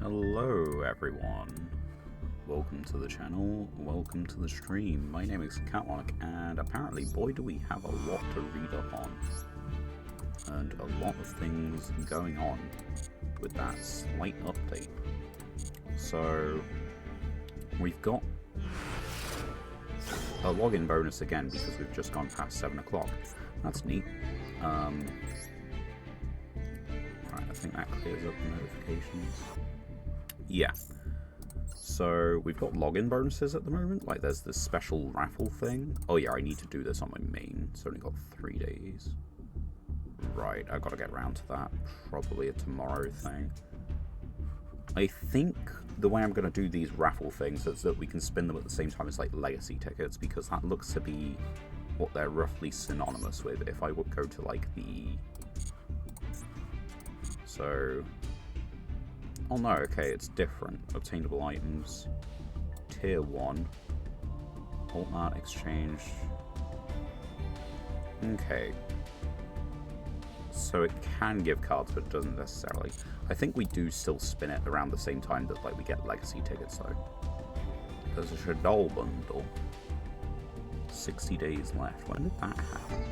Hello everyone, welcome to the channel, welcome to the stream. My name is Catlock, and apparently boy do we have a lot to read up on. And a lot of things going on with that slight update. So, we've got a login bonus again because we've just gone past 7 o'clock. That's neat. Right, I think that clears up the notifications. Yeah. So, we've got login bonuses at the moment. Like, there's this special raffle thing. Oh yeah, I need to do this on my main. It's only got 3 days. Right, I've got to get around to that. Probably a tomorrow thing. I think the way I'm going to do these raffle things is that we can spin them at the same time as, like, legacy tickets, because that looks to be what they're roughly synonymous with. If I would go to, like, the... So... Oh no, okay, it's different. Obtainable items. Tier 1. Alt art exchange. Okay. So it can give cards, but it doesn't necessarily. I think we do still spin it around the same time that, like, we get legacy tickets, though. There's a Shadow bundle. 60 days left. When did that happen?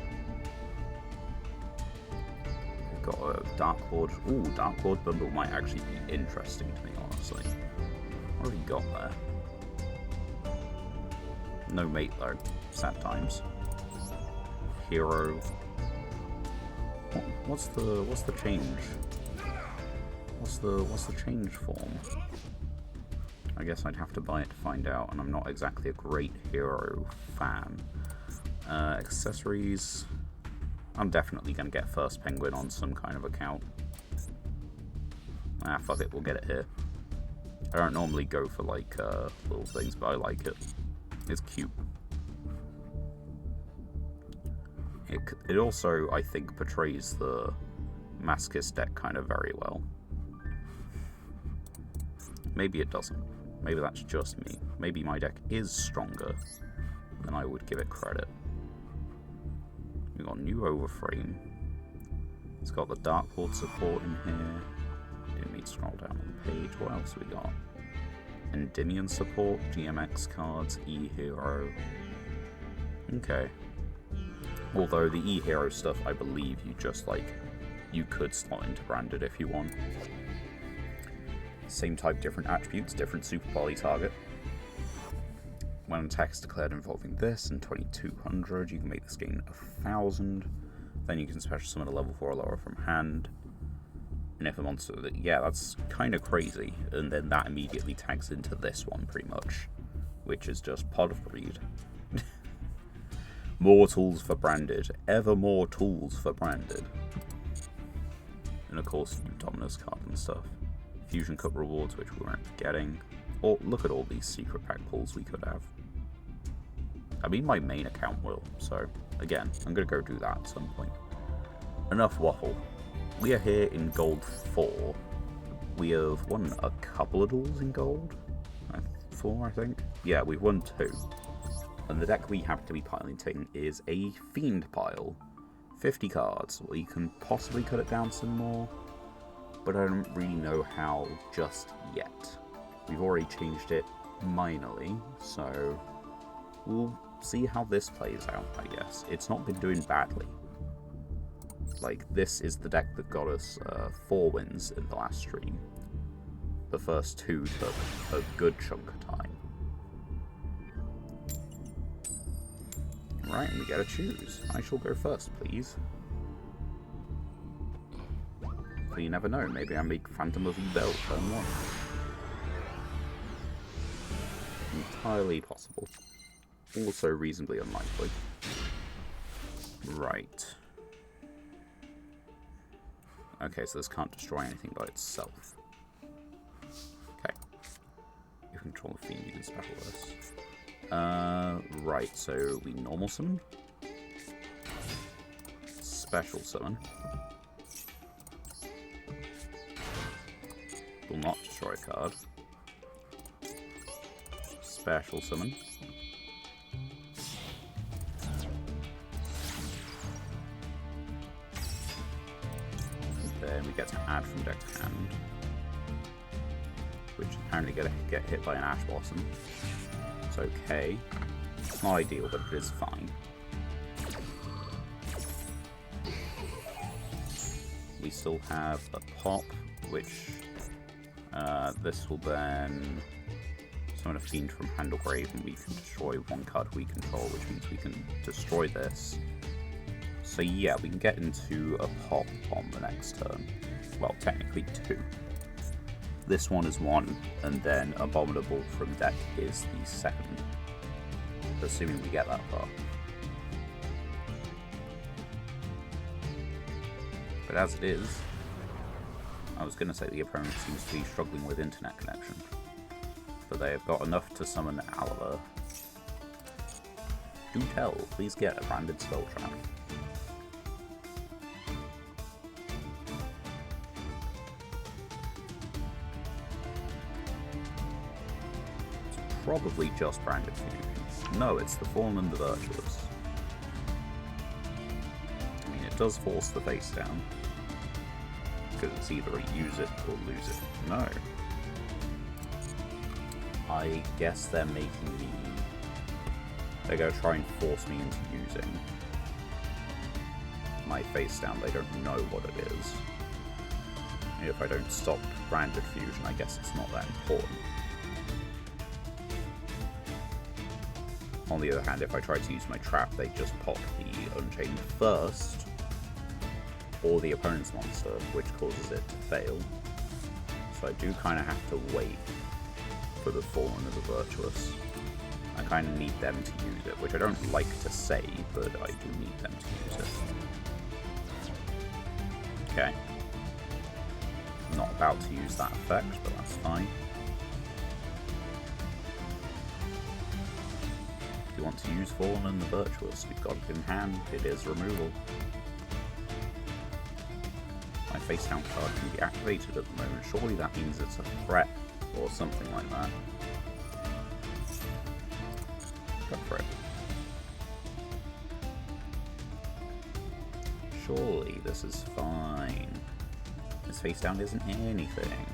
We've got a Dark Lord. Ooh, Dark Lord bundle might actually be interesting to me, honestly. What have you got there? No mate, though. Sad times. Hero. What's the change? What's the change form? I guess I'd have to buy it to find out, and I'm not exactly a great hero fan. Accessories. I'm definitely gonna get First Penguin on some kind of account. Ah, fuck it, we'll get it here. I don't normally go for, like, little things, but I like it. It's cute. It also, I think, portrays the Masochist deck kind of very well. Maybe it doesn't. Maybe that's just me. Maybe my deck is stronger than I would give it credit. We've got new overframe. It's got the Dark Lord support in here. Didn't mean to scroll down on the page. What else we got? Endymion support, GMX cards, E-Hero. Okay. Although the E-Hero stuff, I believe you just, like, you could slot into branded if you want. Same type, different attributes, different super poly target. When an attack is declared involving this and 2200, you can make this gain 1000. Then you can special summon a level 4 or lower from hand. And if a monster, yeah, that's kind of crazy. And then that immediately tags into this one, pretty much, which is just Pod of Greed. More tools for branded. Ever more tools for branded. And of course, new Dominus card and stuff. Fusion Cup rewards, which we weren't getting. Or look at all these secret pack pulls we could have. I mean, my main account will. So, again, I'm going to go do that at some point. Enough waffle. We are here in Gold 4. We have won a couple of duels in Gold. 4, I think. Yeah, we've won 2. And the deck we happen to be piloting is a Fiend pile. 50 cards. Well, you can possibly cut it down some more, but I don't really know how just yet. We've already changed it minorly, so we'll see how this plays out, I guess. It's not been doing badly. Like, this is the deck that got us 4 wins in the last stream. The first 2 took a good chunk of time. Right, and we get to choose. I shall go first, please. But you never know, maybe I make Phantom of Ebel turn 1. Entirely possible. Also reasonably unlikely. Right. Okay, so this can't destroy anything by itself. Okay. You control the Fiend, you can special this. Right, so we normal summon. Special summon. Will not destroy a card. Special summon. Then we get to add from deck to hand. apparently gonna get hit by an Ash Blossom. It's okay. It's not ideal, but it is fine. We still have a pop, which this will then summon a Fiend from Handlegrave, and we can destroy one card we control, which means we can destroy this. So yeah, we can get into a pop on the next turn. Well, technically 2. This one is 1, and then Abominable from deck is the second, assuming we get that far. But as it is, I was going to say the opponent seems to be struggling with internet connection, but they have got enough to summon Oliver. Do tell, please get a branded spell trap. Probably just branded fusion. No, it's the Fallen and the Virtuous. I mean, it does force the face down, because it's either a use it or lose it. No. I guess they're making me... They're going to try and force me into using my face down. They don't know what it is. And if I don't stop branded fusion, I guess it's not that important. On the other hand, if I try to use my trap, they just pop the Unchained first, or the opponent's monster, which causes it to fail. So I do kind of have to wait for the Fallen and the Virtuous. I kind of need them to use it, which I don't like to say, but I do need them to use it. Okay. I'm not about to use that effect, but that's fine. If you want to use Fallen and the Virtuous, you've got it in hand, it is removal. My face down card can be activated at the moment, surely that means it's a threat or something like that. Go for it. Surely this is fine. This face down isn't anything.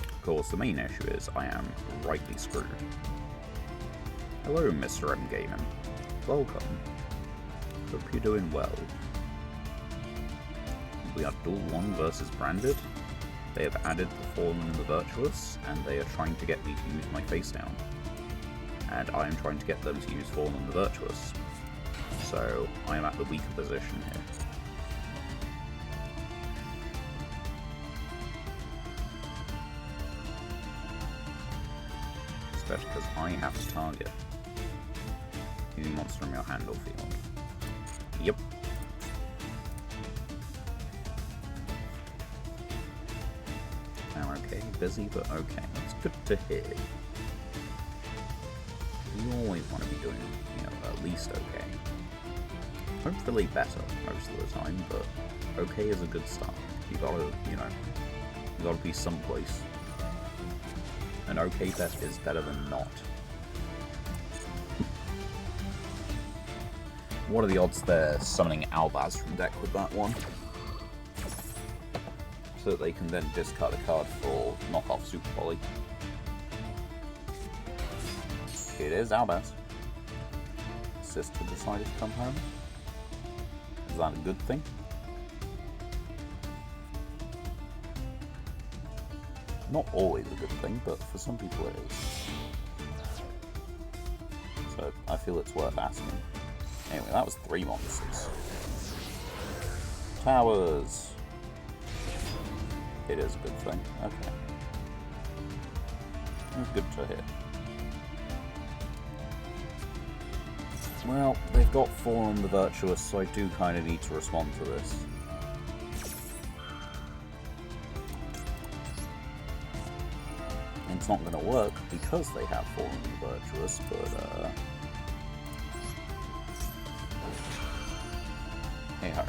Of course, the main issue is I am rightly screwed. Hello, Mr. M Gaming. Welcome. Hope you're doing well. We are Duel 1 versus Branded. They have added the Fallen and the Virtuous, and they are trying to get me to use my face down. And I am trying to get them to use Fallen and the Virtuous. So I am at the weaker position here. Especially because I have to target any monster in your hand or field. Yep. Now, okay, busy, but okay. That's good to hear. You always want to be doing, you know, at least okay. Hopefully better most of the time, but okay is a good start. You gotta, you know, you gotta be someplace. An okay bet is better than not. What are the odds they're summoning Albaz from deck with that one? So that they can then discard a card for knockoff Super Volley. It is Albaz. Sister decided to come home. Is that a good thing? Not always a good thing, but for some people it is. So I feel it's worth asking. Anyway, that was 3 monsters. Towers. It is a good thing. Okay. That's good to hear. Well, they've got Fallen the Virtuous, so I do kind of need to respond to this. It's not going to work because they have Fallen the Virtuous, but hey ho.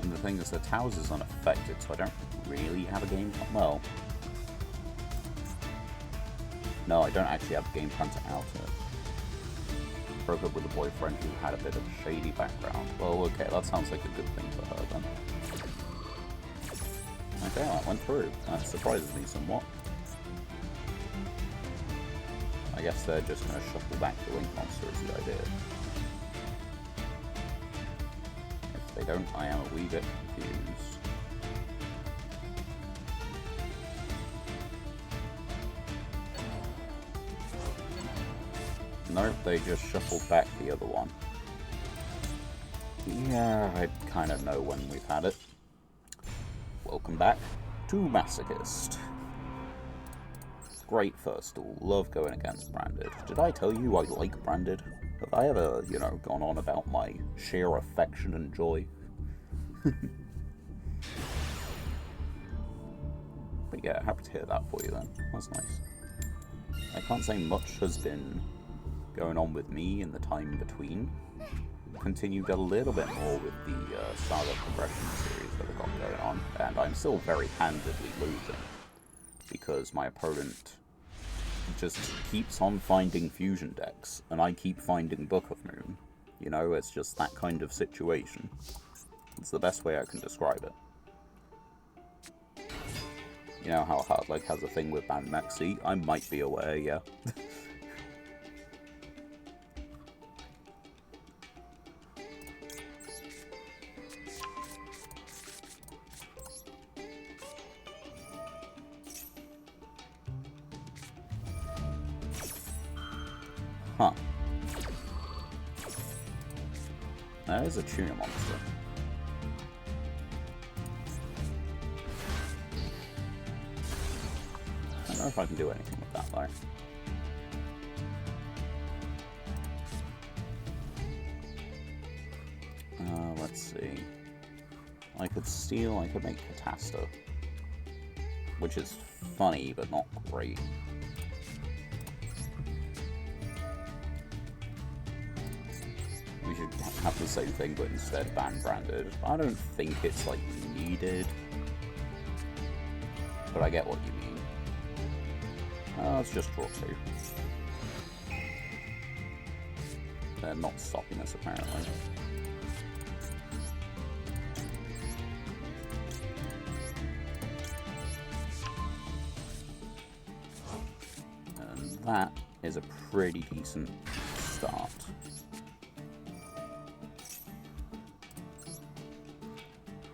And the thing is, the Towers is unaffected, so I don't really have a game plan. Well, No, I don't actually have the game plan to out it. Broke up with a boyfriend who had a bit of a shady background. Well, okay, that sounds like a good thing for her then. Okay, that went through. That surprises me somewhat. I guess they're just going to shuffle back the Link Monster is the idea. If they don't, I am a wee bit confused. Nope, they just shuffled back the other one. Yeah, I kind of know when we've had it. Welcome back to Masochist. Great first duel. Love going against Branded. Did I tell you I like Branded? Have I ever, you know, gone on about my sheer affection and joy? But yeah, happy to hear that for you then. That's nice. I can't say much has been going on with me in the time between. Continued a little bit more with the Saga progression series that I've got going on, and I'm still very handedly losing because my opponent just keeps on finding fusion decks, and I keep finding Book of Moon. You know, it's just that kind of situation. It's the best way I can describe it. You know how Hardleg has a thing with Band Maxi? I might be aware, yeah. Huh. That is a tuna monster. I don't know if I can do anything with that though. Let's see. I could steal, I could make Catasta. Which is funny, but not great. We should have the same thing, but instead ban Branded. I don't think it's, like, needed. But I get what you mean. Let's just draw two. They're not stopping us, apparently. And that is a pretty decent start.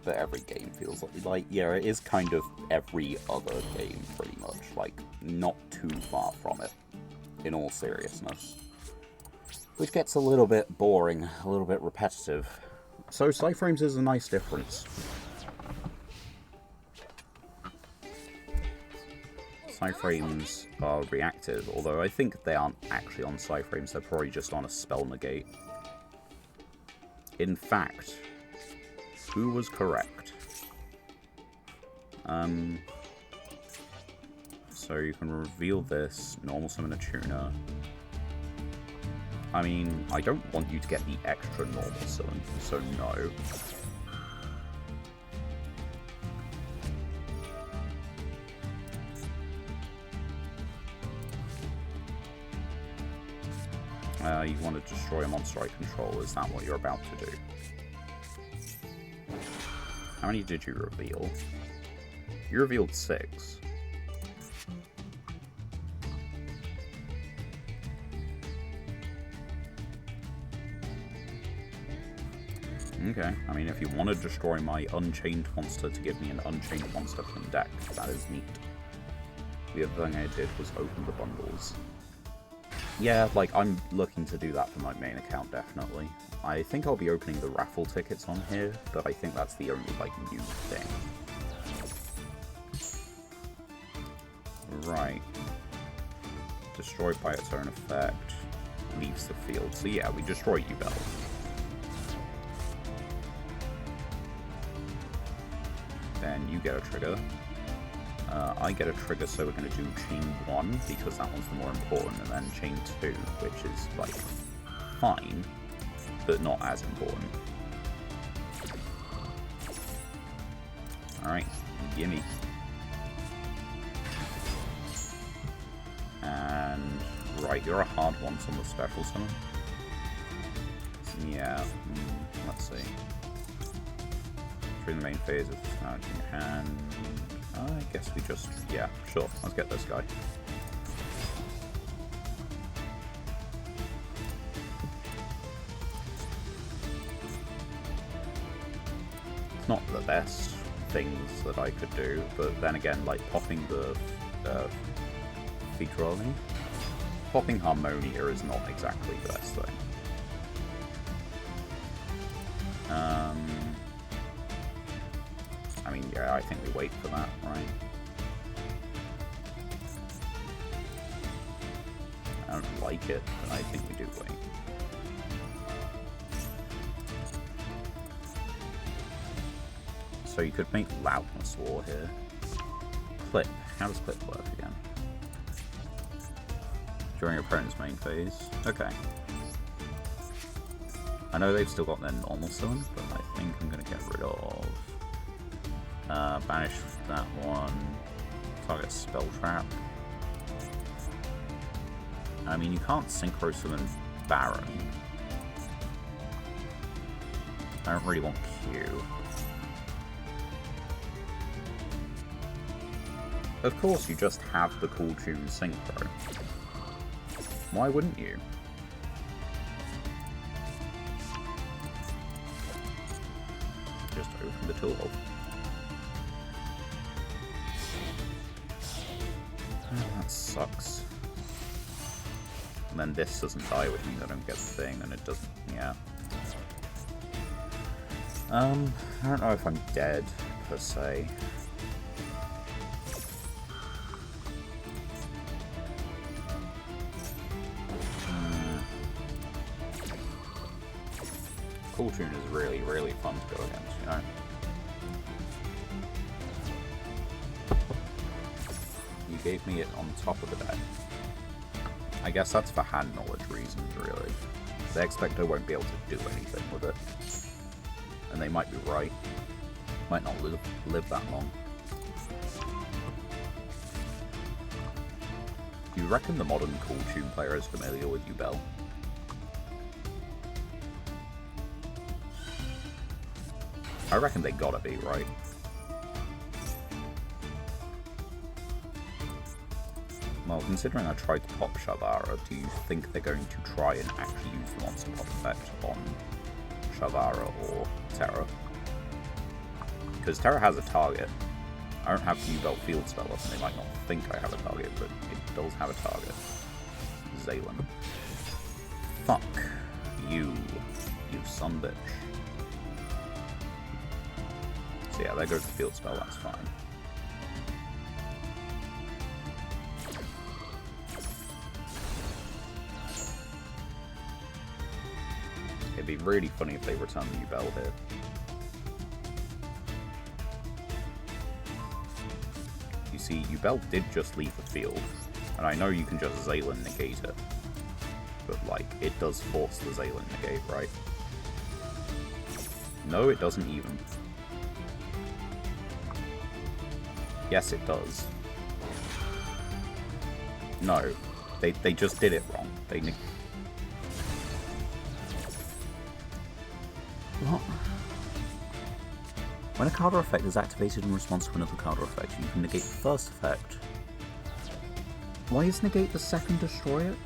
But every game feels like, yeah, it is kind of every other game, pretty much. Like, not too far from it, in all seriousness. Which gets a little bit boring, a little bit repetitive. So, Cyframes is a nice difference. Cyframes are reactive, although I think they aren't actually on Cyframes, they're probably just on a spell negate. In fact, who was correct? So you can reveal this, normal summon a tuner. I mean, I don't want you to get the extra normal summon, so no. You want to destroy a monster I control, is that what you're about to do? How many did you reveal? You revealed 6. Okay, I mean, if you want to destroy my Unchained monster to give me an Unchained monster from deck, that is neat. The other thing I did was open the bundles. Yeah, like, I'm looking to do that for my main account, definitely. I think I'll be opening the raffle tickets on here, but I think that's the only, like, new thing. Right. Destroyed by its own effect. Leaves the field. So yeah, we destroy Yugioh. Then you get a trigger. I get a trigger, so we're going to do chain 1, because that one's the more important, and then chain 2, which is, like, fine, but not as important. Alright, gimme. And Right, you're a hard one on the special summon. Yeah, let's see. During the main phase of in your hand. I guess we just, yeah, sure, let's get this guy. It's not the best things that I could do, but then again, like popping the feature only, popping Harmonia is not exactly the best thing. I mean, yeah, I think we wait for that, right? I don't like it, but I think we do wait. So you could make Loudness War here. Clip. How does Clip work again? During your opponent's main phase. Okay. I know they've still got their normal summon, but I think I'm going to get rid of... banish that one. Target Spell Trap. I mean, you can't Synchro Summon Baron. I don't really want Q. Of course, you just have the Cool Tune Synchro. Why wouldn't you? Just open the tool. Oh, that sucks. And then this doesn't die, which means I don't get the thing, and it doesn't, yeah. I don't know if I'm dead, per se. Cool Tune is really, really fun to go against, you know? You gave me it on top of the deck. I guess that's for hand knowledge reasons, really. They expect I won't be able to do anything with it. And they might be right. Might not live that long. Do you reckon the modern Cool Tune player is familiar with Yugioh? I reckon they gotta be, right? Well, considering I tried to pop Shavara, do you think they're going to try and actually use the Monster Pop effect on Shavara or Terra? Because Terra has a target. I don't have Yugioh Field Spell up, and they might not think I have a target, but it does have a target. Zaylin. Fuck you, you sumbitch. So yeah, there goes the Field Spell, that's fine. It'd be really funny if they return the Yugioh here. You see, Yugioh did just leave the field, and I know you can just Zaylin negate it, but like, it does force the Zaylin negate, right? No, it doesn't even. Yes, it does. No, they just did it wrong. What? When a card or effect is activated in response to another card or effect, you can negate the first effect. Why is negate the second destroy it?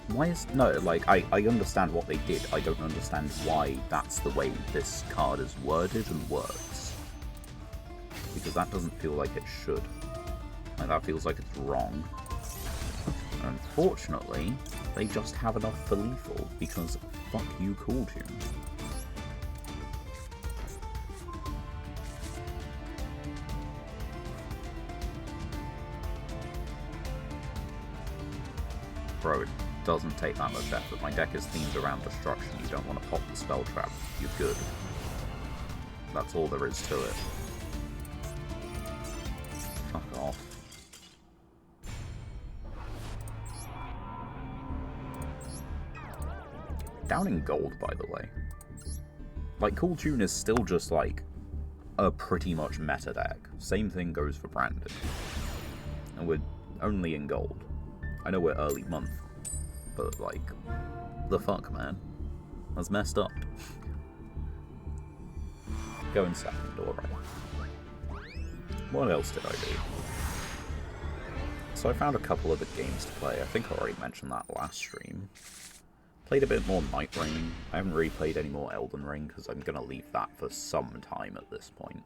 Why is... No, like, I understand what they did. I don't understand why that's the way this card is worded and works. Because that doesn't feel like it should. Like, that feels like it's wrong. And unfortunately, they just have enough for lethal, because fuck you, Cool Tune. Bro, it doesn't take that much effort. My deck is themed around destruction. You don't want to pop the spell trap. You're good. That's all there is to it. Fuck off. Down in gold, by the way. Like, Cool Tune is still just, like, a pretty much meta deck. Same thing goes for Branded. And we're only in gold. I know we're early month, but like, the fuck, man? That's messed up. Go in second, alright. What else did I do? So I found a couple other games to play. I think I already mentioned that last stream. Played a bit more Night Rain. I haven't really played any more Elden Ring because I'm going to leave that for some time at this point.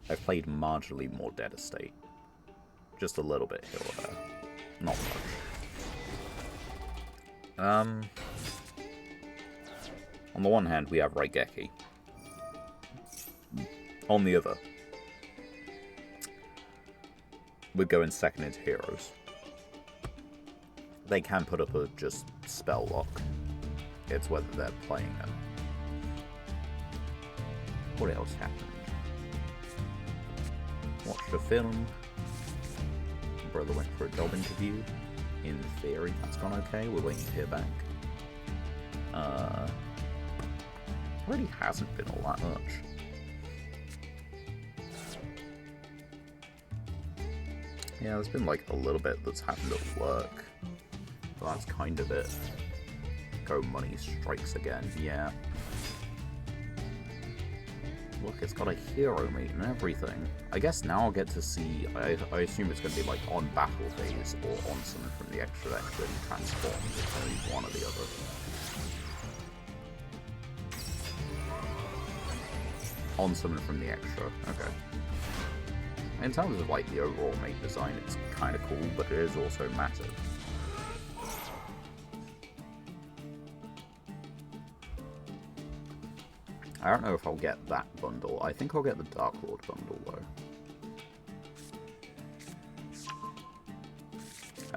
I've played marginally more Dead Estate. Just a little bit here or there. Not much. On the one hand, we have Raigeki. On the other, we're going second into Heroes. They can put up a just spell lock. It's whether they're playing it. What else happened? Watched a film. Brother went for a job interview. In theory, that's gone okay. We're waiting to hear back. Really hasn't been all that much. Yeah, there's been like a little bit that's happened at work. But that's kind of it. Go money strikes again, yeah. Look, it's got a hero meet and everything. I guess now I'll get to see, I assume it's going to be like on battle phase or on something from the extra deck when transformed. It's going to be one or the other. On something from the extra, okay. In terms of like the overall mate design, it's kind of cool, but it is also massive. I don't know if I'll get that bundle. I think I'll get the Dark Lord bundle, though.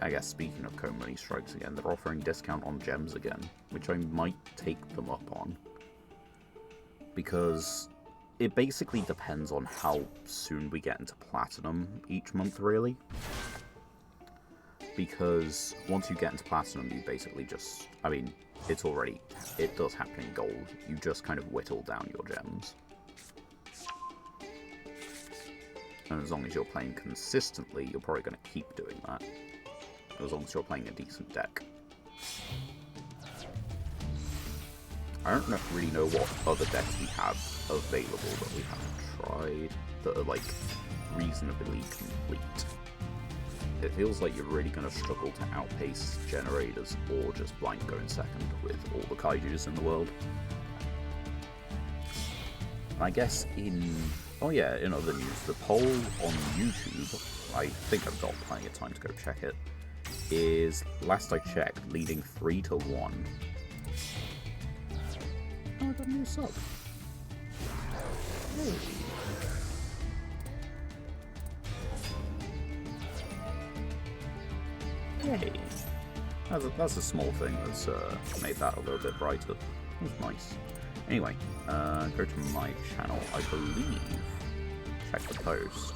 I guess speaking of Comedy Strikes again, they're offering discount on gems again, which I might take them up on. Because it basically depends on how soon we get into Platinum each month, really. Because once you get into Platinum, you basically just... I mean, it's already... It does happen in Gold. You just kind of whittle down your gems. And as long as you're playing consistently, you're probably going to keep doing that. As long as you're playing a decent deck. I don't really know what other decks we have available that we haven't tried that are, like, reasonably complete. It feels like you're really going to struggle to outpace generators or just blind go in second with all the kaijus in the world. And I guess in... Oh yeah, in other news, the poll on YouTube, I think I've got plenty of time to go check it, is, last I checked, leading 3-1. Oh, I got a new sub. Hey. Yay. That's a small thing that's made that a little bit brighter. That's nice. Anyway, go to my channel, I believe. Check the post.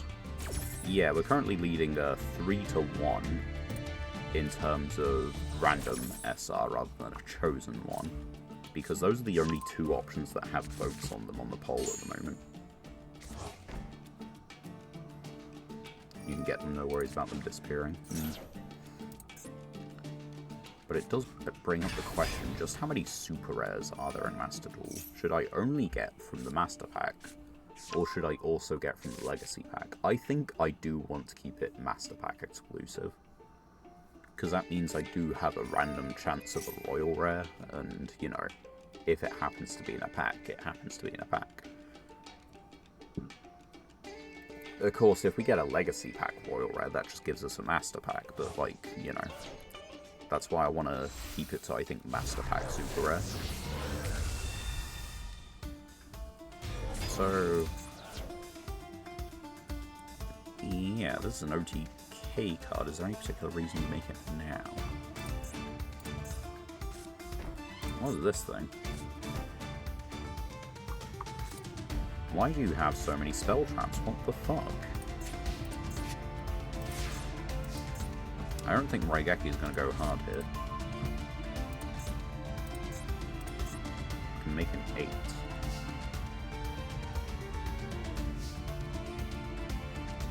Yeah, we're currently leading 3-1 in terms of random SR rather than a chosen one. Because those are the only two options that have votes on them on the poll at the moment. You can get them, no worries about them disappearing. But it does bring up the question, just how many super rares are there in Master Duel? Should I only get from the Master Pack? Or should I also get from the Legacy Pack? I think I do want to keep it Master Pack exclusive. Because that means I do have a random chance of a Royal Rare, and, you know, if it happens to be in a pack, it happens to be in a pack. Of course, if we get a Legacy Pack Royal Rare, that just gives us a Master Pack, but, like, you know, that's why I want to keep it to, I think, Master Pack Super Rare. So, yeah, this is an OTK card. Is there any particular reason you make it now? What is this thing? Why do you have so many spell traps? What the fuck? I don't think Raigeki is going to go hard here. Can make an 8.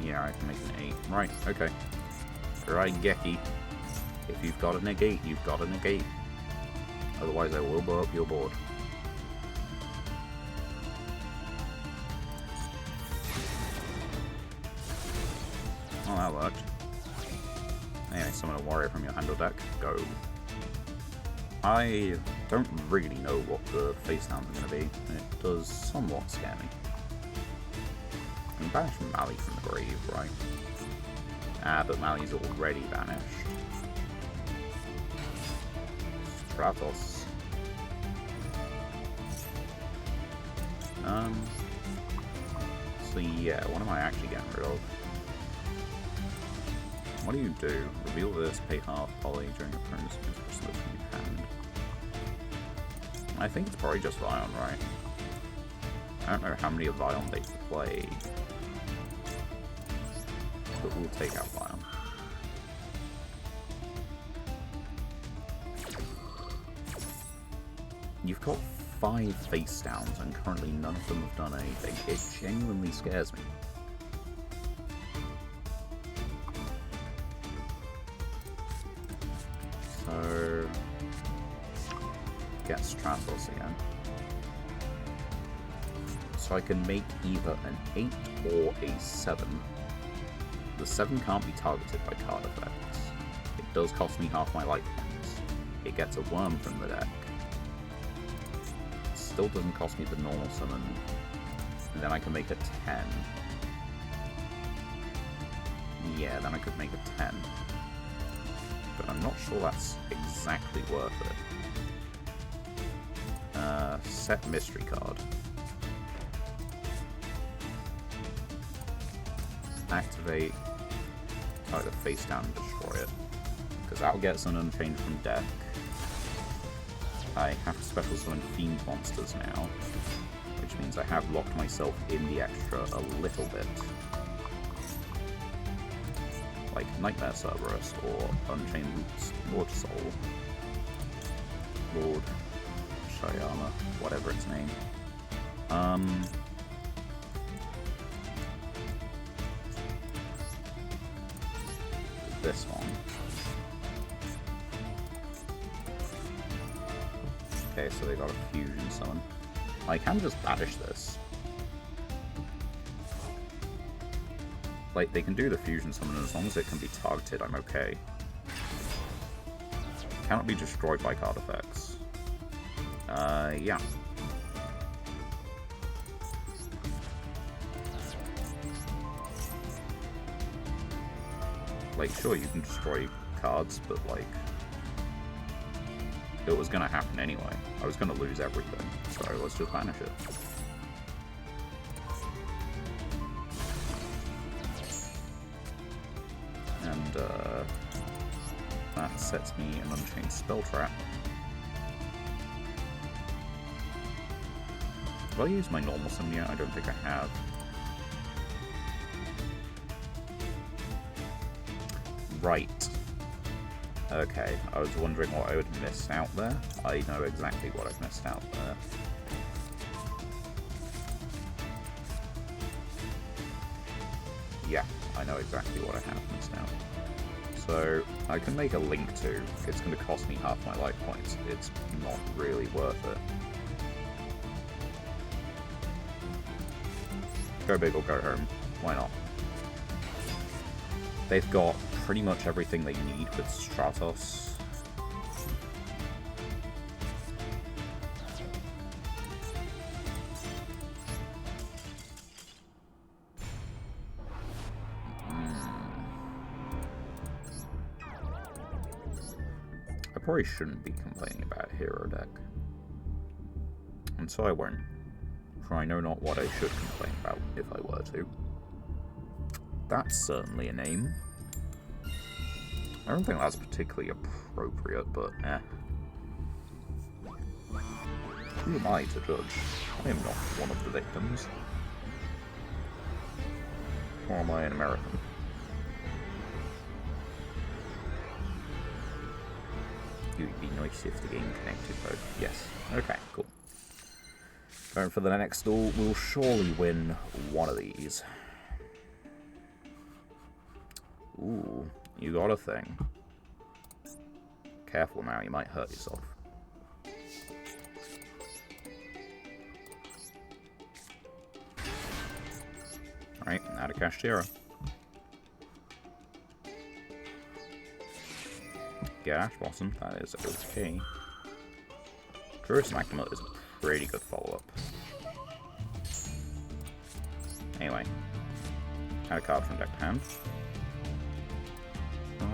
Yeah, I can make an 8. Right, okay. Right, Geki. If you've got a negate, you've got a negate. Otherwise I will blow up your board. Oh, that worked. Anyway, summon a warrior from your hand or deck. Go. I don't really know what the face downs are going to be. It does somewhat scare me. I can banish Mali from the grave, right? Ah, but Mali's already banished. Stratos. So yeah, what am I actually getting rid of? What do? Reveal this, pay half poly during opponent's slip from your hand. I think it's probably just Vion, right? I don't know how many of Vion they play. But we'll take out Vion. You've got 5 face downs and currently none of them have done anything. It genuinely scares me. So, get Stratos again. So I can make either an 8 or a 7. The 7 can't be targeted by card effects. It does cost me half my life points. It gets a worm from the deck. It still doesn't cost me the normal summon. And then I can make a 10. Yeah, then I could make a 10. But I'm not sure that's exactly worth it. Set mystery card. Activate, target the face down and destroy it. Because that'll get an unchanged from deck. I have to special summon fiend monsters now, which means I have locked myself in the extra a little bit. Like Nightmare Cerberus or Unchained Roots, Lord Soul, Lord Shyama, whatever its name. This one. Okay, so they got a fusion summon. I can just banish this. Like, they can do the fusion summon, as long as it can be targeted, I'm okay. Cannot be destroyed by card effects. Yeah. Like, sure, you can destroy cards, but, like, it was gonna happen anyway. I was gonna lose everything, so let's just banish it. And, that sets me an Unchained Spell Trap. Have I used my normal summon yet? I don't think I have. Right. Okay, I was wondering what I would miss out there. I know exactly what I've missed out there. Yeah, I know exactly what I have missed out. So, I can make a Link to. It's going to cost me half my life points. It's not really worth it. Go big or go home. Why not? They've got pretty much everything they need with Stratos. I probably shouldn't be complaining about Hero deck. And so I won't. For I know not what I should complain about if I were to. That's certainly a name. I don't think that's particularly appropriate, but eh. Who am I to judge? I am not one of the victims. Or am I an American? It would be nice if the game connected both. Yes. Okay, cool. Going for the next duel, we'll surely win one of these. Ooh, You got a thing. Careful now, you might hurt yourself. Alright, now to Kashtira. Get Ash Blossom, that is okay. Druid's Magnemite is a pretty good follow-up. Anyway, add a card from deck to hand.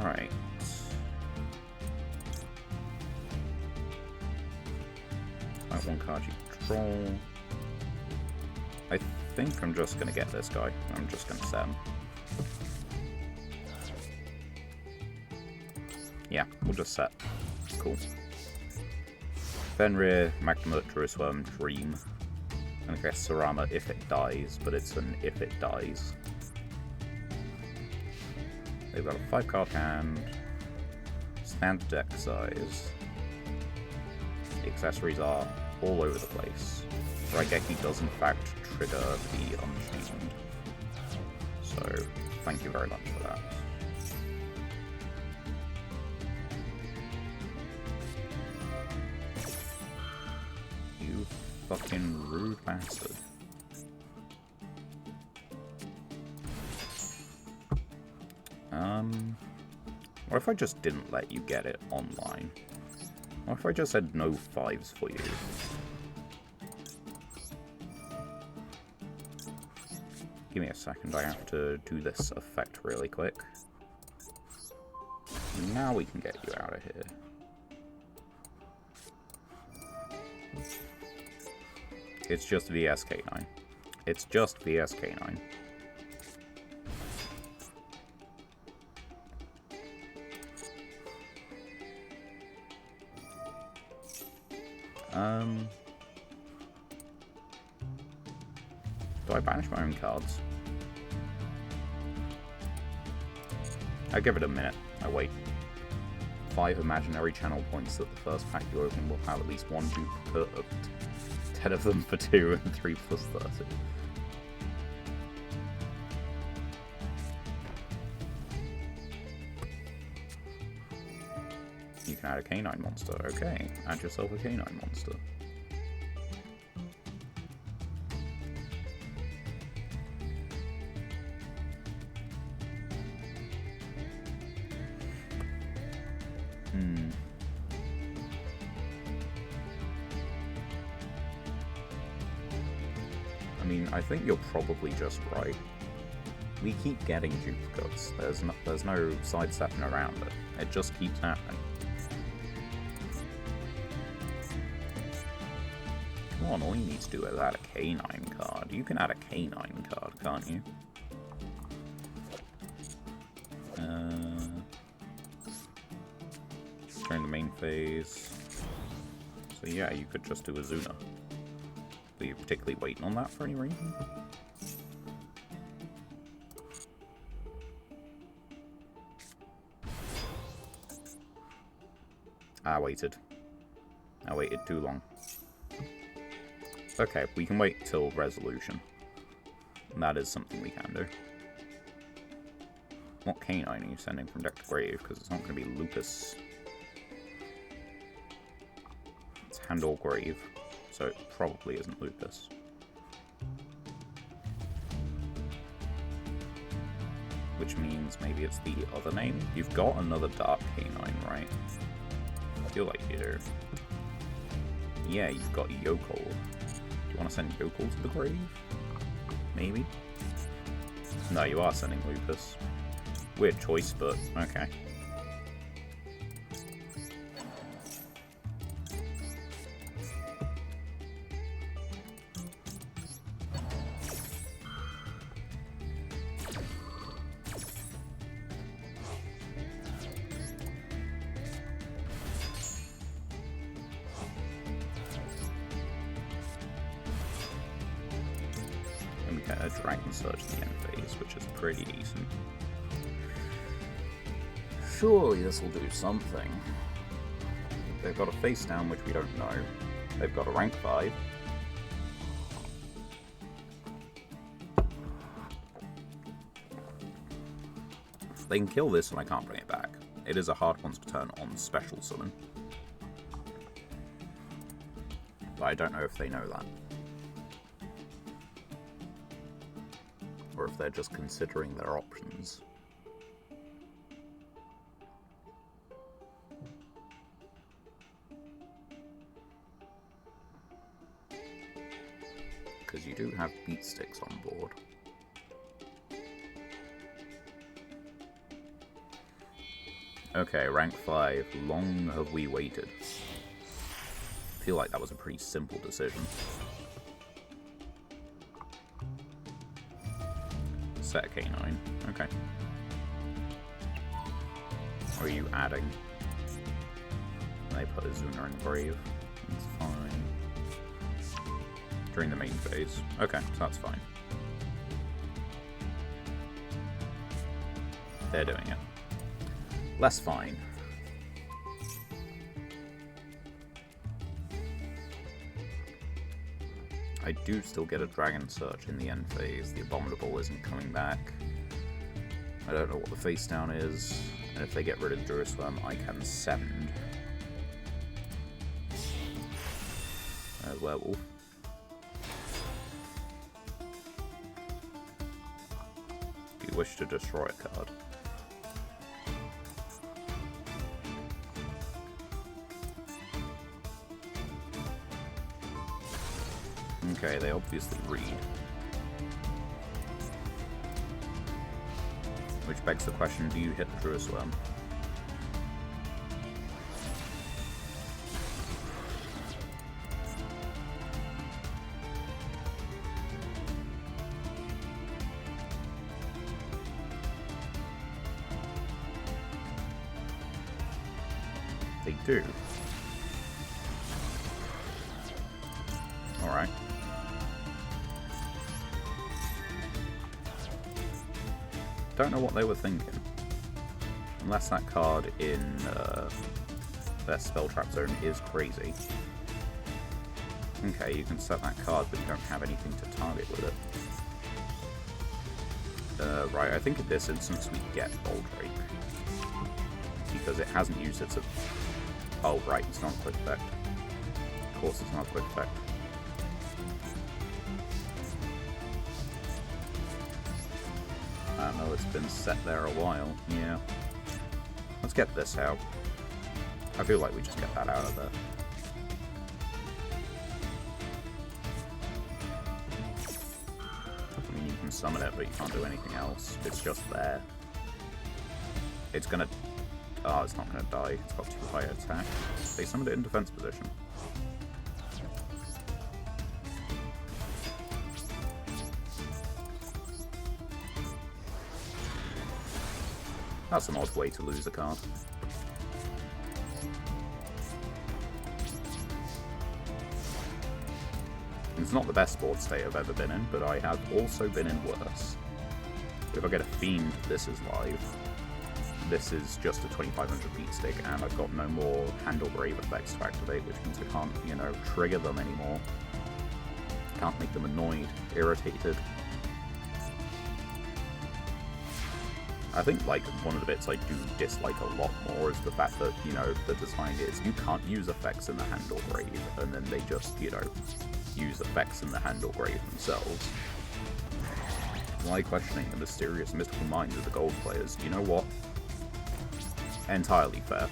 Alright. One card you control. I think I'm just gonna get this guy. I'm just gonna set him. Yeah, we'll just set. Cool. Fenrir, Magnemite, Druisworm, Dream. And I guess Sarama if it dies, but it's an if it dies. They've got a 5-card hand. Standard deck size. The accessories are all over the place. Raigeki does in fact trigger the Unchained. So, thank you very much for that. You fucking rude bastard. What if I just didn't let you get it online? What if I just said no 5s for you? Give me a second, I have to do this effect really quick. Now we can get you out of here. It's just VSK9. It's just VSK9. Do I banish my own cards? I give it a minute. I wait. 5 imaginary channel points that the first pack you open will have at least one duplicate of 10 of them for 2 and 3 plus 30. You can add a canine monster. Okay, add yourself a canine monster. I mean, I think you're probably just right. We keep getting duplicates. There's no sidestepping around it. It just keeps happening. Come on, all you need to do is add a canine card. You can add a canine card, can't you? During the main phase. So yeah, you could just do a Zuna. Were you particularly waiting on that for any reason? I waited. I waited too long. Okay, we can wait till resolution. That is something we can do. What canine are you sending from deck to grave? Because it's not going to be Lupus. It's hand or grave, so it probably isn't Lupus. Which means maybe it's the other name. You've got another dark canine, right? I feel like you do. Yeah, you've got Yokel. Do you want to send Yokel to the grave? Maybe? No, you are sending Lupus. Weird choice, but okay. And we get a Dragon Surge in the end phase, which is pretty decent. Surely this will do something. They've got a face down, which we don't know. They've got a rank 5. They can kill this and I can't bring it back. It is a hard monster turn on special summon. But I don't know if they know that. Or if they're just considering their options. Because you do have beat sticks on board. Okay, rank 5. Long have we waited? I feel like that was a pretty simple decision. Set a K9. Okay. Or are you adding? They put a Zuna in the Brave. That's fine. During the main phase. Okay, so that's fine. They're doing it. Less fine. I do still get a Dragon Search in the end phase. The Abominable isn't coming back. I don't know what the face down is. And if they get rid of Jerusalem, I can send a Werewolf. You wish to destroy a card. Okay, they obviously read. Which begs the question, do you hit the Jerusalem? They do. Alright. Don't know what they were thinking. Unless that card in their spell trap zone is crazy. Okay, you can set that card, but you don't have anything to target with it. Right, I think in this instance we get Goldrake. Because it hasn't used its... Oh, right, it's not a quick effect. Of course it's not a quick effect. I know it's been set there a while, yeah. Let's get this out. I feel like we just get that out of there. I mean, you can summon it, but you can't do anything else. It's just there. It's gonna... Oh, it's not gonna die. It's got too high attack. They summoned it in defense position. That's an odd way to lose a card. It's not the best board state I've ever been in, but I have also been in worse. If I get a Fiend, this is live. This is just a 2500 beat stick, and I've got no more Handle Brave effects to activate, which means I can't, you know, trigger them anymore. Can't make them annoyed, irritated. I think, like, one of the bits I do dislike a lot more is the fact that, you know, the design is you can't use effects in the Handle Grave, and then they just, you know, use effects in the Handle Grave themselves. Why questioning the mysterious mystical minds of the gold players? You know what? Entirely fair.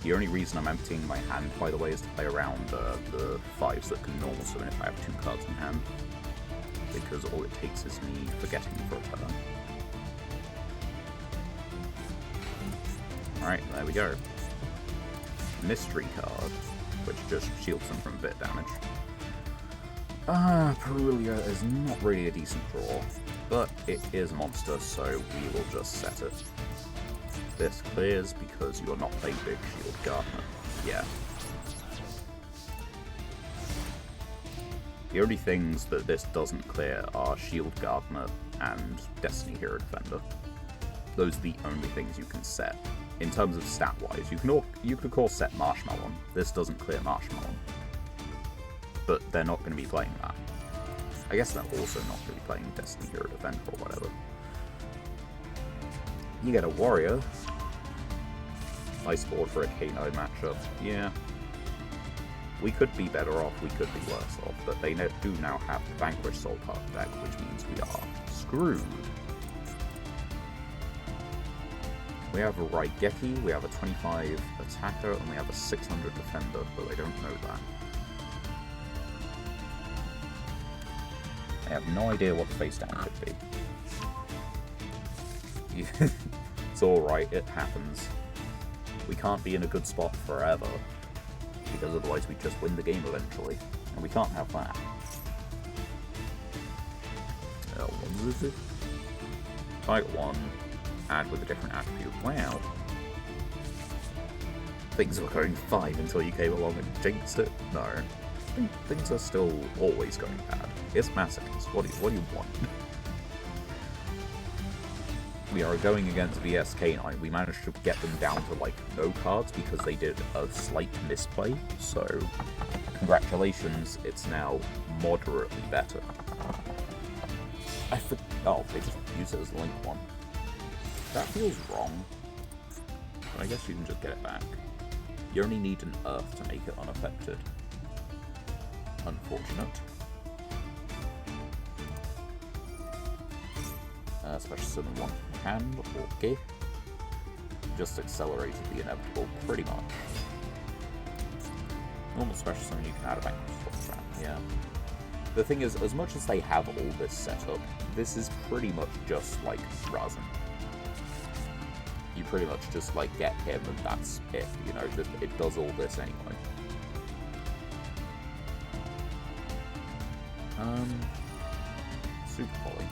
The only reason I'm emptying my hand, by the way, is to play around the 5s that can normal summon if I have 2 cards in hand. Because all it takes is me forgetting for a turn. Alright, there we go. Mystery card, which just shields them from bit damage. Perulia is not really a decent draw, but it is a monster, so we will just set it. This clears because you are not playing Big Shield Gardener. Yeah. The only things that this doesn't clear are Shield Gardener and Destiny Hero Defender. Those are the only things you can set. In terms of stat-wise, you could of course set Marshmallow. This doesn't clear Marshmallow. But they're not going to be playing that. I guess they're also not going to be playing Destiny Hero Defender or whatever. You get a warrior. Nice board for a K9 matchup. Yeah. We could be better off, we could be worse off, but they do now have the Vanquish Soul Path deck, which means we are screwed. We have a Raigeki, we have a 25 attacker, and we have a 600 defender, but they don't know that. I have no idea what the face down could be. It's alright, it happens. We can't be in a good spot forever, because otherwise we just win the game eventually, and we can't have that. What is it? Type 1, add with a different attribute. Wow. Things were going fine until you came along and jinxed it. No. Things are still always going bad. It's Masochist. What do you want? We are going against VSK9. We managed to get them down to, like, no cards because they did a slight misplay. So, congratulations, it's now moderately better. Oh, they just use it as Link 1. That feels wrong. But I guess you can just get it back. You only need an Earth to make it unaffected. Unfortunate. Special summon one hand, okay. Just accelerated the inevitable, pretty much. Normal special summon you can add a Vanquish, yeah. The thing is, as much as they have all this set up, this is pretty much just like Razen. You pretty much just like get him and that's it, you know, it does all this anyway. Super Poly.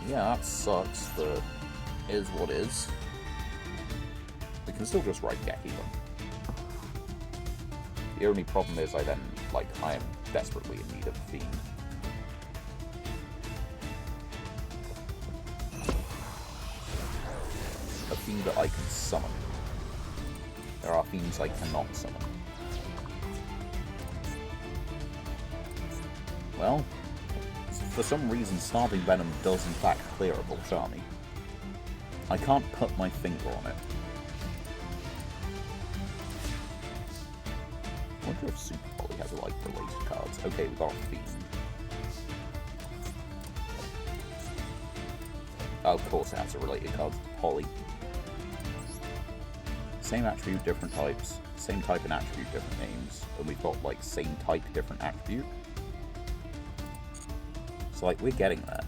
Yeah, that sucks, but is what is. We can still just Raigeki them. The only problem is I am desperately in need of a Fiend. A Fiend that I can summon. There are Fiends I cannot summon. Well, for some reason Starving Venom does in fact clear a Volcharmy. I can't put my finger on it. I wonder if Super Poly has like related cards. Okay, we got a Fiend. Oh, of course it has a related card. Poly. Same attribute, different types. Same type and attribute, different names. And we've got like same type, different attribute. So like we're getting there.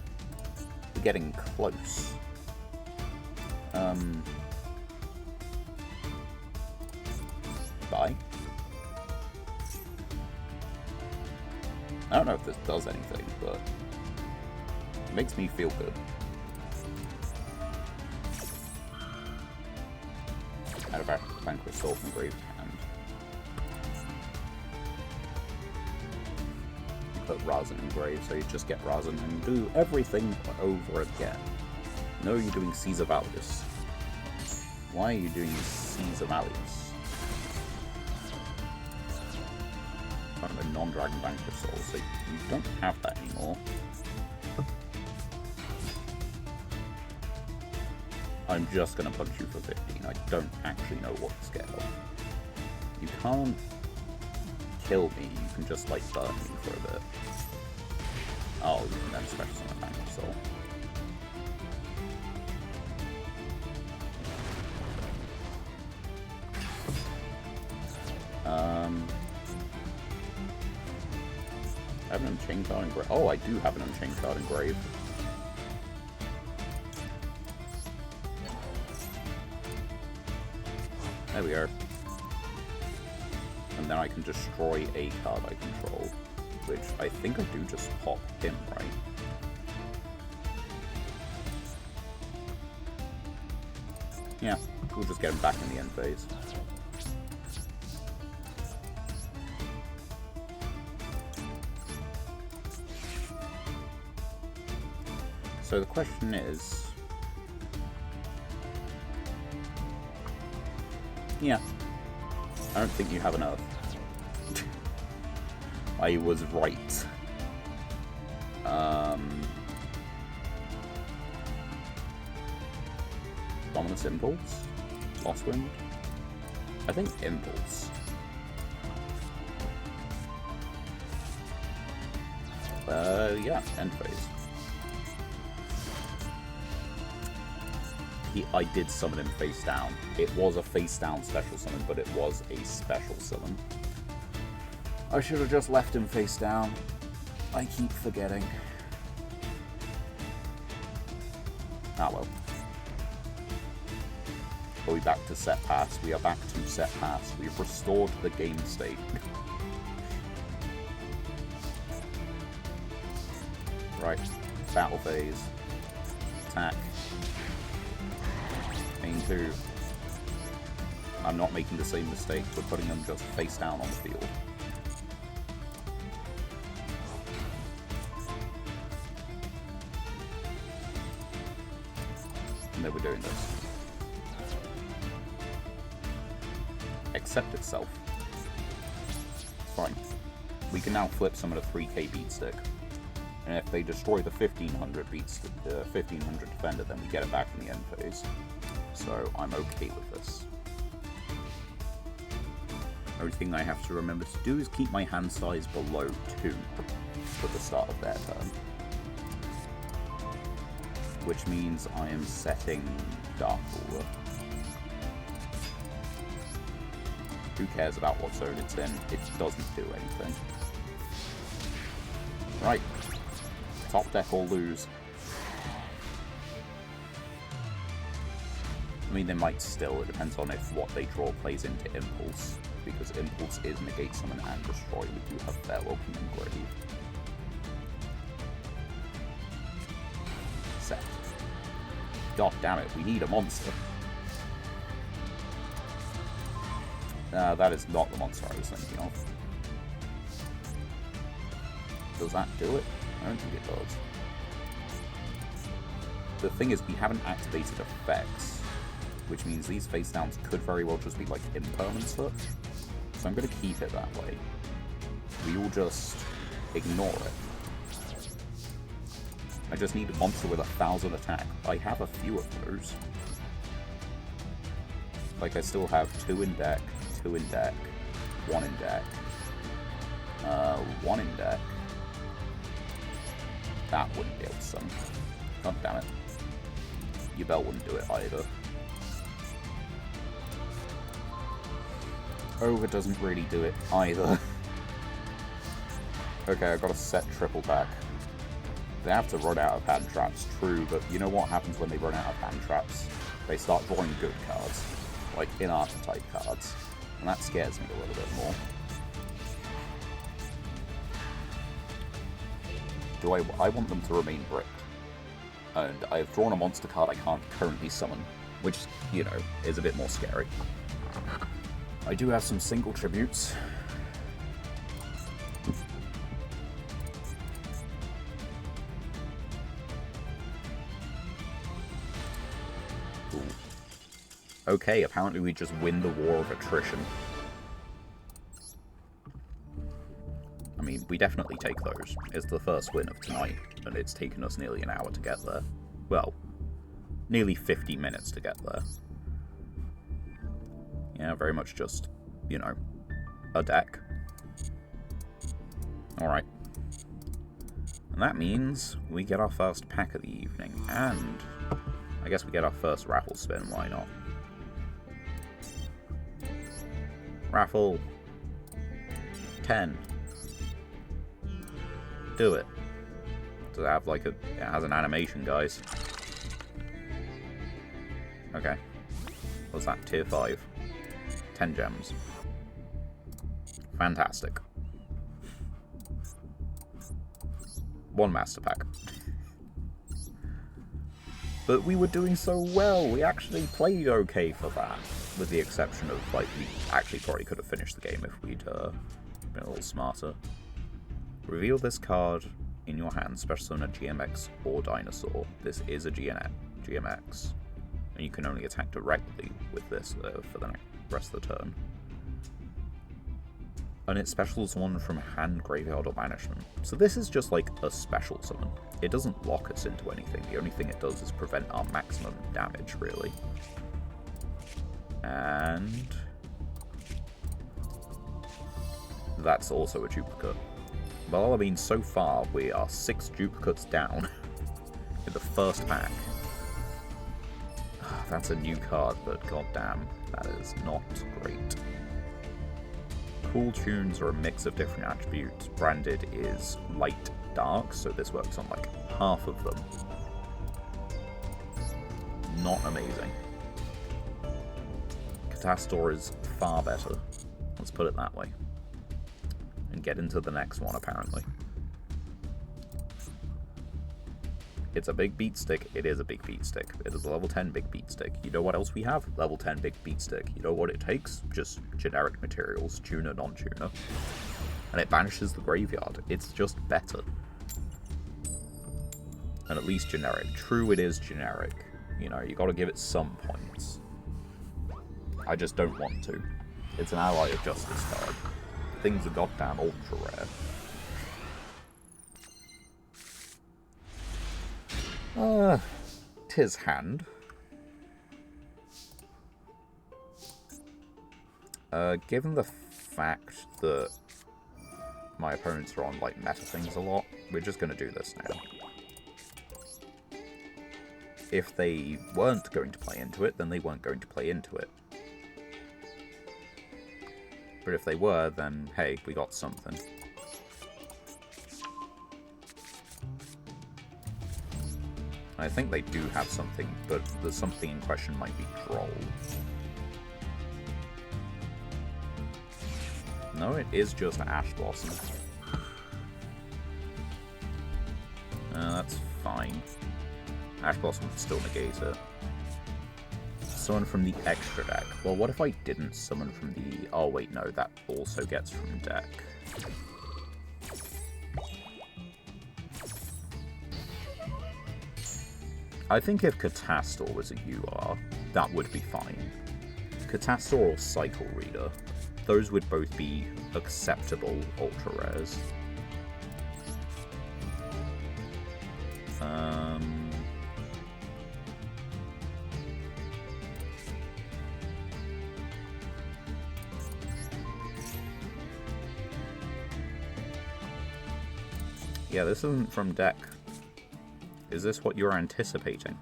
We're getting close. Bye. I don't know if this does anything, but it makes me feel good. Add a Vanquish Soul from Grave Hand. You put Razen in Grave, so you just get Razen and do everything over again. No, you're doing Caesar Valius. Why are you doing Caesar Valius? Kind of a non-dragon Vanquish Soul, so you don't have that anymore. I'm just gonna punch you for 15. I don't actually know what to scale. You can't kill me, you can just like burn me for a bit. Oh, you can then special summon Vanquish Soul. I have an Unchained card in Grave. Oh, I do have an Unchained card in Grave. There we are. And then I can destroy a card I control, which I think I do just pop him, right? Yeah, we'll just get him back in the end phase. So the question is... Yeah. I don't think you have enough. I was right. Dominus Impulse? Lost Wind? I think Impulse. Yeah, end phase. I did summon him face down. It was a face down special summon, but it was a special summon. I should have just left him face down. I keep forgetting. Ah well. Are we back to set pass? We are back to set pass. We've restored the game state. Right. Battle phase. Attack. Main 2. I'm not making the same mistake. We're putting them just face down on the field. And then we're doing this. Accept itself. It's fine. We can now flip some of the 3k beat stick. And if they destroy the 1500 1500 defender, then we get it back in the end phase. So I'm okay with this. Only thing I have to remember to do is keep my hand size below 2 for the start of their turn. Which means I am setting Dark Ruler. Who cares about what zone it's in? It doesn't do anything. Right. Top deck or lose. I mean, they might still. It depends on if what they draw plays into Impulse. Because Impulse is Negate Summon and Destroy. We do have Farewell King Grave. Set. God damn it, we need a monster. That is not the monster I was thinking of. Does that do it? I don't think it does. The thing is, we haven't activated effects, which means these face downs could very well just be like impermanent such. So I'm going to keep it that way. We will just ignore it. I just need a monster with 1000 attack. I have a few of those. Like, I still have 2 in deck, 2 in deck, 1 in deck, 1 in deck. That wouldn't be able to summon. God damn it. Your bell wouldn't do it either. Ogre doesn't really do it either. Okay, I've got to set triple back. They have to run out of hand traps, true, but you know what happens when they run out of hand traps? They start drawing good cards, like in-archetype cards, and that scares me a little bit more. I want them to remain bricked, and I've drawn a monster card I can't currently summon, which, you know, is a bit more scary. I do have some single tributes. Ooh. Okay, apparently we just win the war of attrition. I mean, we definitely take those. It's the first win of tonight, and it's taken us nearly an hour to get there. Well, nearly 50 minutes to get there. Yeah, very much just, you know, a deck. Alright. And that means we get our first pack of the evening, and I guess we get our first raffle spin, why not? Raffle. 10. Do it. Does it have like it has an animation, guys. Okay. What's that? Tier 5. 10 gems. Fantastic. 1 master pack. But we were doing so well. We actually played okay for that. With the exception of, like, we actually probably could have finished the game if we'd been a little smarter. Reveal this card in your hand, special summon a GMX or Dinosaur. This is a GMX. And you can only attack directly with this for the rest of the turn. And it specials one from hand, graveyard, or banishment. So this is just like a special summon. It doesn't lock us into anything. The only thing it does is prevent our maximum damage, really. And that's also a duplicate. Well, I mean, so far we are 6 duplicates down in the first pack. That's a new card, but goddamn, that is not great. Cool tunes are a mix of different attributes. Branded is light dark, so this works on like half of them. Not amazing. Catastor is far better. Let's put it that way. And get into the next one, apparently. It's a big beat stick. It is a big beat stick. It is a level 10 big beat stick. You know what else we have? Level 10 big beat stick. You know what it takes? Just generic materials. Tuner, non-tuner. And it banishes the graveyard. It's just better. And at least generic. True, it is generic. You know, you gotta give it some points. I just don't want to. It's an ally of justice card. Things are goddamn ultra rare. Tis hand. Given the fact that my opponents are on, like, meta things a lot, we're just gonna do this now. If they weren't going to play into it, then they weren't going to play into it. But if they were, then, hey, we got something. I think they do have something, but the something in question might be Droll. No, it is just Ash Blossom. That's fine. Ash Blossom would still negate it. Summon from the extra deck. Well, what if I didn't summon from the... Oh, wait, no, that also gets from deck. I think if Catastor was a UR, that would be fine. Catastor or Cycle Reader, those would both be acceptable ultra rares. Yeah, this isn't from deck. Is this what you're anticipating?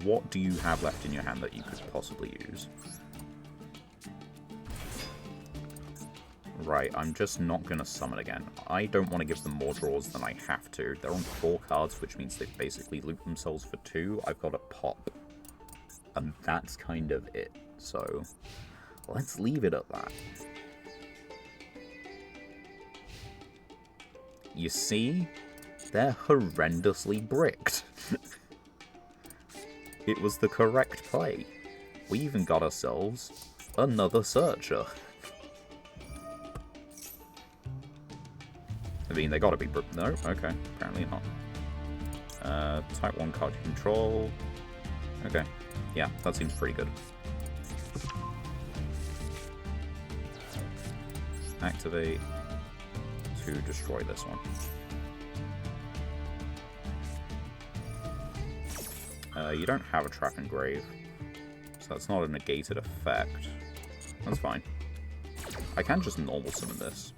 What do you have left in your hand that you could possibly use? Right, I'm just not going to summon again. I don't want to give them more draws than I have to. They're on 4 cards, which means they've basically looped themselves for 2. I've got a pop. And that's kind of it. So, let's leave it at that. You see? They're horrendously bricked. It was the correct play. We even got ourselves another searcher. I mean, they gotta be bricked. No? Okay. Apparently not. Type 1 card control. Okay. Yeah, that seems pretty good. Activate to destroy this one. You don't have a Trap and Grave, so that's not a negated effect. That's fine. I can just normal summon this.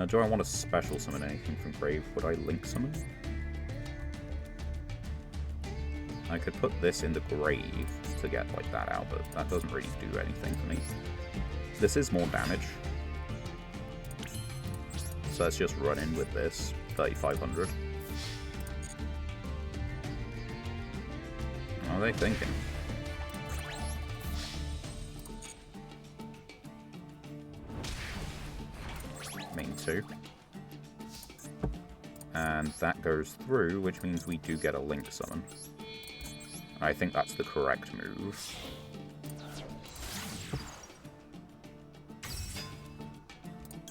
Do I want to special summon anything from Grave? Would I link summon? I could put this in the Grave to get like that out, but that doesn't really do anything for me. This is more damage. So let's just run in with this. 3,500. What are they thinking? Main 2. And that goes through, which means we do get a link summon. I think that's the correct move.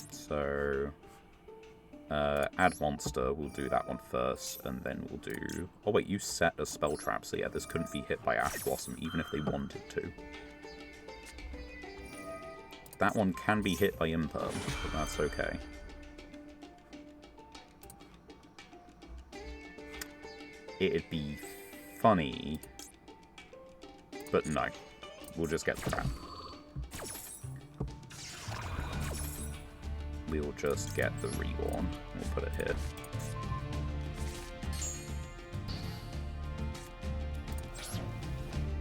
So Add monster, we'll do that one first, and then we'll do... Oh wait, you set a spell trap, so yeah, this couldn't be hit by Ash Blossom, even if they wanted to. That one can be hit by Imperm, but that's okay. It'd be funny, but no. We'll just get the trap. We'll just get the Reborn. We'll put it here.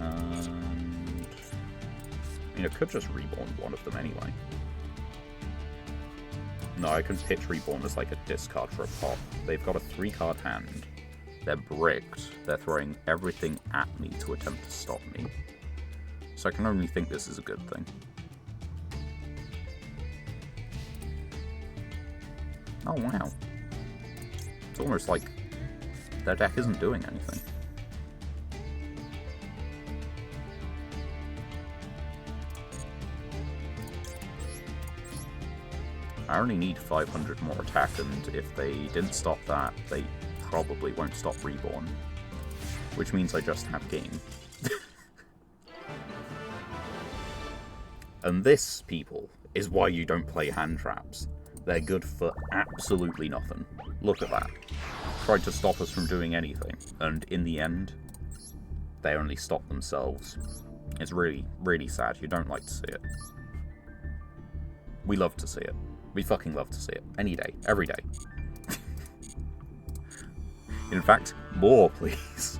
And... I mean, I could just Reborn one of them anyway. No, I can pitch Reborn as like a discard for a pop. They've got a 3-card hand. They're bricked. They're throwing everything at me to attempt to stop me. So I can only think this is a good thing. Oh wow. It's almost like their deck isn't doing anything. I only need 500 more attack, and if they didn't stop that, they probably won't stop Reborn. Which means I just have game. And this, people, is why you don't play hand traps. They're good for absolutely nothing. Look at that. Tried to stop us from doing anything, and in the end, they only stop themselves. It's really, really sad. You don't like to see it. We love to see it. We fucking love to see it. Any day. Every day. In fact, more, please.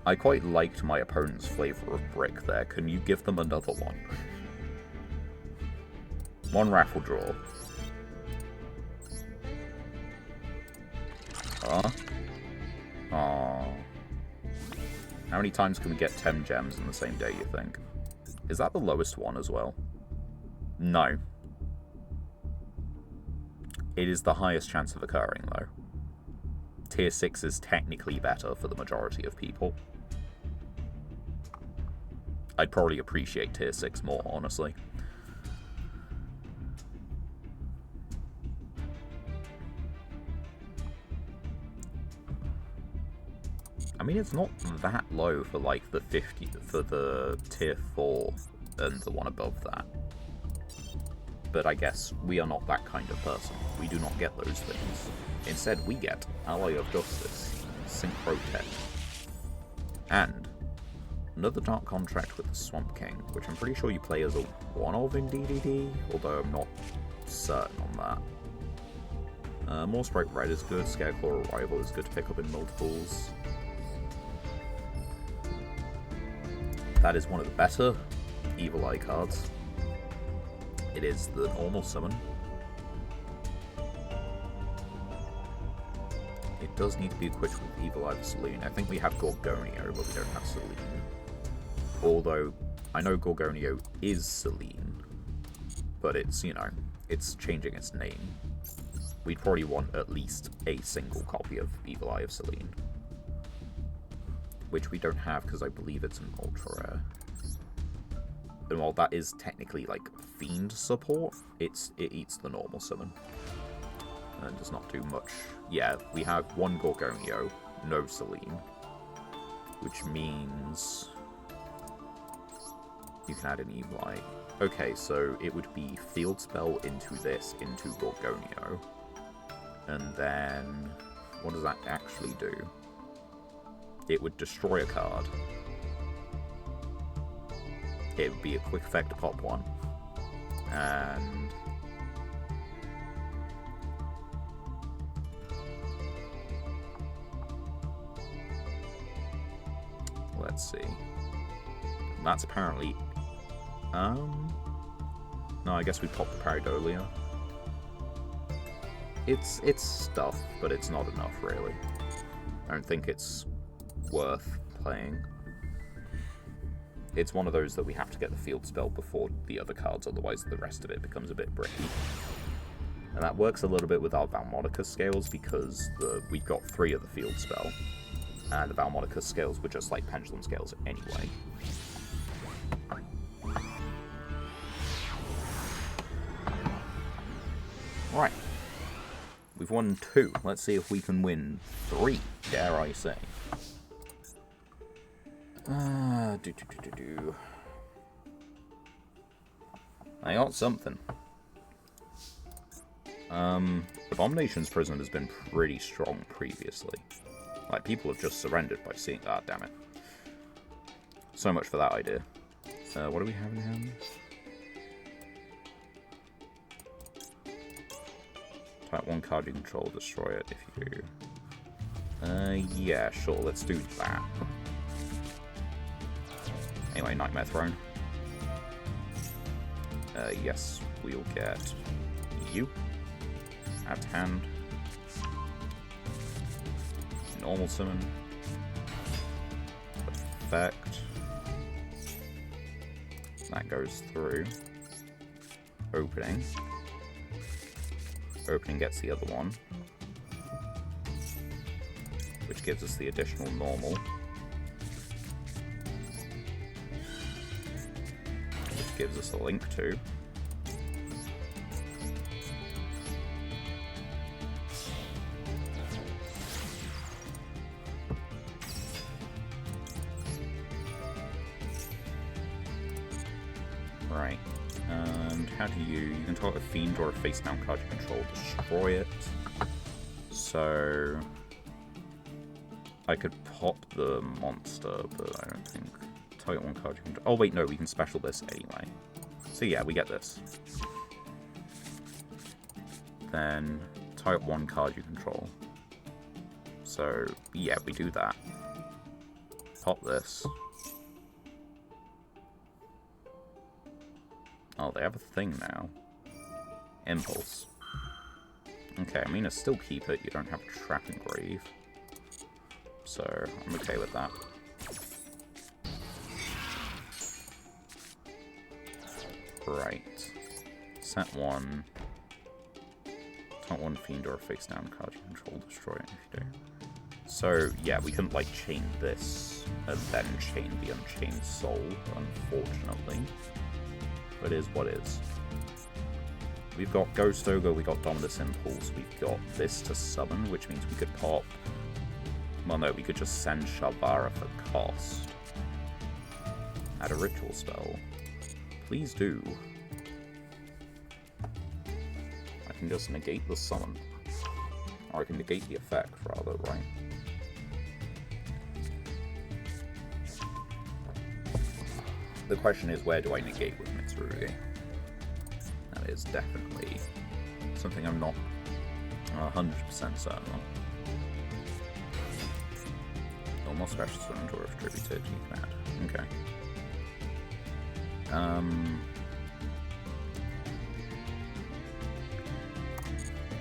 I quite liked my opponent's flavour of brick there. Can you give them another one? One raffle draw. Huh? Aww. How many times can we get 10 gems in the same day, you think? Is that the lowest one as well? No. It is the highest chance of occurring, though. Tier 6 is technically better for the majority of people. I'd probably appreciate Tier 6 more, honestly. I mean, it's not that low for, like, the 50, for the Tier 4 and the one above that. But I guess we are not that kind of person. We do not get those things. Instead, we get Ally of Justice, Synchro Tech, and another Dark Contract with the Swamp King, which I'm pretty sure you play as a one-of in DDD, although I'm not certain on that. More Sprite Red is good, Scareclaw Arrival is good to pick up in multiples. That is one of the better Evil Eye cards. It is the normal summon. It does need to be equipped with Evil Eye of Selene. I think we have Gorgonio, but we don't have Selene. Although, I know Gorgonio is Selene, but it's, you know, it's changing its name. We'd probably want at least a single copy of Evil Eye of Selene. Which we don't have, because I believe it's an ultra rare. And while that is technically, like, Fiend support, it eats the normal summon. And does not do much. Yeah, we have one Gorgonio, no Selene. Which means you can add an Evil Eye. Okay, so it would be Field Spell into this, into Gorgonio. And then, what does that actually do? It would destroy a card. It would be a quick effect to pop one. And let's see. That's apparently no, I guess we pop the Pareidolia. It's stuff, but it's not enough really. I don't think it's worth playing. It's one of those that we have to get the field spell before the other cards, otherwise the rest of it becomes a bit bricky. And that works a little bit with our Valmonica scales because we've got 3 of the field spell. And the Valmonica scales were just like pendulum scales anyway. Right. We've won 2. Let's see if we can win 3, dare I say. I got something. Abomination's Prison has been pretty strong previously. Like, people have just surrendered by seeing... Ah, damn it. So much for that idea. What do we have in hand? Type 1 card you control, destroy it if you do. Yeah, sure, let's do that. Anyway, Nightmare Throne. Yes, we'll get you. Add to hand. Normal summon. Effect. That goes through. Opening. Opening gets the other one. Which gives us the additional normal. Which gives us a link to. Right. And how do you can target a fiend or a face down card you control, destroy it. So I could pop the monster, but I don't think target 1 card you control. Oh wait, no, we can special this anyway. So yeah, we get this. Then target 1 card you control. So yeah, we do that. Pop this. Oh, they have a thing now. Impulse. Okay, I mean, I still keep it. You don't have a Trap Engrave. So, I'm okay with that. Right. Set 1. Set 1 Fiend or a face down card you control, destroy it if you do. So, yeah, we couldn't, like, chain this and then chain the Unchained Soul, unfortunately. But it is what is. We've got Ghost Ogre, we got Dominus Impulse, we've got this to summon, which means we could pop... Well, no, we could just send Shalvara for cost. Add a ritual spell. Please do. I can just negate the summon. Or I can negate the effect, rather, right? The question is, where do I negate with Mitsurugi? That is definitely something I'm not 100% certain on. Normal special summon or if tributed, you can add. Okay.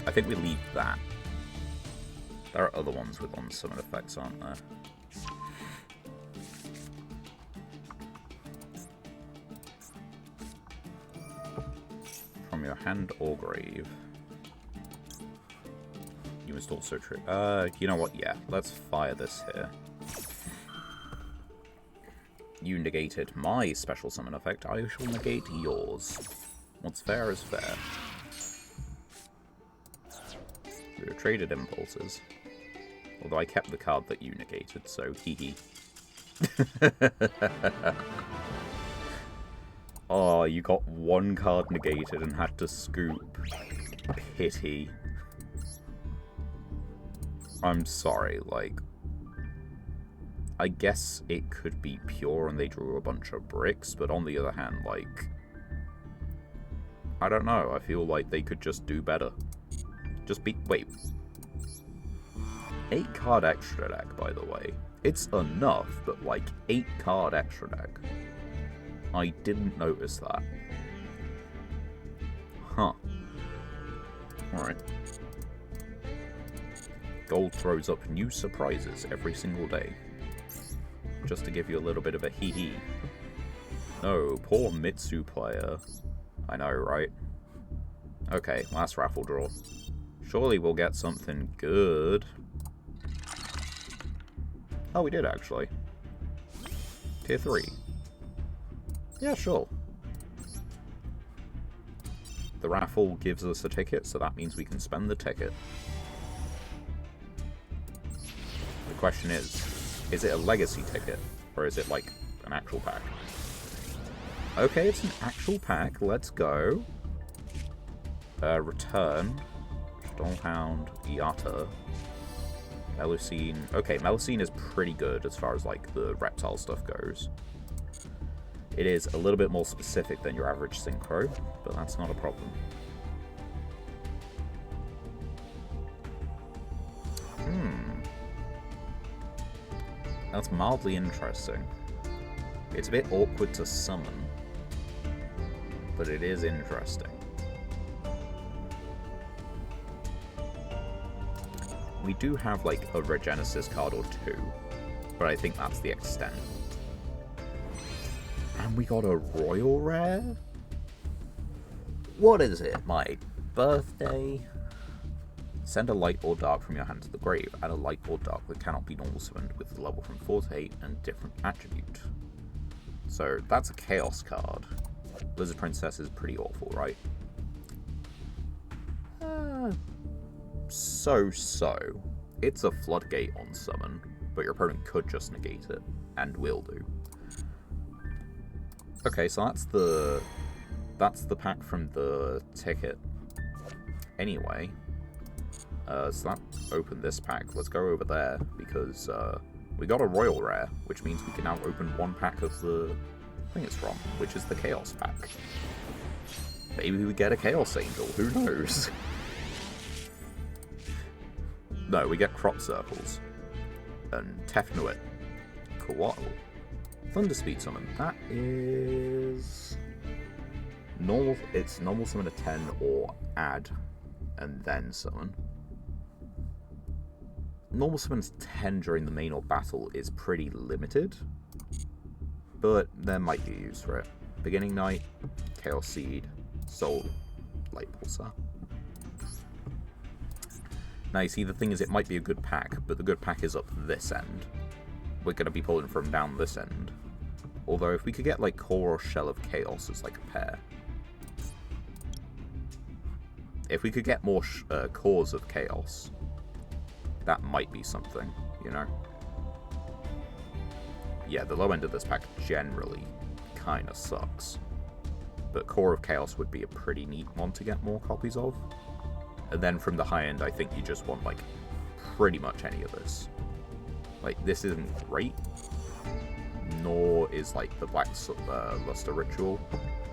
I think we leave that. There are other ones with on-summon effects, aren't there? From your hand or grave. You must also you know what? Yeah, let's fire this here. You negated my special summon effect, I shall negate yours. What's fair is fair. We were traded impulses. Although I kept the card that you negated, so hee hee. Oh, you got one card negated and had to scoop. Pity. I'm sorry, like... I guess it could be pure and they drew a bunch of bricks, but on the other hand, like... I don't know, I feel like they could just do better. Just be... Wait. 8 card extra deck, by the way. It's enough, but like 8 card extra deck. I didn't notice that. Huh. Alright. Gold throws up new surprises every single day. Just to give you a little bit of a hee-hee. No, poor Mitsu player. I know, right? Okay, last raffle draw. Surely we'll get something good. Oh, we did actually. Tier 3. Yeah, sure. The raffle gives us a ticket, so that means we can spend the ticket. The question is it a legacy ticket, or is it like an actual pack? Okay, it's an actual pack. Let's go. Return. Stormhound, Iata. Melusine. Okay, Melusine is pretty good as far as like the reptile stuff goes. It is a little bit more specific than your average synchro, but that's not a problem. That's mildly interesting. It's a bit awkward to summon, but it is interesting. We do have like a Regenesis card or two, but I think that's the extent. And we got a Royal Rare? What is it? My birthday? Send a light or dark from your hand to the grave. Add a light or dark that cannot be normal summoned with a level from 4 to 8 and different attribute. So that's a Chaos card. Blizzard Princess is pretty awful, right? So. It's a Floodgate on summon, but your opponent could just negate it, and will do. Okay, so that's the pack from the ticket. Anyway, so that opened this pack. Let's go over there, because we got a Royal Rare, which means we can now open one pack of the thing it's from, which is the Chaos pack. Maybe we get a Chaos Angel, who knows? No, we get Crop Circles. And Tefnuit. Coatl. Thunderspeed Summon. That is... normal. It's normal summon a 10 or add and then summon. Normal summons 10 during the main or battle is pretty limited, but there might be use for it. Beginning Night, Chaos Seed, Soul, Light Pulsar. Now, you see, the thing is, it might be a good pack, but the good pack is up this end. We're going to be pulling from down this end. Although, if we could get, like, Core or Shell of Chaos as, like, a pair. If we could get more Cores of Chaos, that might be something, you know? Yeah, the low end of this pack generally kind of sucks. But Core of Chaos would be a pretty neat one to get more copies of. And then from the high end, I think you just want, like, pretty much any of this. Like, this isn't great, nor is, like, the Black Luster Ritual,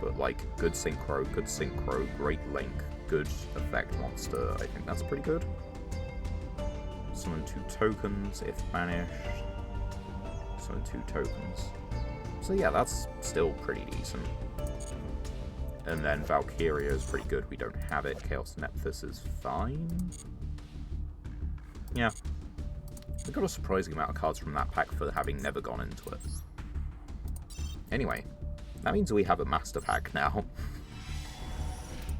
but, like, good Synchro, Great Link, good Effect Monster, I think that's pretty good. Summon 2 tokens, if banished. Summon 2 tokens. So yeah, that's still pretty decent. And then Valkyria is pretty good. We don't have it. Chaos Nephthys is fine. Yeah. We got a surprising amount of cards from that pack for having never gone into it. Anyway, that means we have a master pack now.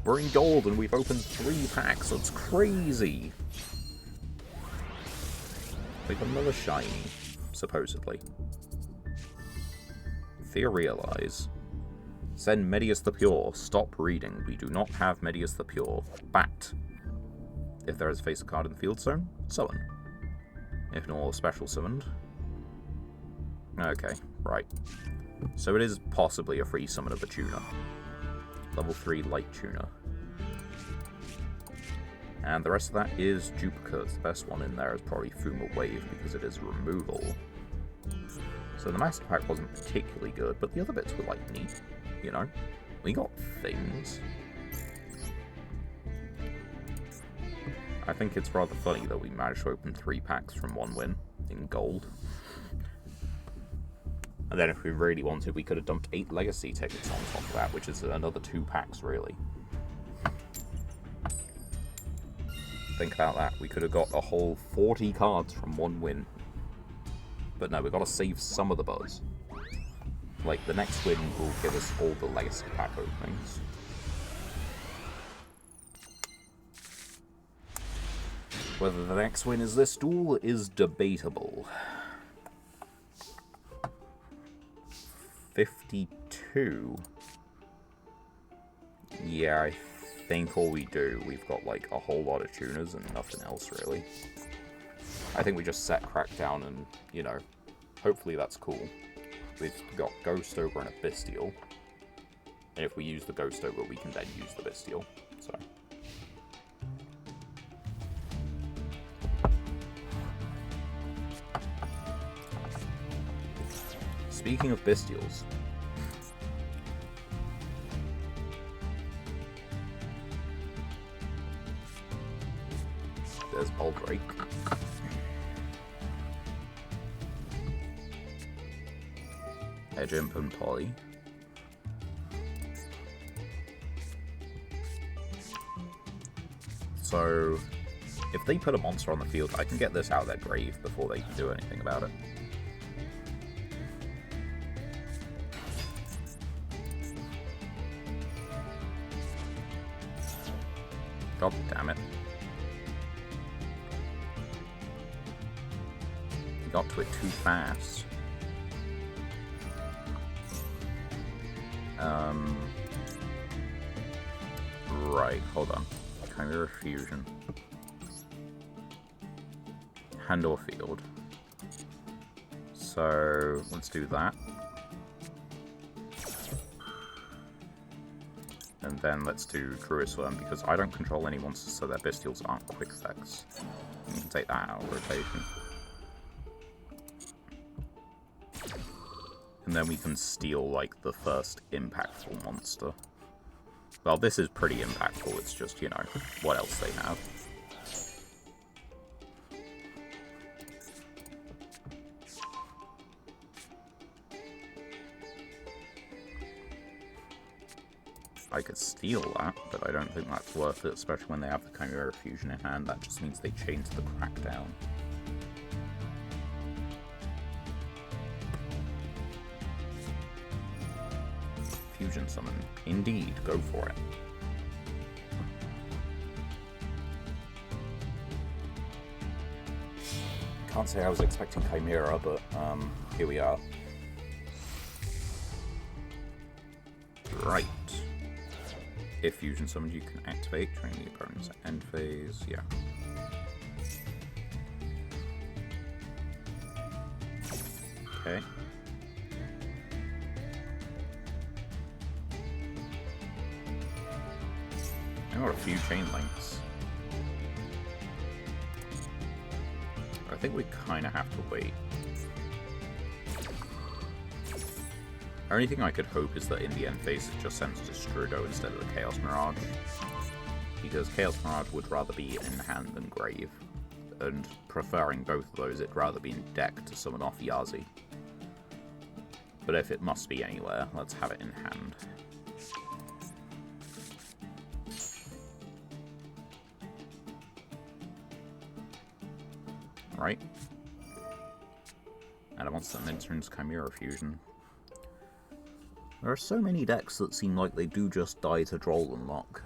We're in gold and we've opened 3 packs. That's crazy. We got another shiny, supposedly. Fear Realize. Send Medius the Pure. Stop reading. We do not have Medius the Pure. Bat. If there is a face card in the field zone, summon. If not, special summoned. Okay, right. So it is possibly a free summon of a tuner. Level 3 light tuner. And the rest of that is duplicates. The best one in there is probably Fuma Wave because it is removal. So the Master Pack wasn't particularly good, but the other bits were like neat. You know, we got things. I think it's rather funny that we managed to open 3 packs from 1 win in gold. And then if we really wanted, we could have dumped 8 legacy tickets on top of that, which is another 2 packs, really. Think about that. We could have got a whole 40 cards from 1 win. But no, we've got to save some of the buzz. Like, the next win will give us all the legacy pack openings. Whether the next win is this duel is debatable. 52. Yeah, I think all we do, we've got like a whole lot of tuners and nothing else really. I think we just set Crackdown and, you know, hopefully that's cool. We've got Ghost Ogre and a Bestial. And if we use the Ghost Ogre, we can then use the Bestial. So. Speaking of Bestials. There's Baldrake. Edge Imp and Polly. So, if they put a monster on the field, I can get this out of their grave before they can do anything about it. God damn it. He got to it too fast. Right, hold on. Chimera Fusion. Handle field. So, let's do that. And then let's do Jerusalem, because I don't control any monsters, so their Bestials aren't quick effects. You can take that out of rotation. And then we can steal, like, the first impactful monster. Well, this is pretty impactful, it's just, you know, what else they have. I could steal that, but I don't think that's worth it, especially when they have the Chimera Fusion in hand. That just means they change the Crackdown. Fusion Summon. Indeed, go for it. Can't say I was expecting Chimera, but here we are. Right. If Fusion Summoned, you can activate during the opponent's end phase. Yeah. Okay. I got a few chain links. I think we kind of have to wait. The only thing I could hope is that in the end phase it just sends Destrudo instead of the Chaos Mirage. Because Chaos Mirage would rather be in hand than grave. And preferring both of those, it'd rather be in deck to summon off Yazi. But if it must be anywhere, let's have it in hand. Right. And I want some Minturns Chimera Fusion. There are so many decks that seem like they do just die to Droll and Lock.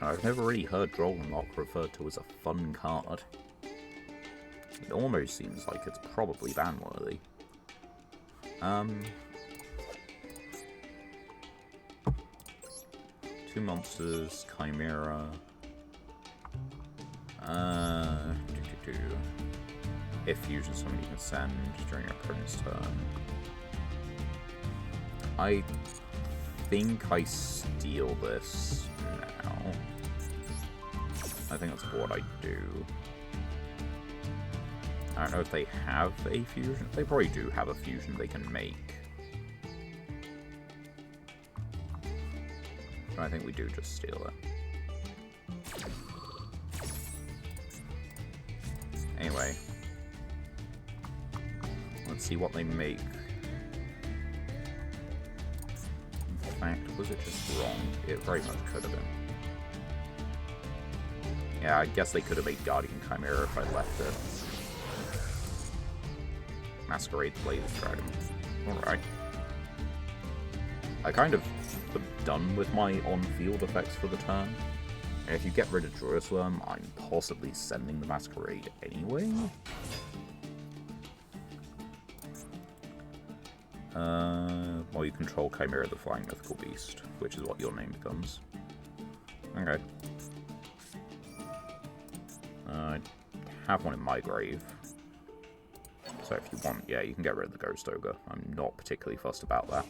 I've never really heard Droll and Lock referred to as a fun card. It almost seems like it's probably ban-worthy. Two monsters, Chimera. If Fusion Summon, you can send during your opponent's turn. I think I steal this now. I think that's what I do. I don't know if they have a fusion. They probably do have a fusion they can make. But I think we do just steal it. Anyway. Let's see what they make. In fact, was it just wrong? It very much could have been. Yeah, I guess they could have made Guardian Chimera if I left it. Masquerade Blade Dragon. Alright. I kind of am done with my on-field effects for the turn. And if you get rid of Jerusalem, I'm possibly sending the Masquerade anyway. Well, you control Chimera the Flying Mythical Beast, which is what your name becomes. Okay. I have one in my grave. So if you want, yeah, you can get rid of the Ghost Ogre. I'm not particularly fussed about that.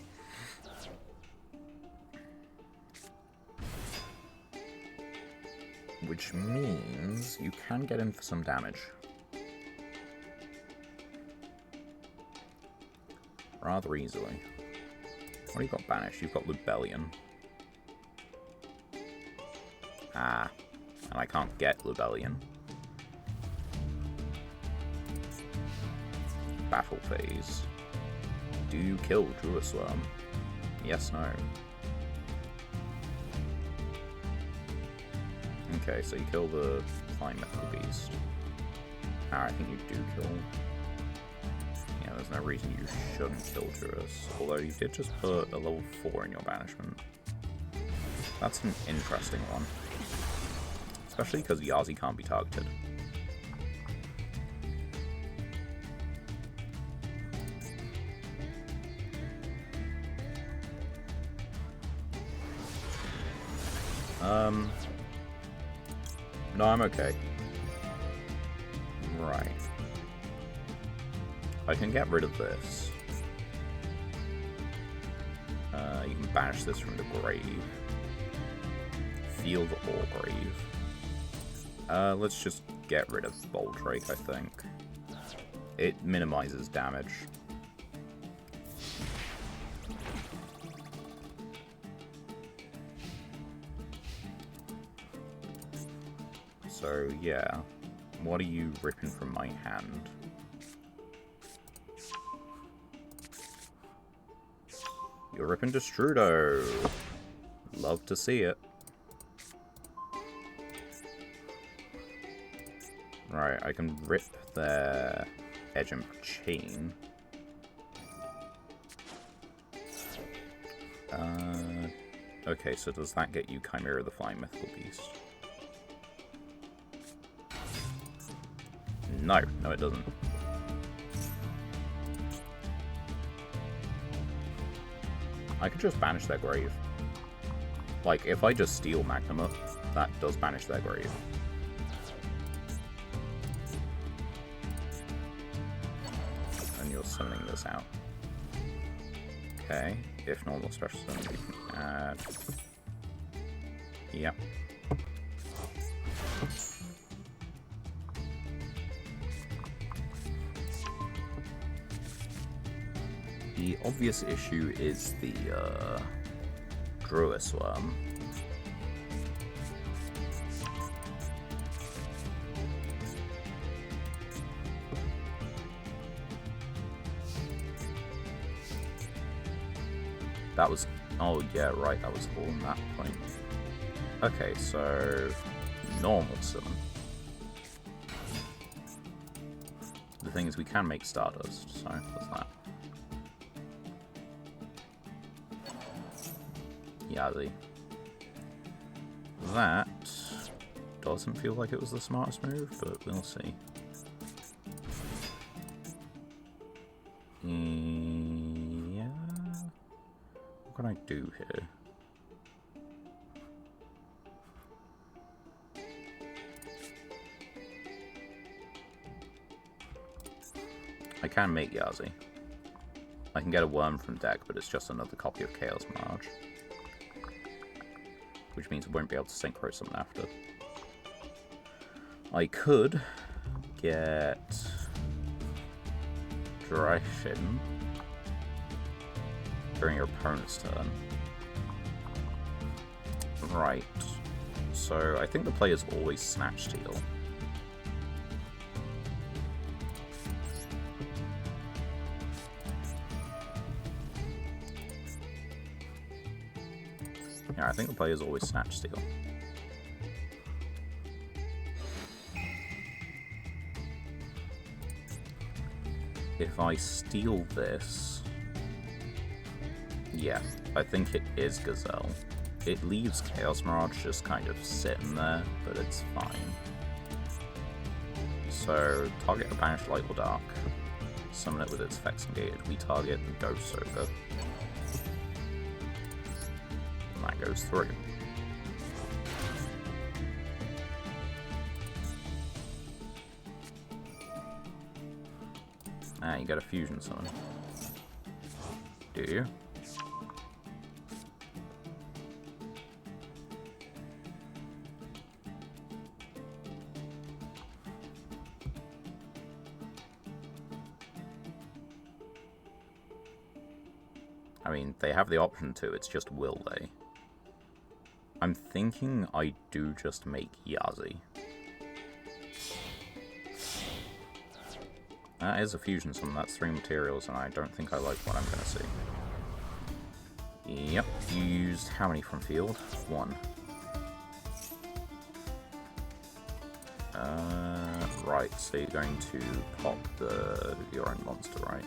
Which means you can get in for some damage. Rather easily. What do you got banished? You've got Lubellion. Ah. And I can't get Lubellion. Battle phase. Do you kill Druisworm? Yes, no. Okay, so you kill the Flying Mythical Beast. Ah, I think you do kill. Yeah, there's no reason you shouldn't kill Druis. Although you did just put a level 4 in your banishment. That's an interesting one. Especially because Yazi can't be targeted. No, I'm okay. Right. I can get rid of this. You can banish this from the grave. Field or grave. Let's just get rid of Boldrake, I think. It minimizes damage. So, yeah. What are you ripping from my hand? You're ripping Destrudo. Love to see it. Right, I can rip their Edge and Chain. Okay, so does that get you Chimera the Flying Mythical Beast? No, it doesn't. I could just banish their grave. Like, if I just steal Magnuma, that does banish their grave. And you're summoning this out. Okay, if normal special summon, you can add... Yep. The obvious issue is the Druisworm. That was... Oh, yeah, right, that was all in that point. Okay, so... Normal summon. The thing is, we can make Stardust, so that's that. Yazi. That doesn't feel like it was the smartest move, but we'll see. Yeah. What can I do here? I can make Yazi. I can get a worm from deck, but it's just another copy of Chaos Mirage. Which means we won't be able to synchro summon after. I could get Dryshin during your opponent's turn. Right. So I think the players always Snatch Steal. Yeah, I think the players always Snatch Steal. If I steal this... Yeah, I think it is Gazelle. It leaves Chaos Mirage just kind of sitting there, but it's fine. So, target a banished light or dark. Summon it with its effects engaged. We target the Ghost Ogre. And that goes through. Ah, you get a fusion summon. Do you? I mean, they have the option to, it's just will they? I'm thinking I do just make Yazi. That is a fusion summon, that's 3 materials, and I don't think I like what I'm going to see. Yep, you used how many from field? 1. Right, so you're going to pop your own monster, right?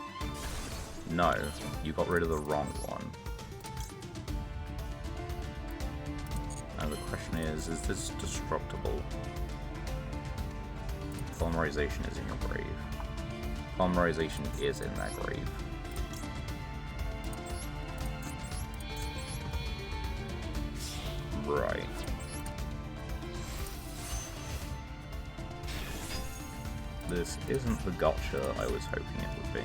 No, you got rid of the wrong one. And the question is this destructible? Polymerization is in your grave. Polymerization is in that grave. Right. This isn't the gotcha I was hoping it would be.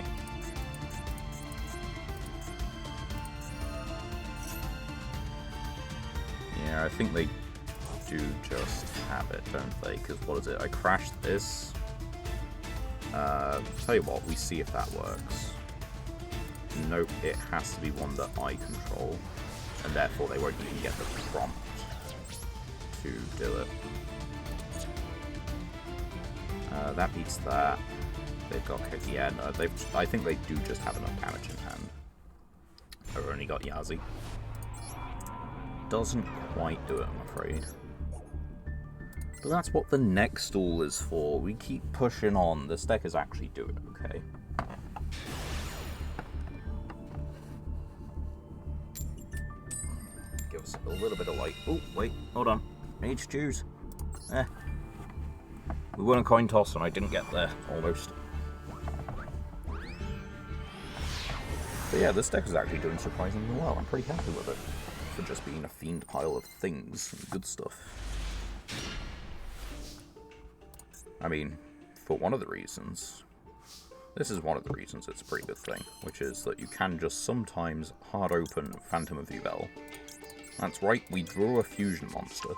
Yeah, I think they do just have it, don't they? Because what is it? I crashed this. Tell you what, we see if that works. Nope, it has to be one that I control, and therefore they won't even get the prompt to do it. That beats that. They've got yeah, no, I think they do just have enough damage in hand. I've only got Yazi. Doesn't quite do it, I'm afraid. But that's what the next stall is for. We keep pushing on. This deck is actually doing okay. Give us a little bit of light. Oh, wait, hold on. I need to choose. We won a coin toss and I didn't get there, almost. But yeah, this deck is actually doing surprisingly well. I'm pretty happy with it. For just being a fiend pile of things and good stuff. I mean, for one of the reasons, this is one of the reasons it's a pretty good thing, which is that you can just sometimes hard open Phantom of Yubel. That's right, we drew a fusion monster.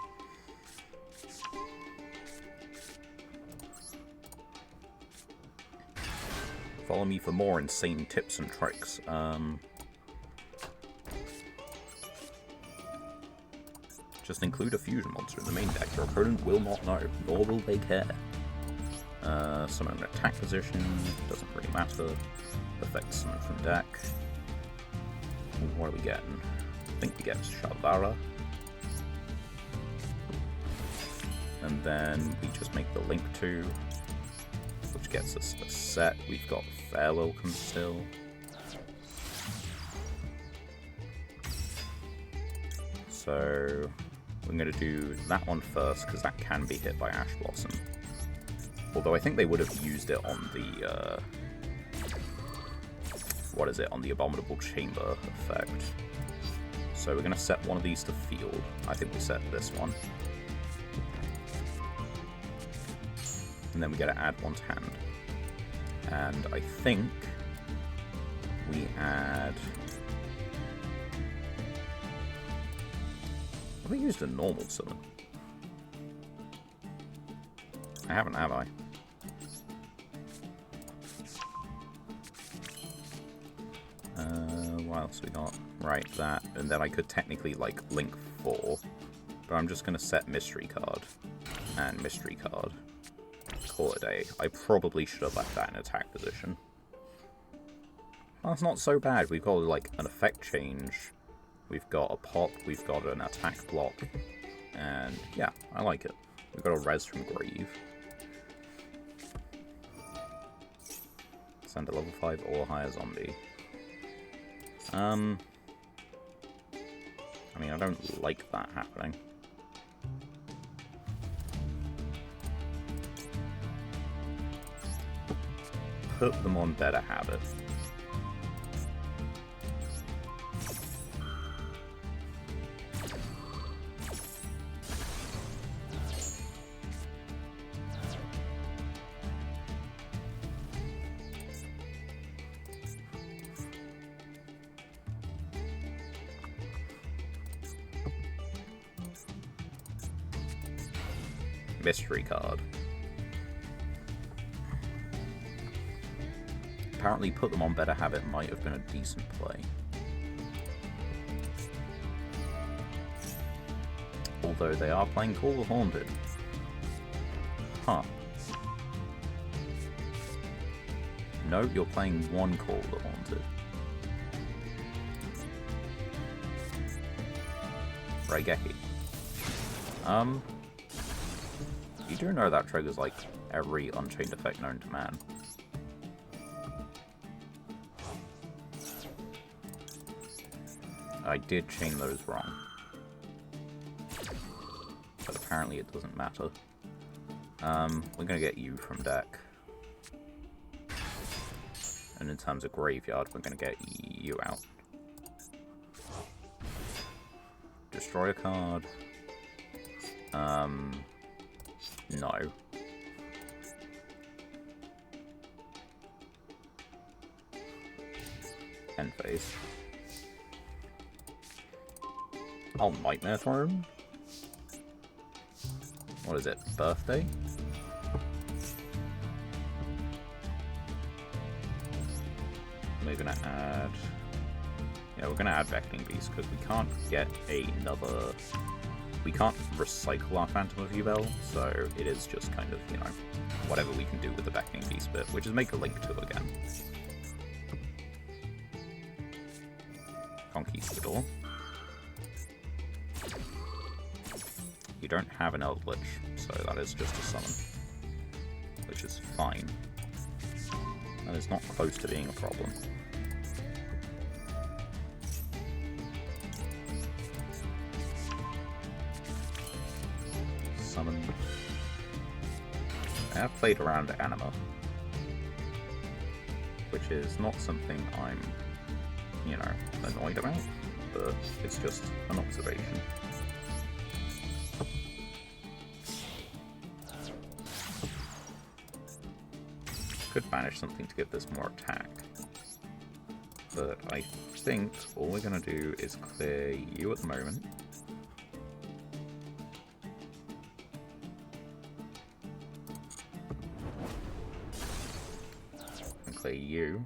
Follow me for more insane tips and tricks. Just include a fusion monster in the main deck. Your opponent will not know, nor will they care. Summon an attack position, doesn't really matter. Effects summon from deck. What are we getting? I think we get Shalvara. And then we just make the Link 2, which gets us a set. We've got Fair Welcome still. So we're going to do that one first, because that can be hit by Ash Blossom. Although I think they would have used it on the, what is it, on the Abominable Chamber effect. So we're going to set one of these to field. I think we set this one. And then we get to add one to hand. And I think we add... Have I used a normal summon? I haven't, have I? What else we got? Right, that. And then I could technically, like, link 4. But I'm just going to set Mystery Card. And Mystery Card. Call it a day. I probably should have left that in attack position. That's not so bad. We've got, like, an effect change. We've got a pop. We've got an attack block. And, yeah, I like it. We've got a res from Grave. Send a level 5 or higher zombie. I mean, I don't like that happening. Put them on better habits. Mystery card. Apparently put them on Better Habit might have been a decent play. Although they are playing Call the Haunted. Huh. No, you're playing one Call the Haunted. Raigeki. You do know that triggers like every Unchained effect known to man. I did chain those wrong. But apparently it doesn't matter. We're gonna get you from deck. And in terms of graveyard, we're gonna get you out. Destroy a card. No. End phase. Oh, Nightmare Throne? What is it? Birthday? We're gonna add... Yeah, we're gonna add Beckoning Beast, because we can't get another... We can't recycle our Phantom of Yubel, so it is just kind of, you know, whatever we can do with the Beckoning Beast bit, which is make a Link 2 again. Conquistador. You don't have an Eldritch, so that is just a summon. Which is fine. That is not close to being a problem. Summon. I have played around Anima, which is not something I'm, you know, annoyed about, but it's just an observation. Could banish something to give this more attack, but I think all we're going to do is clear you at the moment. And clear you.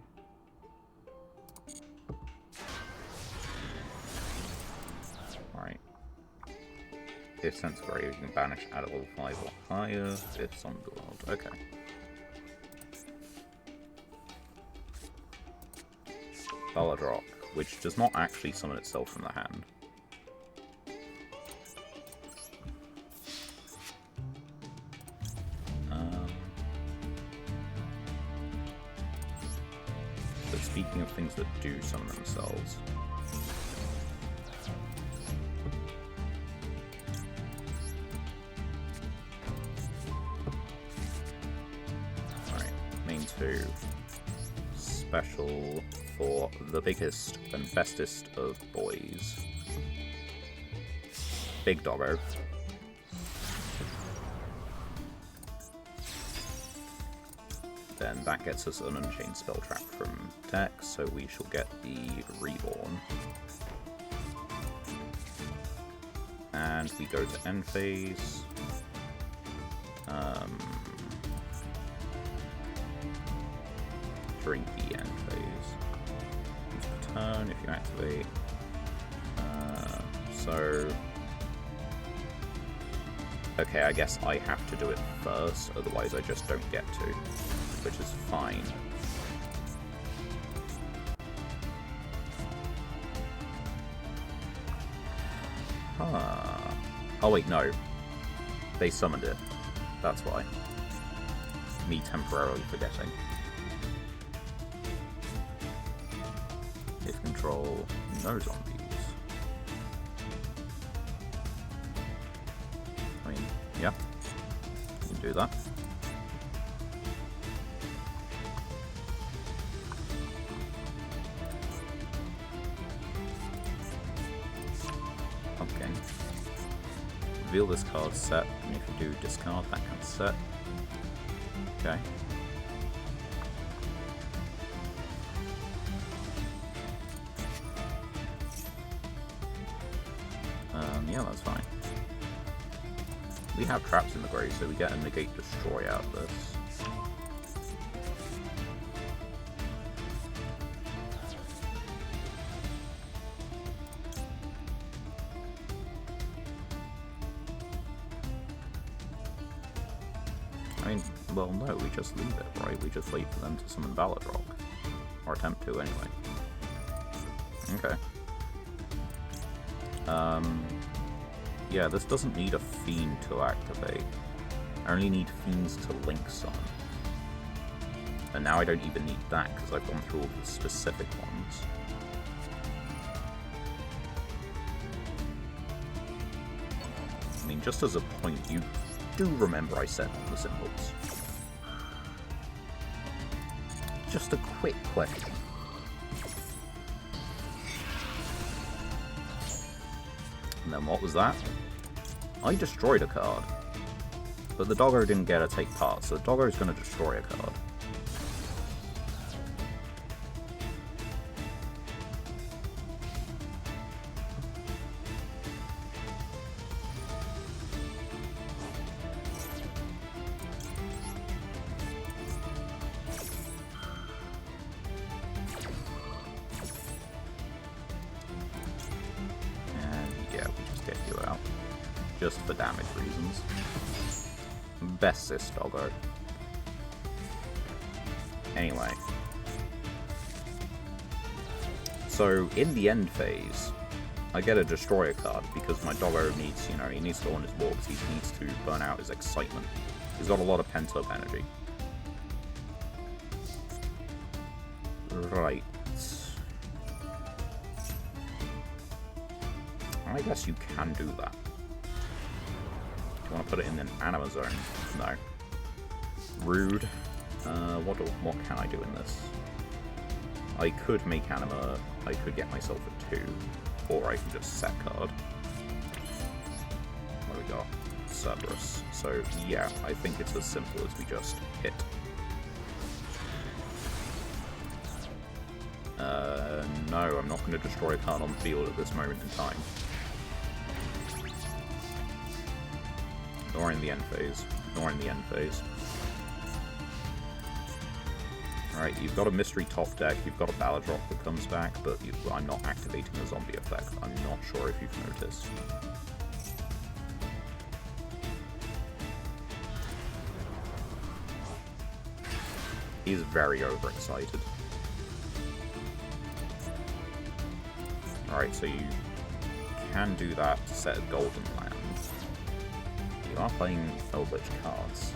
Right. If Sense of Grave, you can banish at a level 5 or higher if it's on the world. Okay. Baladrock, which does not actually summon itself from the hand. But speaking of things that do summon themselves... Alright, main 2. Special for the biggest and bestest of boys. Big Doggo. Then that gets us an Unchained Spell Trap from deck, so we shall get the Reborn. And we go to end phase. During the end phase. Use the turn if you activate. Okay, I guess I have to do it first, otherwise I just don't get to, which is fine. Huh. Oh wait, no. They summoned it. That's why. Me temporarily forgetting. If control no zombies. I mean, yeah. You can do that. Okay. Reveal this card set, and if you do discard that card set. Okay. Yeah, that's fine. We have traps in the grave, so we get a negate destroy out of this. I mean, well, no, we just leave it, right? We just wait for them to summon Balladrock. Or attempt to, anyway. Okay. Yeah, this doesn't need a Fiend to activate. I only need Fiends to link summon. And now I don't even need that, because I've gone through all the specific ones. I mean, just as a point, you do remember I said the symbols. Just a quick question. And then what was that? I destroyed a card. But the doggo didn't get to take part, so the doggo is going to destroy a card. Just for damage reasons. Best this doggo. Anyway. So, in the end phase, I get a destroyer card because my doggo needs, you know, he needs to go on his walks, he needs to burn out his excitement. He's got a lot of pent-up energy. Right. I guess you can do that. Do you want to put it in an anima zone? No. Rude. What can I do in this? I could make anima. I could get myself a 2, or I can just set card. What do we got? Cerberus. So yeah, I think it's as simple as we just hit. No, I'm not going to destroy a card on the field at this moment in time. Nor in the end phase. Nor in the end phase. Alright, you've got a mystery top deck, you've got a Balladrock that comes back, but I'm not activating the zombie effect. I'm not sure if you've noticed. He's very overexcited. Alright, so you can do that to set a golden land. You are playing Eldritch cards,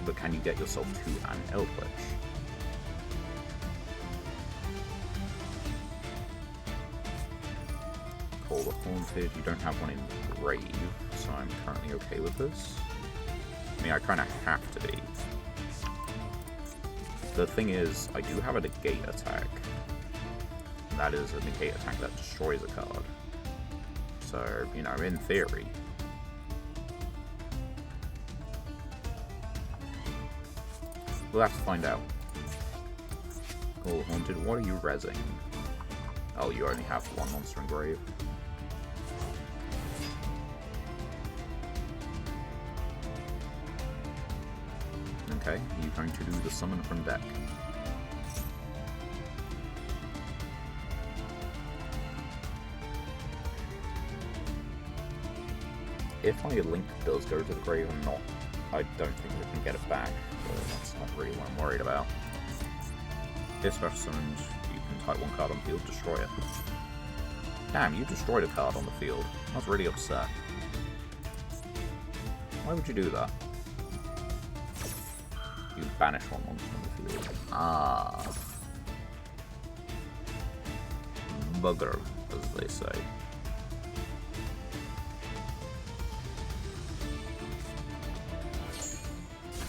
but can you get yourself to an Eldritch? Call the Haunted, you don't have one in Grave, so I'm currently okay with this. I mean, I kind of have to be. The thing is, I do have a negate attack. That is a negate attack that destroys a card. So, you know, in theory. We'll have to find out. Call Haunted, what are you rezzing? Oh, you only have one monster in Grave. Okay, you're going to do the summon from deck. If my link does go to the grave or not, I don't think we can get it back, but that's not really what I'm worried about. If special summoned, you can type one card on the field, destroy it. Damn, you destroyed a card on the field. I was really upset. Why would you do that? You banish one monster on the field. Ah. Bugger, as they say.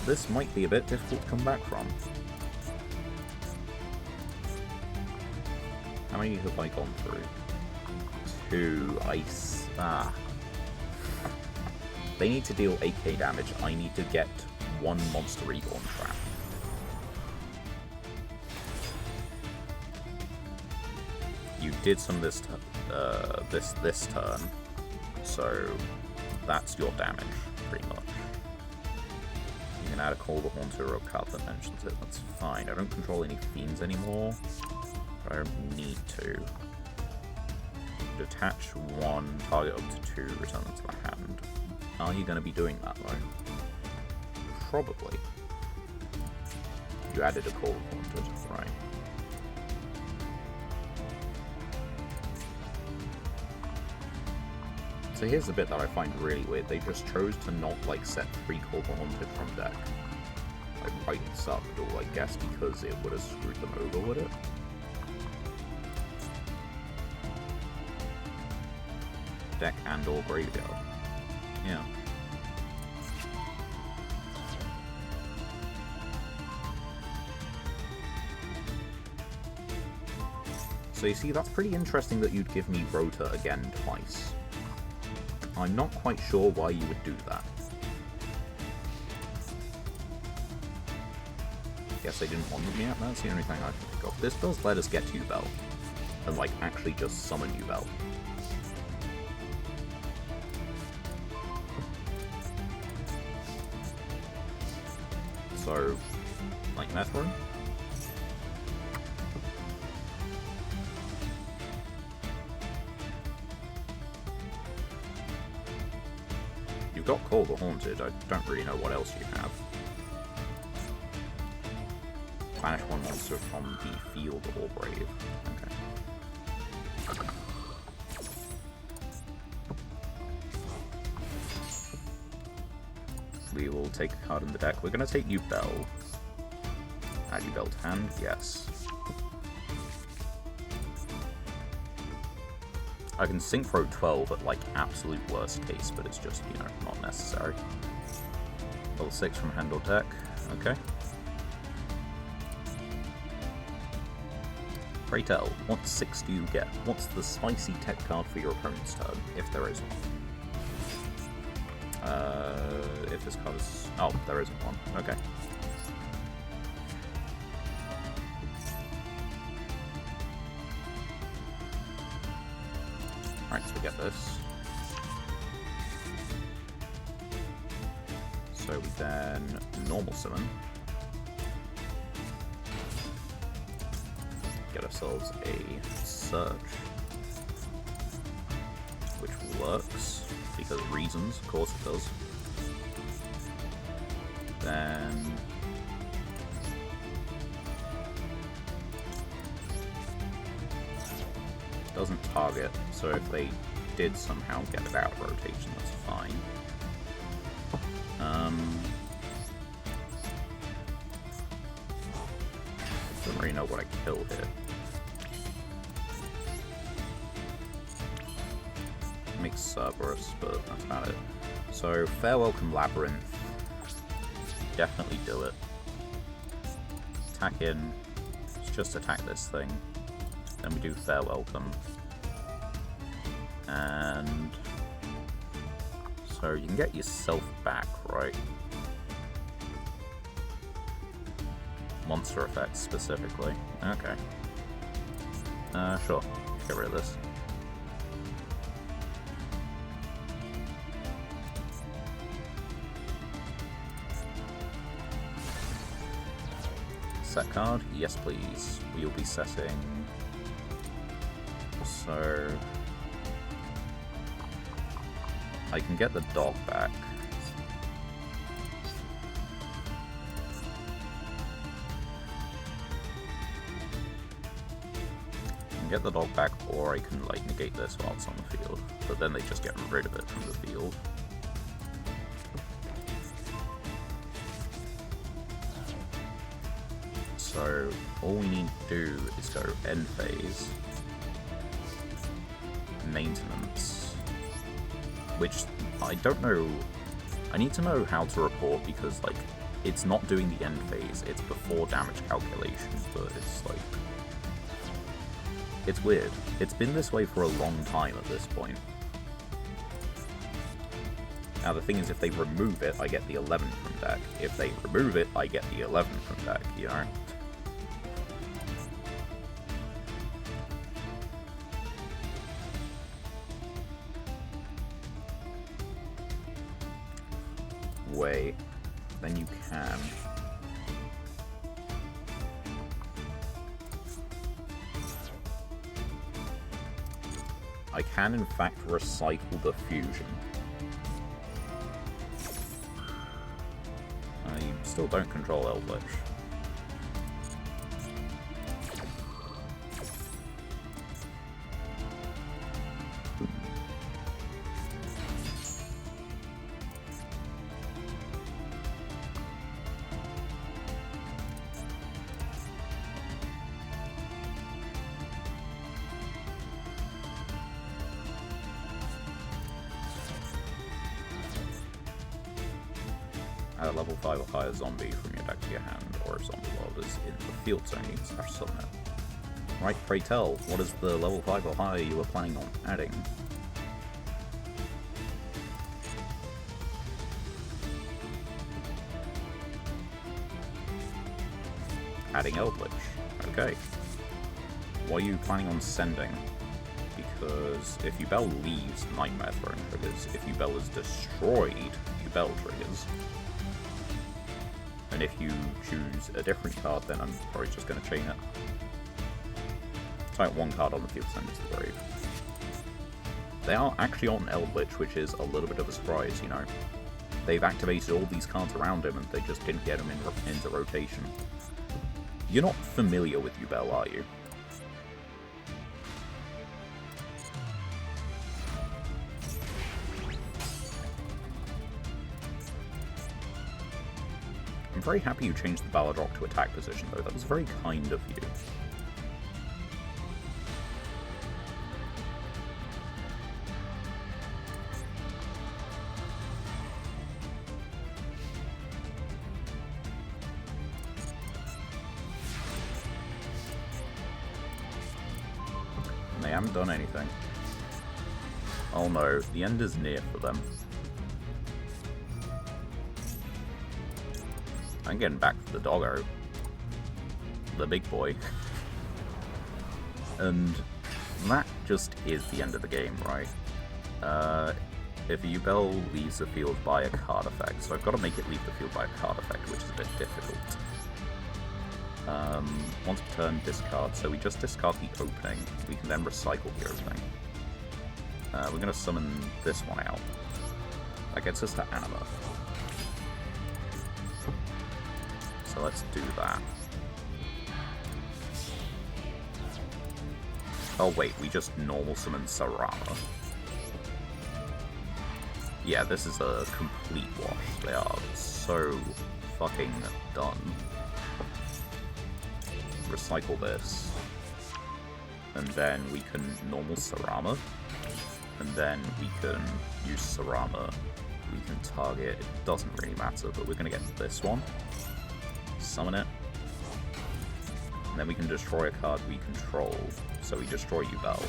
This might be a bit difficult to come back from. How many have I gone through? 2 ice. Ah. They need to deal 8k damage. I need to get 1 monster reborn trap. You did some this turn, so that's your damage. pretty much. You can add a Call the Haunter or a card that mentions it, that's fine. I don't control any fiends anymore, but I don't need to. Detach 1, target up to 2, return them to the hand. Are you going to be doing that though? Probably. You added a Call the Haunted, right? So here's the bit that I find really weird. They just chose to not, like, set 3 Call the Haunted from deck. Like, right at the start of the duel, I guess because it would have screwed them over, would it? Deck and or graveyard. Yeah. So you see, that's pretty interesting that you'd give me Rota again twice. I'm not quite sure why you would do that. Guess they didn't want them yet, that's the only thing I can think of. This does let us get to Yubel, and like actually just summon Yubel. So, like Methrin? You've got Call the Haunted, I don't really know what else you have. Banish 1 monster from the field or Brave. Okay. We will take a card in the deck. We're going to take Yubel. Add Yubel to hand, yes. I can Synchro 12 at, like, absolute worst case, but it's just, you know, not necessary. Level 6 from hand or deck, okay. Pray tell, what 6 do you get? What's the spicy tech card for your opponent's turn, if there is one? If this card is... oh, there isn't one, okay. Alright, so we get this. So we then normal summon. Get ourselves a Surge. Which works, because reasons, of course it does. Then... doesn't target, so if they did somehow get it out of rotation, that's fine. Don't really know what I kill here. Makes Cerberus, but that's about it. So, Fair Welcome Labyrinth. Definitely do it. Attack in. Let's just attack this thing. Then we do Fair Welcome. And... so you can get yourself back, right? Monster effects, specifically. Okay. Sure. Get rid of this. Set card? Yes, please. We'll be setting... so... I can get the dog back. I can get the dog back, or I can, like, negate this while it's on the field. But then they just get rid of it from the field. So, all we need to do is go end phase, maintenance, which I don't know, I need to know how to report because, like, it's not doing the end phase, it's before damage calculation, but it's, like, it's weird. It's been this way for a long time at this point. Now the thing is, if they remove it, I get the 11 from deck. If they remove it, I get the 11 from deck, you know? way, then you can. I can, in fact, recycle the fusion. I still don't control Eldritch. Add a level 5 or higher zombie from your deck to your hand, or if zombie world is in the field zone, you can slash summon it. Right, pray tell, what is the level 5 or higher you were planning on adding? Adding Eldritch. Okay. What are you planning on sending? Because if Yubel leaves, Nightmare Throne triggers. If Yubel is destroyed, Yubel triggers. And if you choose a different card, then I'm probably just going to chain it. Type one card on the field, send it to the grave. They are actually on Eldritch, which is a little bit of a surprise, you know. They've activated all these cards around him, and they just didn't get him into rotation. You're not familiar with Yubel, are you? I'm very happy you changed the Ballad Rock to attack position, though. That was very kind of you. And they haven't done anything. Oh no, the end is near for them. I'm getting back to the doggo. The big boy. And that just is the end of the game, right? If Yubel leaves the field by a card effect, so I've got to make it leave the field by a card effect, which is a bit difficult. Once per turn, discard. So we just discard the opening. We can then recycle the opening. We're going to summon this one out. That gets us to Anima. So let's do that. Oh wait, we just normal summon Sarama. Yeah, this is a complete wash. They are so fucking done. Recycle this. And then we can normal Sarama. And then we can use Sarama. We can target, it doesn't really matter, but we're going to get this one. Summon it. And then we can destroy a card we control. So we destroy Yubel.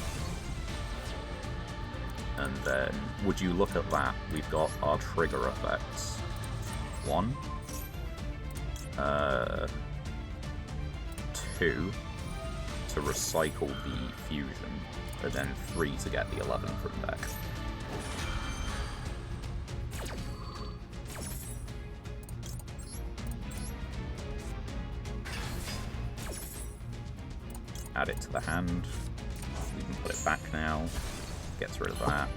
And then, would you look at that? We've got our trigger effects. 1. 2. To recycle the fusion. And then 3 to get the 11 from deck. Add it to the hand. We can put it back now. Gets rid of that.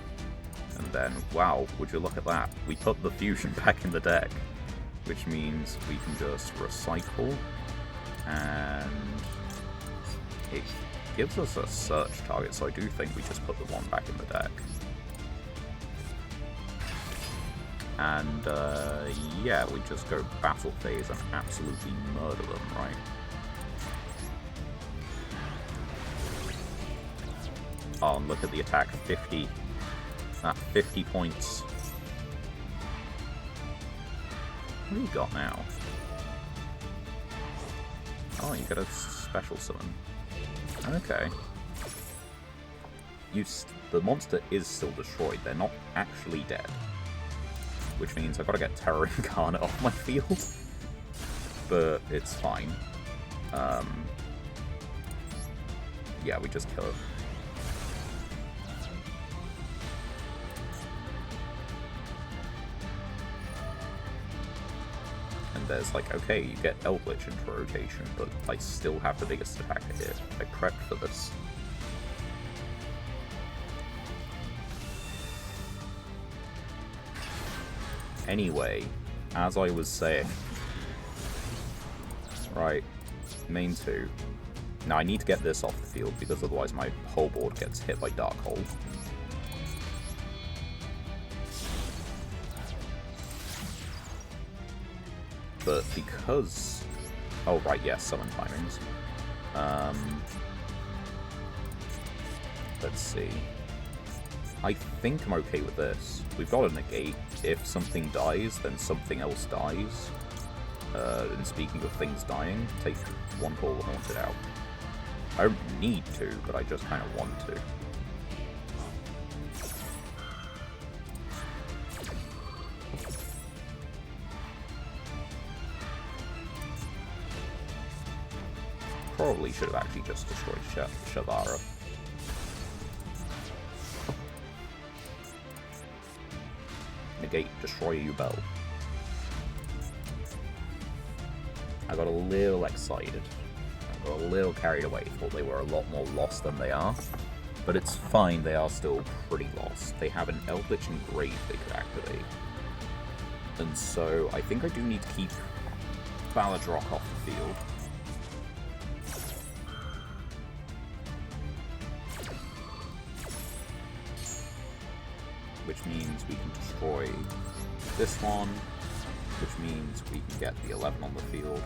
And then, wow, would you look at that? We put the fusion back in the deck. Which means we can just recycle. And it gives us a search target, so I do think we just put the one back in the deck. And, yeah, we just go battle phase and absolutely murder them, right? Oh, and look at the attack, 50. 50 points. What do you got now? Oh, you got a special summon. Okay. The monster is still destroyed. They're not actually dead. Which means I've got to get Terror Incarnate off my field. But it's fine. Yeah, we just kill it. there's like, okay, you get Eldritch into rotation, but I still have the biggest attacker here. I prepped for this. Anyway, as I was saying, right, main 2. Now I need to get this off the field because otherwise my whole board gets hit by Dark Hole. But because... oh right, yes, summon timings. Let's see. I think I'm okay with this. We've got a negate. If something dies, then something else dies. And speaking of things dying, take one Call the Haunted out. I don't need to, but I just kind of want to. Probably should have actually just destroyed Shavara. Negate, destroy Yubel. I got a little excited. I got a little carried away. Thought they were a lot more lost than they are. But it's fine, they are still pretty lost. They have an Eldritch Engrave they could activate. And so I think I do need to keep Baladrock off the field. Which means we can destroy this one, which means we can get the 11 on the field.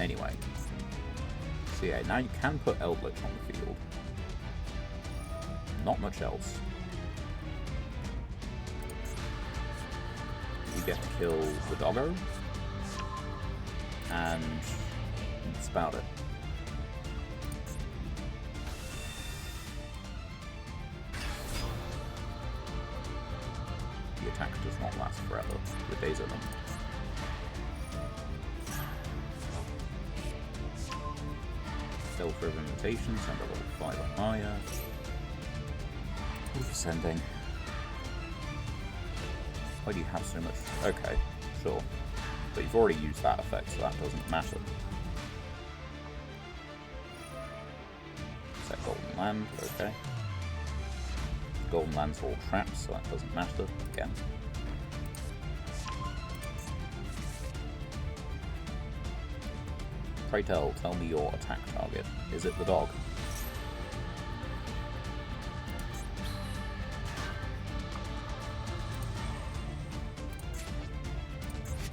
Anyway, so yeah, now you can put Eldritch on the field. Not much else. We get to kill the doggo, and that's about it. The attack does not last forever. The days are numbered. Still for invitations, and a level 5 or higher. Descending. Why do you have so much? Okay, sure. But you've already used that effect, so that doesn't matter. Set Golden Land, okay. Golden Land's all traps, so that doesn't matter, again. Pray tell me your attack target. Is it the dog?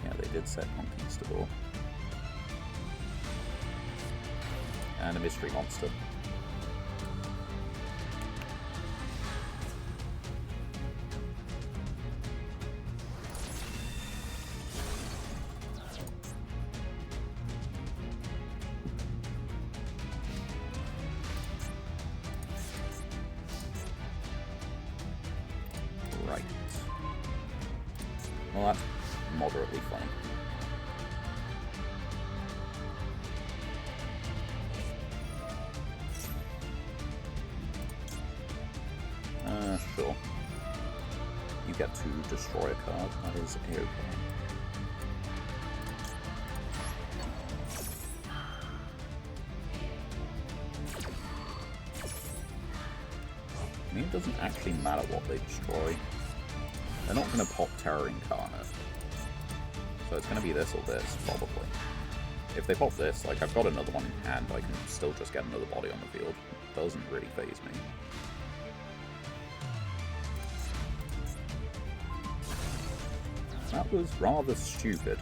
Yeah, they did set Conquistador. And a mystery monster. Right. Well, that's moderately funny. Sure. You get to destroy a card. That is okay. I mean, it doesn't actually matter what they destroy. They're not going to pop Terror Incarnate. So it's going to be this or this, probably. If they pop this, like, I've got another one in hand, I can still just get another body on the field. It doesn't really faze me. That was rather stupid.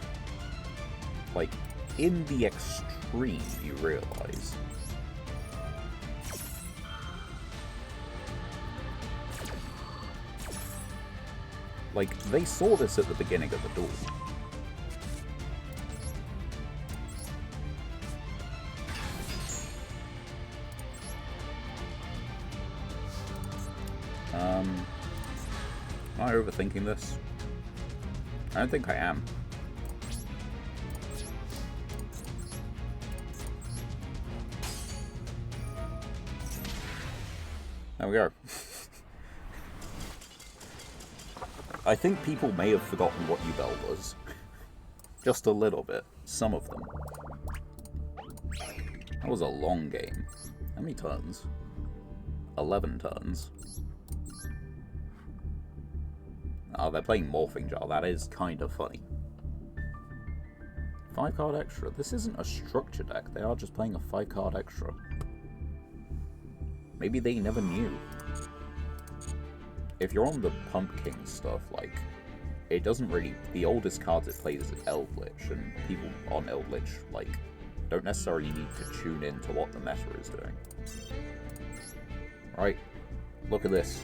Like, in the extreme, you realise. Like, they saw this at the beginning of the duel. Am I overthinking this? I don't think I am. There we go. I think people may have forgotten what Yugioh was. Just a little bit. Some of them. That was a long game. How many turns? 11 turns. Oh, they're playing Morphing Jar. That is kind of funny. 5-card extra. This isn't a structure deck. They are just playing a 5-card extra. Maybe they never knew. If you're on the Pumpkin stuff, like, it doesn't really... The oldest cards it plays is Eldritch, and people on Eldritch, like, don't necessarily need to tune in to what the meta is doing. Right, look at this.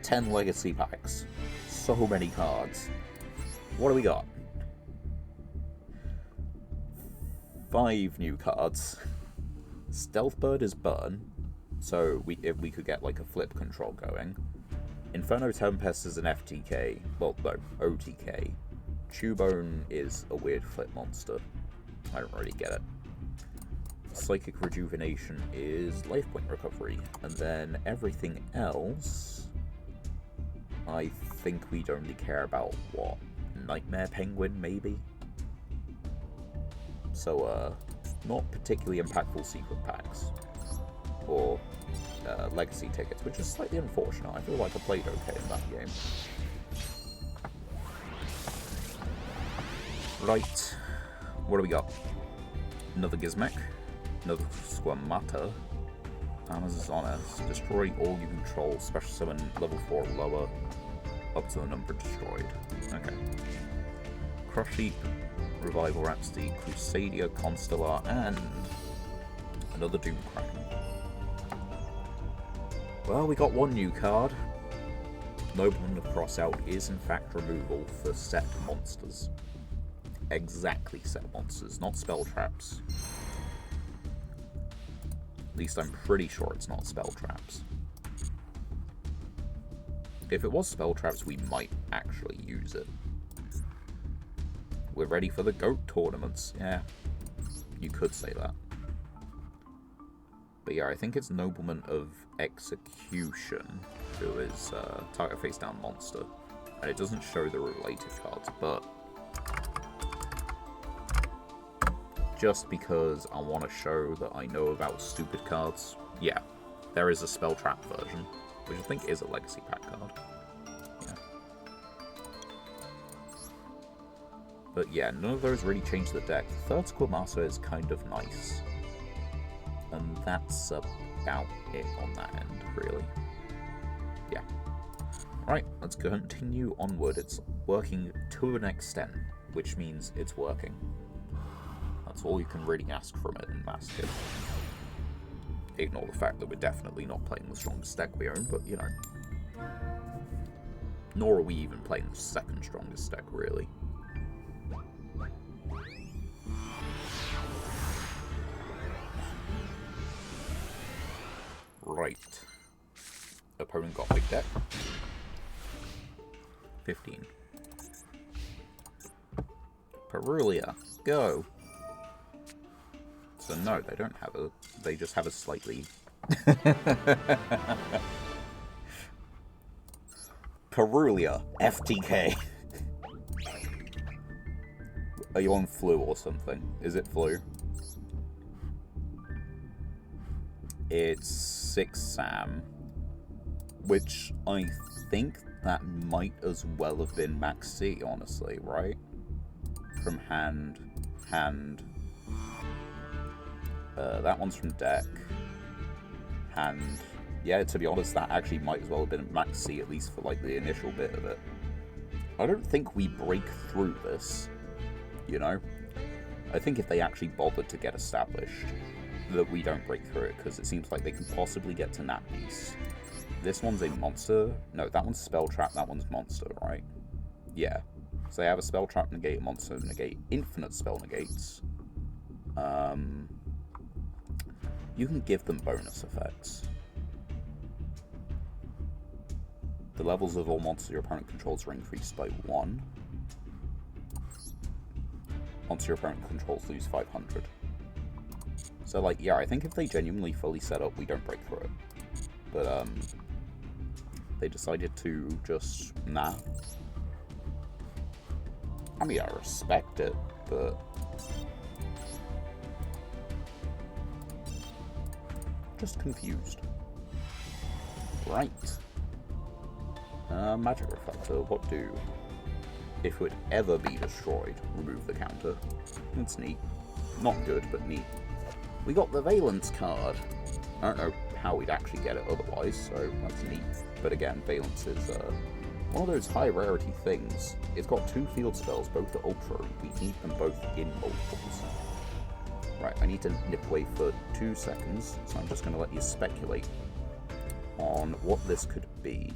10 legacy packs. So many cards. What do we got? 5 new cards. Stealth Bird is burn, so if we could get like a flip control going. Inferno Tempest is an FTK, well no, OTK. Chewbone is a weird flip monster. I don't really get it. Psychic Rejuvenation is life point recovery, and then everything else, I think we'd only care about, what, Nightmare Penguin, maybe? So, not particularly impactful secret packs, or legacy tickets, which is slightly unfortunate. I feel like I played okay in that game. Right, what do we got? Another Gizmek, another Squamata, Amazoness, destroy all you control, special summon level 4 or lower, up to the number destroyed. Okay. Crush Heap, Revival Rhapsody, Crusadia, Constellar, and another Doom Kraken. Well, we got one new card. Nobleman of Crossout is in fact removal for set monsters. Exactly set monsters, not spell traps. At least I'm pretty sure it's not spell traps. If it was spell traps, we might actually use it. We're ready for the GOAT tournaments. Yeah, you could say that. But yeah, I think it's Nobleman of Execution, who is target face down monster. And it doesn't show the related cards, but just because I want to show that I know about stupid cards, yeah, there is a spell trap version, which I think is a legacy pack card. Yeah. But yeah, none of those really change the deck. The third Squamata is kind of nice. And that's about it on that end, really. Yeah. Right, let's continue onward. It's working to an extent, which means it's working. That's all you can really ask from it in Masochist. Ignore the fact that we're definitely not playing the strongest deck we own, but, you know. Nor are we even playing the second strongest deck, really. Right. Opponent got big deck. 15. Perulia, go! So no, they don't have a... They just have a slightly... Perulia, FTK. Are you on flu or something? Is it flu? It's 6 Sam, which I think that might as well have been Max C, honestly, right? From hand. That one's from deck. Hand. Yeah, to be honest, that actually might as well have been Max C, at least for like the initial bit of it. I don't think we break through this, you know? I think if they actually bothered to get established, that we don't break through it, because it seems like they can possibly get to Nat Beast. This one's a monster. No, that one's spell trap, that one's monster, right? Yeah. So they have a spell trap negate, monster negate, infinite spell negates. You can give them bonus effects. The levels of all monsters your opponent controls are increased by 1. Monsters your opponent controls lose 500. So, like, yeah, I think if they genuinely fully set up, we don't break through it. But, They decided to just, nah. I mean, I respect it, but... just confused. Right. Magic Reflector, what do? If it would ever be destroyed, remove the counter. That's neat. Not good, but neat. We got the Valence card. I don't know how we'd actually get it otherwise, so that's neat. But again, Valence is one of those high rarity things. It's got 2 field spells, both are ultra. We need them both in multiples. Right, I need to nip away for 2 seconds, so I'm just going to let you speculate on what this could be.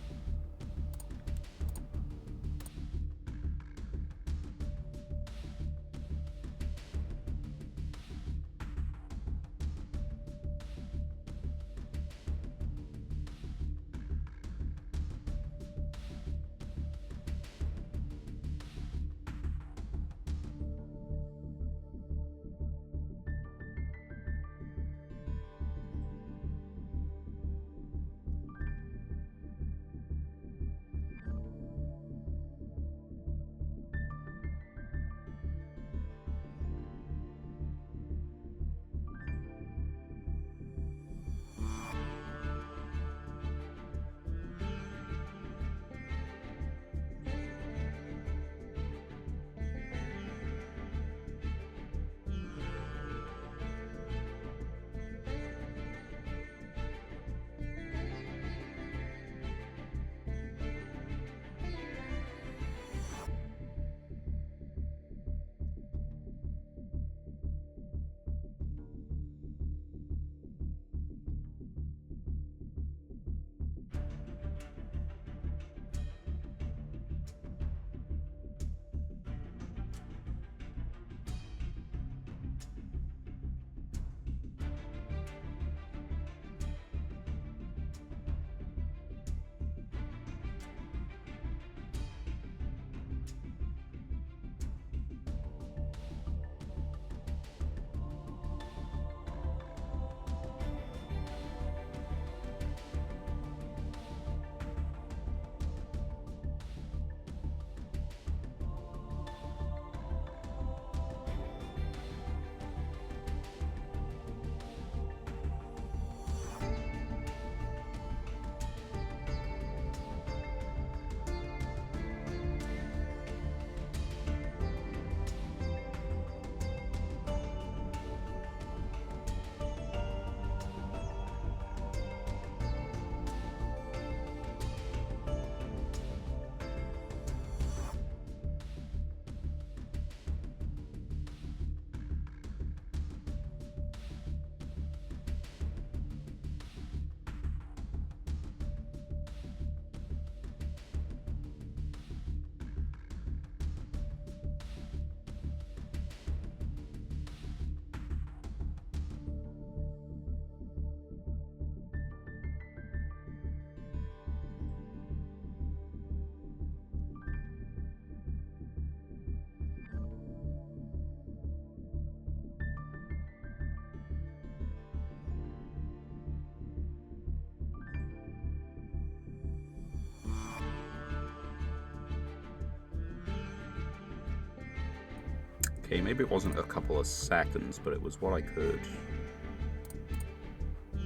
Okay, maybe it wasn't a couple of seconds, but it was what I could.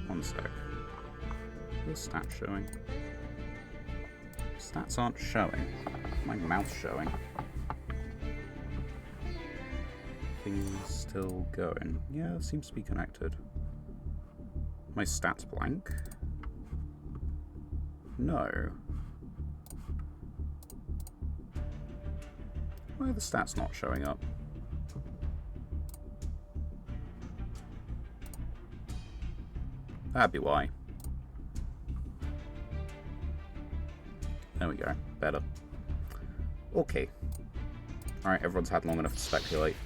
One sec. Are the stats showing? Stats aren't showing. My mouth's showing. Things still going. Yeah, it seems to be connected. My stats blank? No. Why are the stats not showing up? That'd be why. There we go. Better. Okay. Alright, everyone's had long enough to speculate.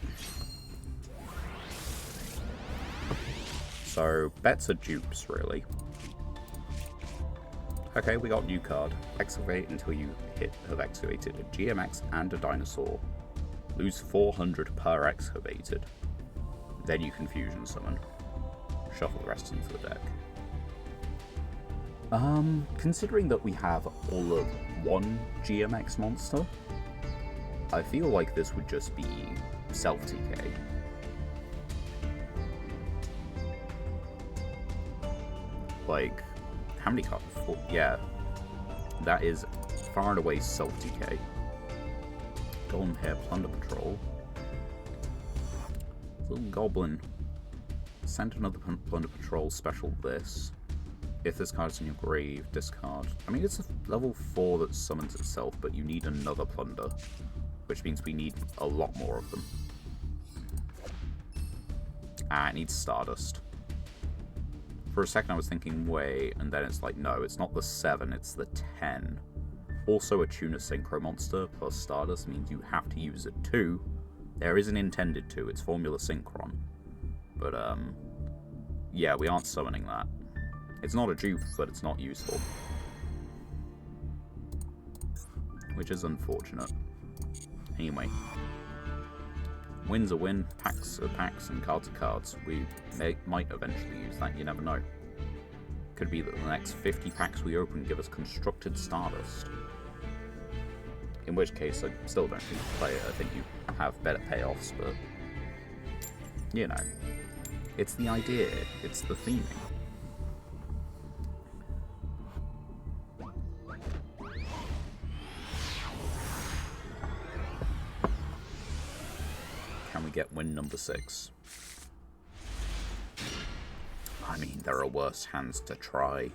So, bets are dupes, really. Okay, we got new card. Excavate until you have excavated a GMX and a dinosaur. Lose 400 per excavated. Then you can fusion summon. Shuffle the rest into the deck. Considering that we have all of one GMX monster, I feel like this would just be self-TK. Like, how many cards? 4? Yeah. That is far and away self-TK. Golden Hair Plunder Patrol. Little Goblin. Send another Plunder Patrol, special this. If this card is in your grave, discard. I mean, it's a level 4 that summons itself, but you need another Plunder. Which means we need a lot more of them. Ah, it needs Stardust. For a second I was thinking, wait, and then it's like, no, it's not the 7, it's the 10. Also, a Tuna Synchro monster plus Stardust means you have to use it too. There is an intended to, it's Formula Synchron. But, yeah, we aren't summoning that. It's not a dupe, but it's not useful. Which is unfortunate. Anyway. Win's a win, packs are packs, and cards are cards. We might eventually use that, you never know. Could be that the next 50 packs we open give us Constructed Stardust. In which case, I still don't think you play it. I think you have better payoffs, but... you know. It's the idea. It's the theming. Can we get win number 6? I mean, there are worse hands to try.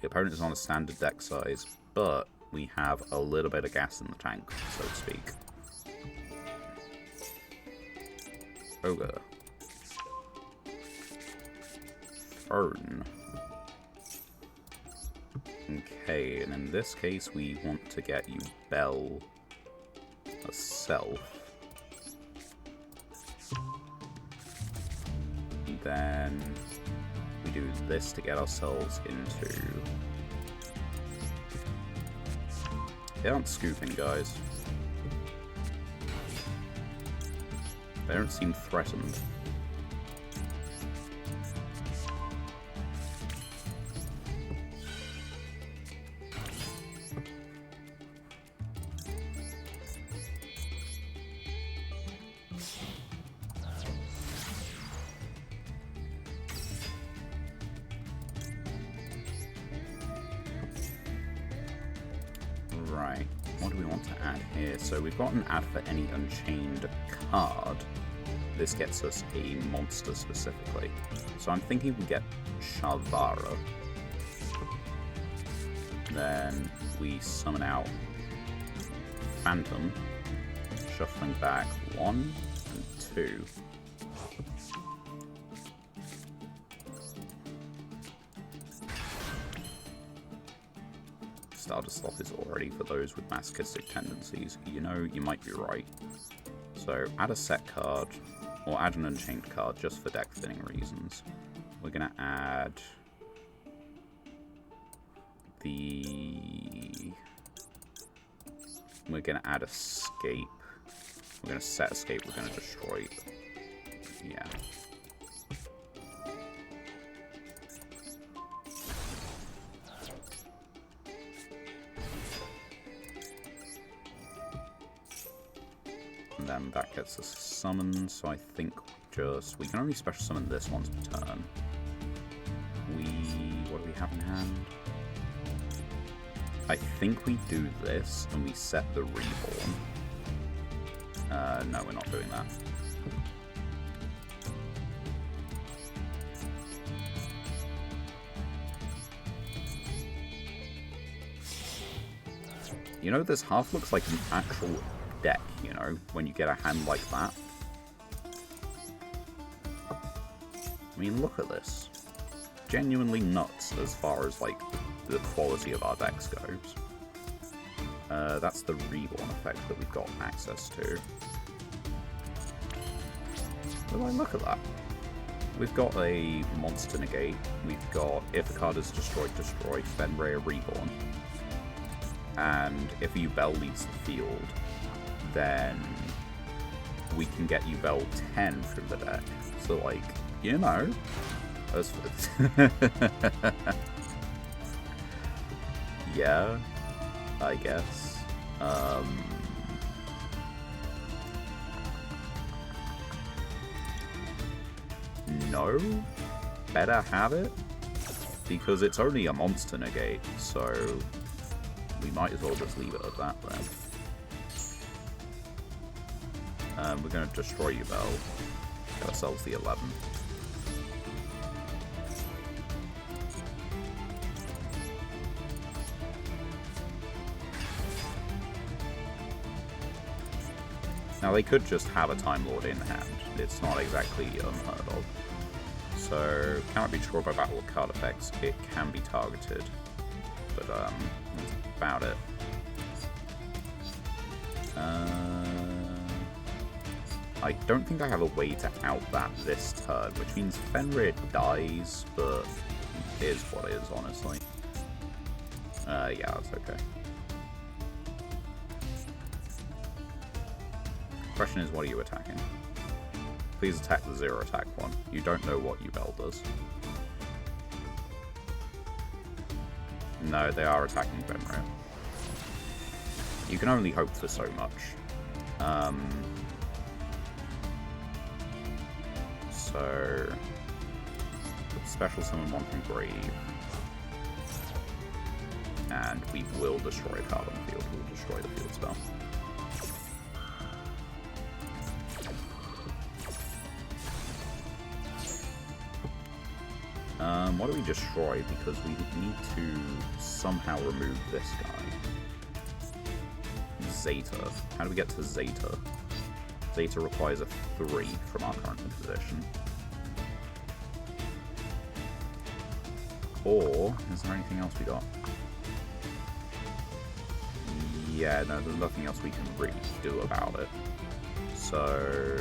The opponent is on a standard deck size, but we have a little bit of gas in the tank, so to speak. Ogre. Fern. Okay, and in this case we want to get you Bell herself. Then we do this to get ourselves into... They aren't scooping, guys. They don't seem threatened. Right, what do we want to add here? So we've got an add for any Unchained card. This gets us a monster specifically. So I'm thinking we get Shavara. Then we summon out Phantom, shuffling back 1 and 2. Stardust Sloth is already for those with masochistic tendencies. You know, you might be right. So add a set card, or add an Unchained card just for deck thinning reasons. We're going to add the... We're going to add Escape. We're going to set Escape, we're going to destroy... Yeah. And then that gets us summoned, so I think we can only special summon this once per turn. What do we have in hand? I think we do this, and we set the Reborn. No, we're not doing that. You know, this half looks like an actual deck, you know, when you get a hand like that. I mean, look at this. Genuinely nuts as far as, like, the quality of our decks goes. That's the Reborn effect that we've got access to. But, like, look at that. We've got a Monster Negate. We've got, if a card is destroyed, destroy, Fenrir Reborn. And if a Yubel leaves the field, then we can get Yubel 10 from the deck. So, like, you know, Yeah, I guess. No? Better have it? Because it's only a monster negate, so we might as well just leave it at that then. We're going to destroy you, Bell. Get ourselves the 11. Now they could just have a Time Lord in hand. It's not exactly unheard of. So, cannot be destroyed by battle card effects. It can be targeted. But, that's about it. I don't think I have a way to out that this turn, which means Fenrir dies, but it is what it is, honestly. Yeah, that's okay. Question is, what are you attacking? Please attack the 0 attack one. You don't know what Yugioh does. No, they are attacking Fenrir. You can only hope for so much. So special summon one from Grave. And we will destroy a card on the field. We'll destroy the field spell. What do we destroy? Because we need to somehow remove this guy. Zeta. How do we get to Zeta? Zeta requires a 3 from our current position. Or, is there anything else we got? Yeah, no, there's nothing else we can really do about it. So,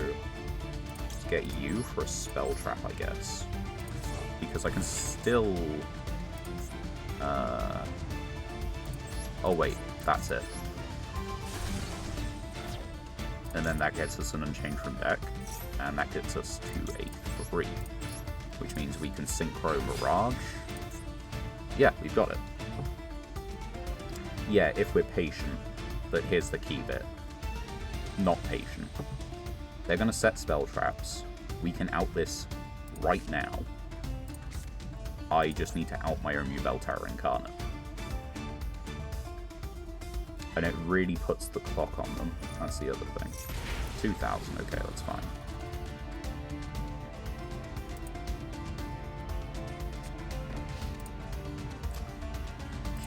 let's get you for a spell trap, I guess. Because I can still... Oh wait, that's it. And then that gets us an Unchained from deck, and that gets us to a 3. Which means we can Synchro Mirage. Yeah, we've got it. Yeah, if we're patient. But here's the key bit. Not patient. They're going to set spell traps. We can out this right now. I just need to out my own Yubelterra Incarnate. And it really puts the clock on them. That's the other thing. 2,000, okay, that's fine.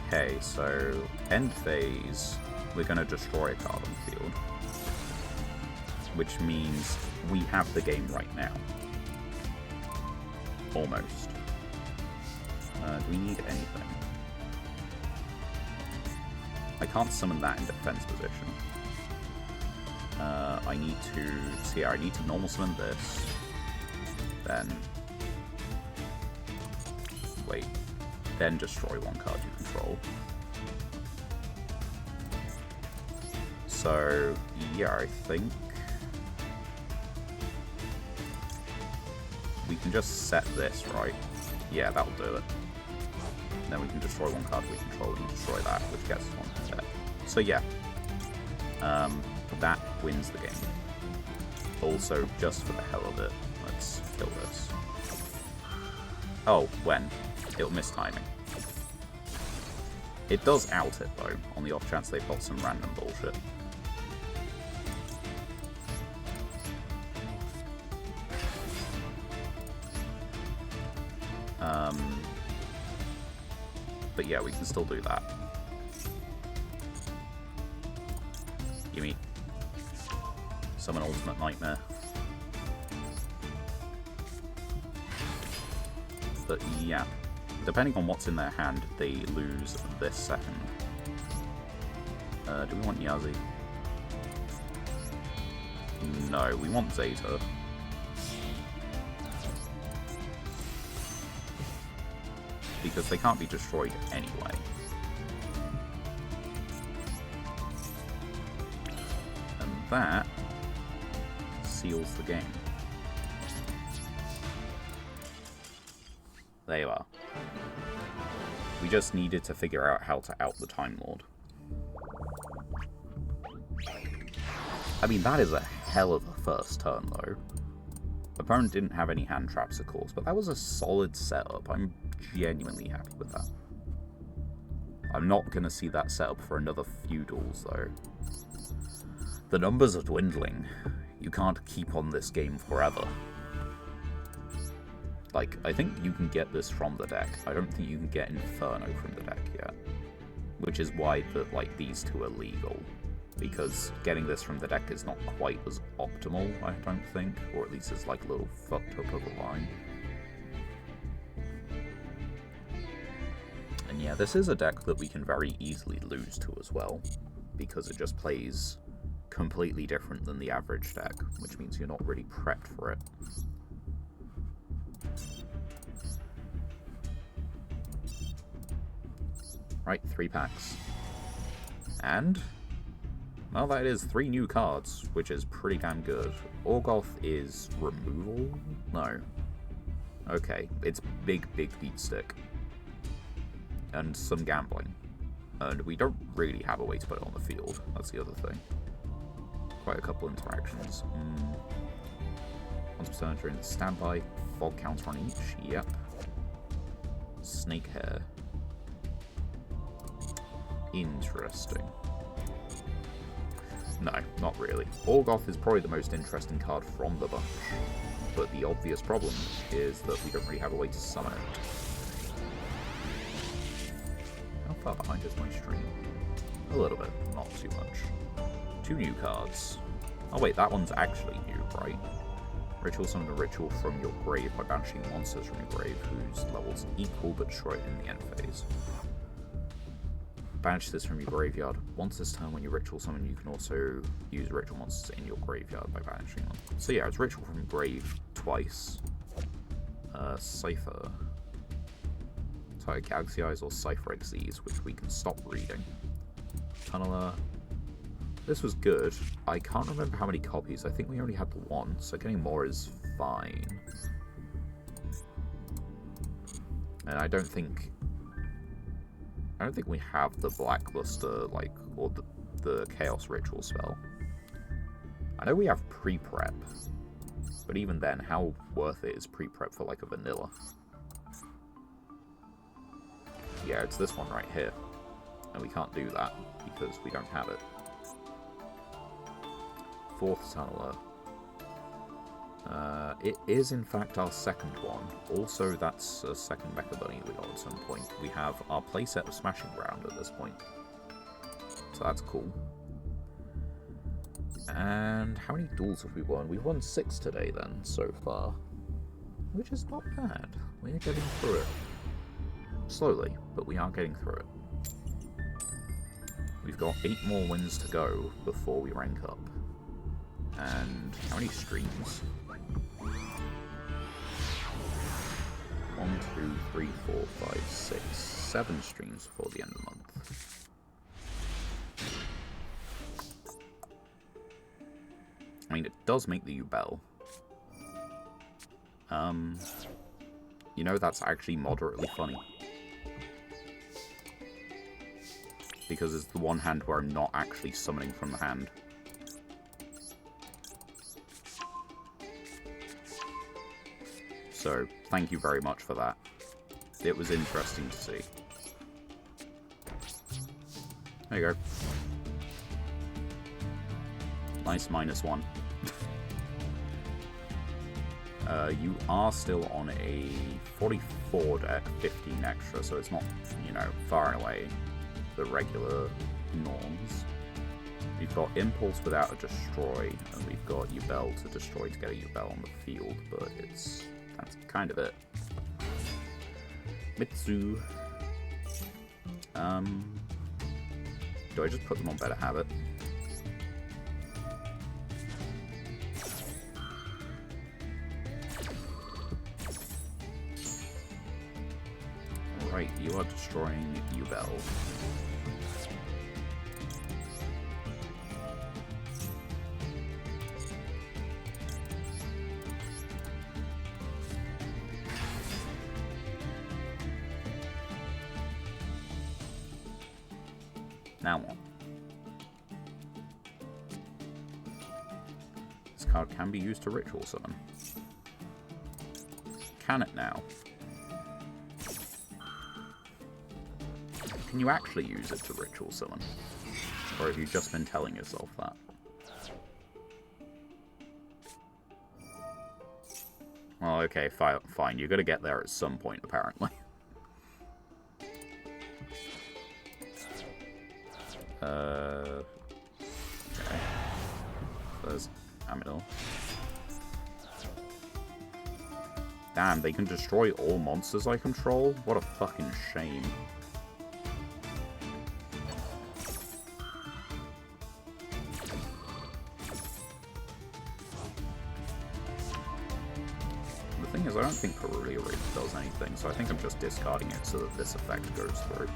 Okay, so end phase, we're going to destroy a card on the field. Which means we have the game right now. Almost. Do we need anything? I can't summon that in defense position. I need to... See, I need to normal summon this. Then... Wait. Then destroy one card you control. So, yeah, I think... we can just set this, right? Yeah, that'll do it. And then we can destroy one card we control and destroy that, which gets us one from deck. So yeah, that wins the game. Also, just for the hell of it, let's kill this. Oh, when? It'll miss timing. It does out it, though, on the off chance they've got some random bullshit. But yeah, we can still do that. Gimme. Summon Ultimate Nightmare. But yeah, depending on what's in their hand, they lose this second. Do we want Yazi? No, we want Zeta. Because they can't be destroyed anyway. And that seals the game. There you are. We just needed to figure out how to out the Time Lord. I mean, that is a hell of a first turn, though. Opponent didn't have any hand traps, of course, but that was a solid setup. I'm genuinely happy with that. I'm not going to see that setup for another few duels, though. The numbers are dwindling. You can't keep on this game forever. Like, I think you can get this from the deck. I don't think you can get Inferno from the deck yet. Which is why these two are legal. Because getting this from the deck is not quite as optimal, I don't think. Or at least it's like a little fucked up of a line. And yeah, this is a deck that we can very easily lose to as well. Because it just plays completely different than the average deck. Which means you're not really prepped for it. Right, 3 packs. And... well, that is 3 new cards, which is pretty damn good. Orgoth is removal? No. Okay, it's big beat stick. And some gambling. And we don't really have a way to put it on the field. That's the other thing. Quite a couple interactions. Once per turn during the standby. Fog counter on each. Yep. Snake hair. Interesting. No, not really. Orgoth is probably the most interesting card from the bunch, but the obvious problem is that we don't really have a way to summon it. How far behind is my stream? A little bit, not too much. 2 new cards. Oh wait, that one's actually new, right? Ritual summon a ritual from your grave by banishing monsters from your grave whose levels equal but short in the end phase. Banish this from your graveyard. Once this turn, when you ritual summon, you can also use ritual monsters in your graveyard by banishing them. So yeah, it's ritual from grave twice. Cypher. Sorry, Galaxy Eyes or Cypher XZs, which we can stop reading. Tunneler. This was good. I can't remember how many copies. I think we only had the 1, so getting more is fine. And I don't think we have the Blackluster, or the Chaos Ritual spell. I know we have pre-prep, but even then, how worth it is pre-prep for, a vanilla? Yeah, it's this one right here. And we can't do that, because we don't have it. 4th Tunneler. It is, in fact, our second one. Also, that's a second Mecha Bunny we got at some point. We have our playset of Smashing Ground at this point. So that's cool. And how many duels have we won? We've won 6 today, then, so far. Which is not bad. We are getting through it. Slowly, but we are getting through it. We've got 8 more wins to go before we rank up. And how many streams? 1, 2, 3, 4, 5, 6, 7 streams before the end of the month. I mean, it does make the Yubel. You know, that's actually moderately funny. Because it's the one hand where I'm not actually summoning from the hand. So, thank you very much for that. It was interesting to see. There you go. Nice -1. You are still on a 44 deck, 15 extra, so it's not, far and away the regular norms. We've got Impulse without a Destroy, and we've got Yubel to destroy to get a Yubel on the field, but that's kind of it. Mitsu. Do I just put them on Better Habit? Alright, you are destroying Yubel. Now what? This card can be used to ritual summon. Can it now? Can you actually use it to ritual summon? Or have you just been telling yourself that? Well, okay, fine. You're gonna get there at some point, apparently. Okay. There's Amidal. Damn, they can destroy all monsters I control? What a fucking shame. The thing is, I don't think Perulia really does anything, so I think I'm just discarding it so that this effect goes through.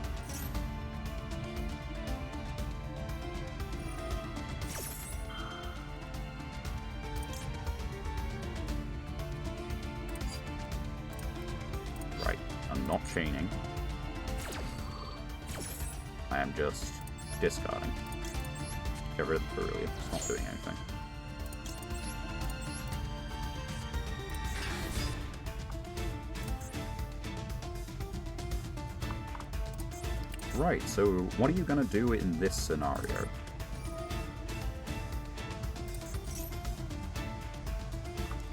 Right, I'm not chaining. I am just discarding. Get rid of the Perulia, it's not doing anything. Right, so what are you going to do in this scenario?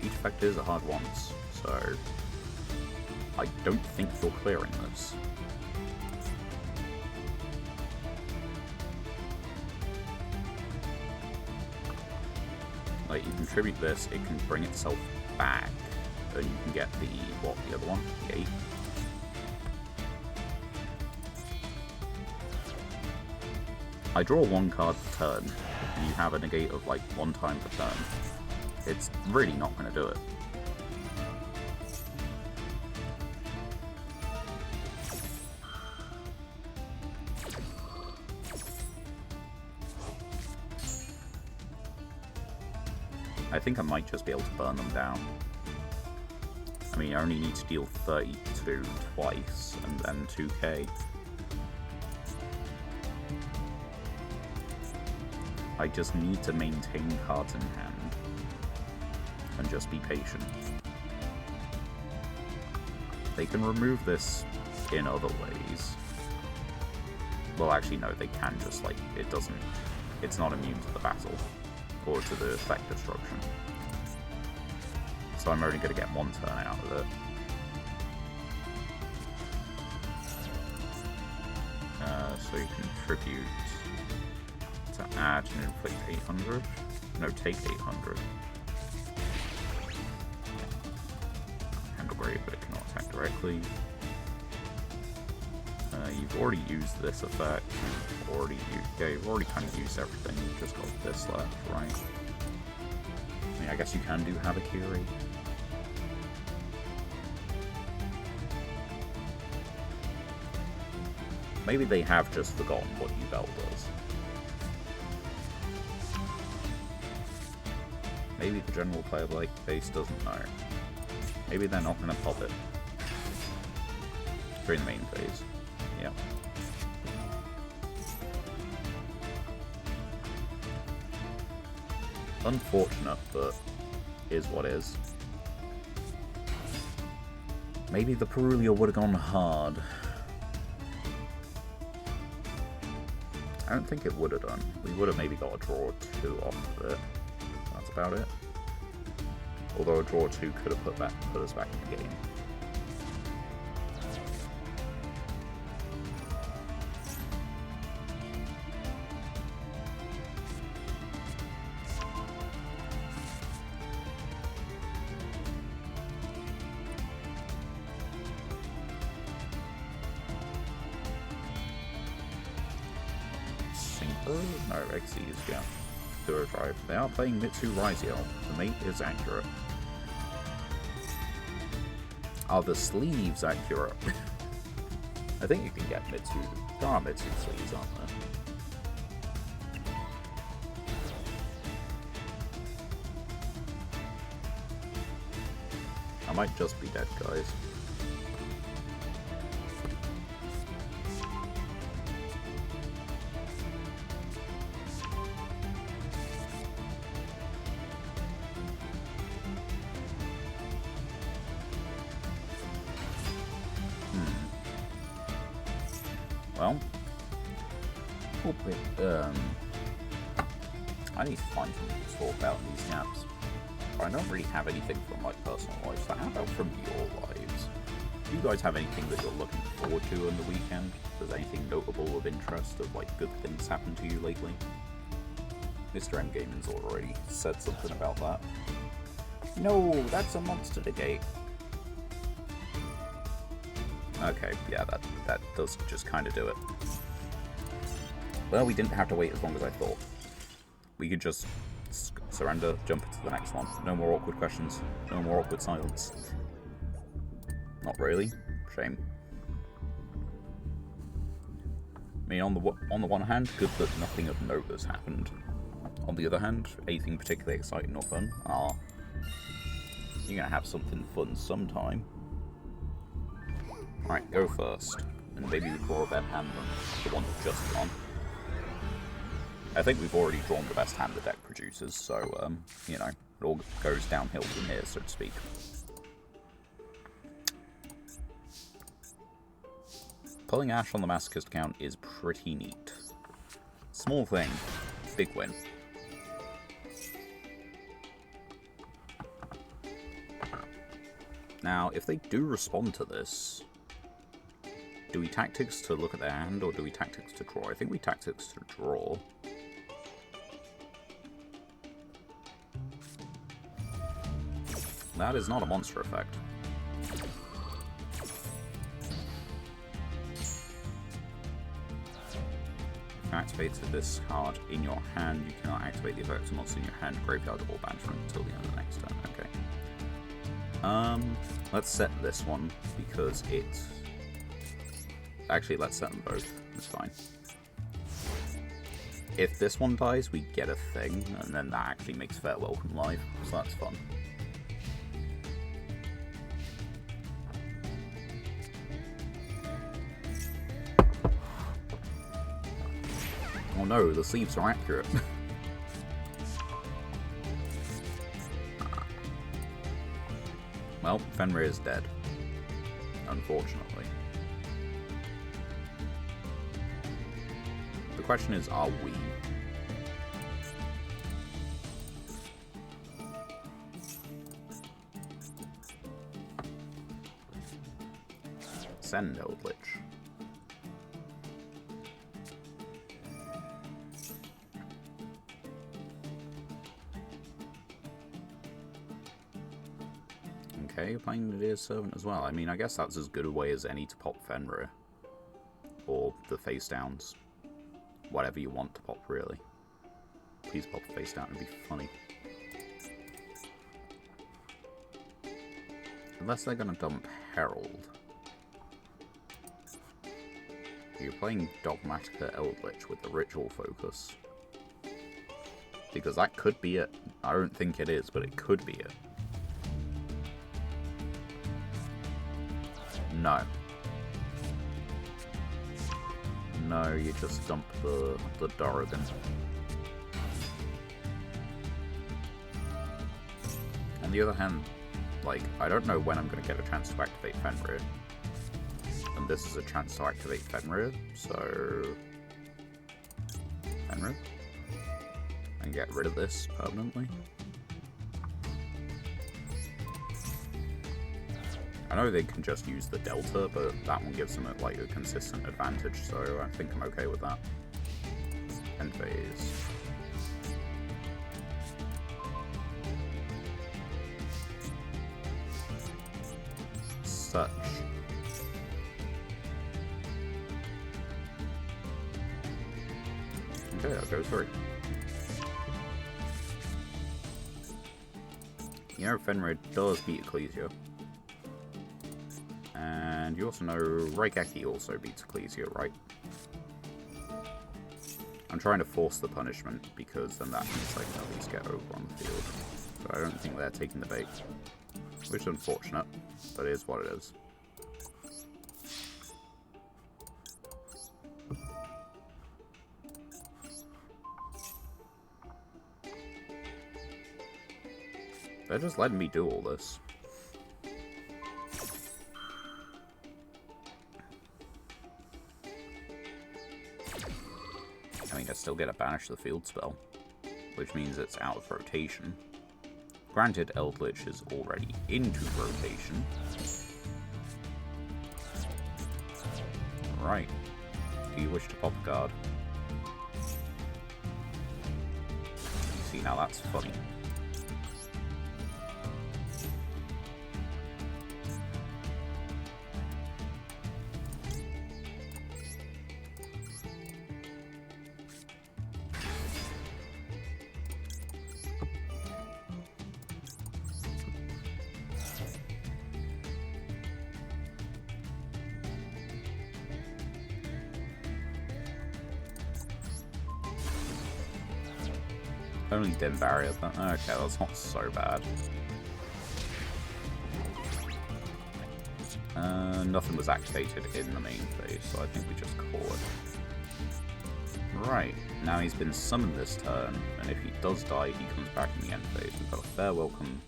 Each effect is a hard once, so I don't think you're clearing this. Like, you contribute this, it can bring itself back, and you can get the, what, the other one? The 8? I draw one card per turn, and you have a negate of like 1 time per turn. It's really not going to do it. I think I might just be able to burn them down. I mean, I only need to deal 32 twice, and then 2k. I just need to maintain cards in hand and just be patient. They can remove this in other ways. Well, actually, no, they can just, like, it's not immune to the battle or to the effect destruction. So I'm only going to get 1 turn out of it. So you contribute to add and inflict 800. No, take 800. Handle Grave, but it cannot attack directly. You've already used this effect. You've already kind of used everything. You've just got this left, right? I mean, I guess you can do Habakiri. Maybe they have just forgotten what Yugioh does. Maybe the general player base doesn't know. Maybe they're not going to pop it during the main phase. Yeah. Unfortunate, but is what is. Maybe the Perulia would have gone hard. I don't think it would have done. We would have maybe got a draw 2 off of it. That's about it. Although a draw 2 could have put us back in the game. No, Xyz, yeah. Duo Drive. They are playing Mitsu Ryziel. The mate is accurate. Are the sleeves accurate? I think you can get Mitsu. There are Mitsu sleeves, aren't there? I might just be dead, guys. Well, I need to find something to talk about in these gaps. I don't really have anything from my personal life, so how about from your lives? Do you guys have anything that you're looking forward to on the weekend? Does anything notable of interest of like good things happen to you lately? Mr. M Gaming's already said something about that. No, that's a monster to gate. Okay, yeah, that does just kind of do it. Well, we didn't have to wait as long as I thought. We could just surrender, jump into the next one. No more awkward questions. No more awkward silence. Not really. Shame. I mean, on the one hand, good that nothing of note has happened. On the other hand, anything particularly exciting or fun? You're gonna have something fun sometime. Alright, go first. And maybe we draw a better hand than the one that's just gone. I think we've already drawn the best hand the deck produces, so, you know, it all goes downhill from here, so to speak. Pulling Ash on the Masochist account is pretty neat. Small thing, big win. Now, if they do respond to this, do we tactics to look at their hand, or do we tactics to draw? I think we tactics to draw. That is not a monster effect. If you activated this card in your hand, you cannot activate the effect of monster in your hand, graveyard, or banishment until the end of the next turn. Okay. Let's set this one because it. Actually, let's set them both. It's fine. If this one dies, we get a thing, and then that actually makes Farewell come live, so that's fun. Oh no, the sleeves are accurate. Well, Fenrir is dead. Unfortunately. The question is, are we? Send Eldritch. Okay, you're playing the Dear Servant as well. I mean, I guess that's as good a way as any to pop Fenrir. Or the face downs. Whatever you want to pop, really. Please pop face down, it'd be funny. Unless they're gonna dump Herald. You're playing Dogmatica Eldritch with the ritual focus. Because that could be it. I don't think it is, but it could be it. No. No, you just dump the Dorrigan. On the other hand, like, I don't know when I'm going to get a chance to activate Fenrir. And this is a chance to activate Fenrir, so... Fenrir? And get rid of this permanently. I know they can just use the Delta, but that one gives them like a consistent advantage, so I think I'm okay with that. End phase. Such. Okay, I'll go through. You know, Fenrir does beat Ecclesia. And you also know Raigeki also beats Ecclesia, right? I'm trying to force the punishment, because then that means I can at least get over on the field. But I don't think they're taking the bait. Which is unfortunate, but it is what it is. They're just letting me do all this. I mean, I still get a Banish the Field spell, which means it's out of rotation. Granted, Eldritch is already into rotation. Right. Do you wish to pop a card? See, now that's funny. Only dim barrier, but okay, that's not so bad. Nothing was activated in the main phase, so I think we just call it. Right, now he's been summoned this turn, and if he does die, he comes back in the end phase. We've got a fair welcome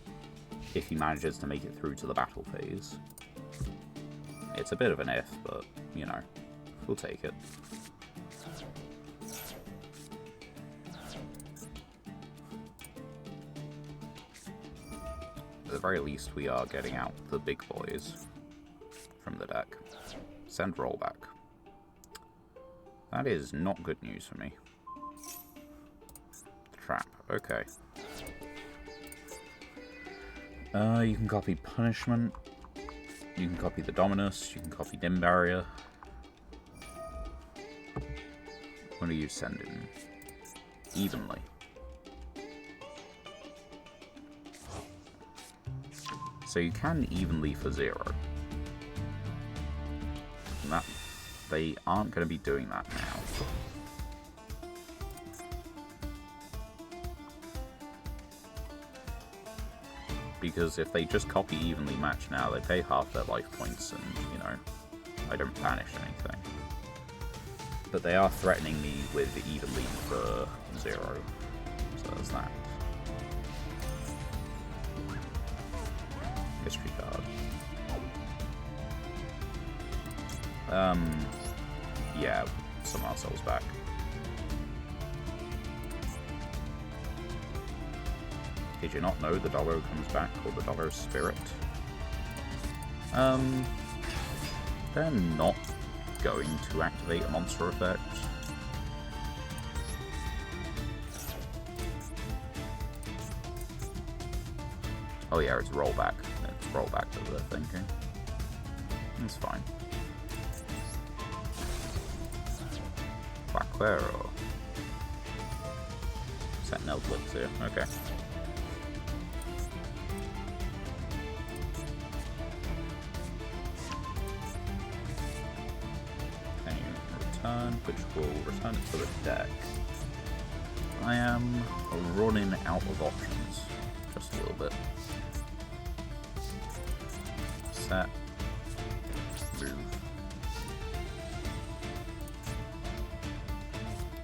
if he manages to make it through to the battle phase. It's a bit of an if, but, you know, we'll take it. At the very least, we are getting out the big boys from the deck. Send rollback. That is not good news for me. Trap, okay. You can copy Punishment. You can copy the Dominus. You can copy Dim Barrier. What are you sending? Evenly. So you can evenly for 0. And that, they aren't going to be doing that now. Because if they just copy evenly match now, they pay half their life points and, you know, I don't banish anything. But they are threatening me with evenly for 0. So there's that. History card. Yeah, summon ourselves back. Did you not know the doggo comes back called the doggo spirit? They're not going to activate a monster effect. Oh yeah, it's rollback. It's rollback that they're thinking. It's fine. Quaquero. Sentinel Blitz here, okay. And return, which will return it to the deck. I am running out of options. Just a little bit. Set. Move.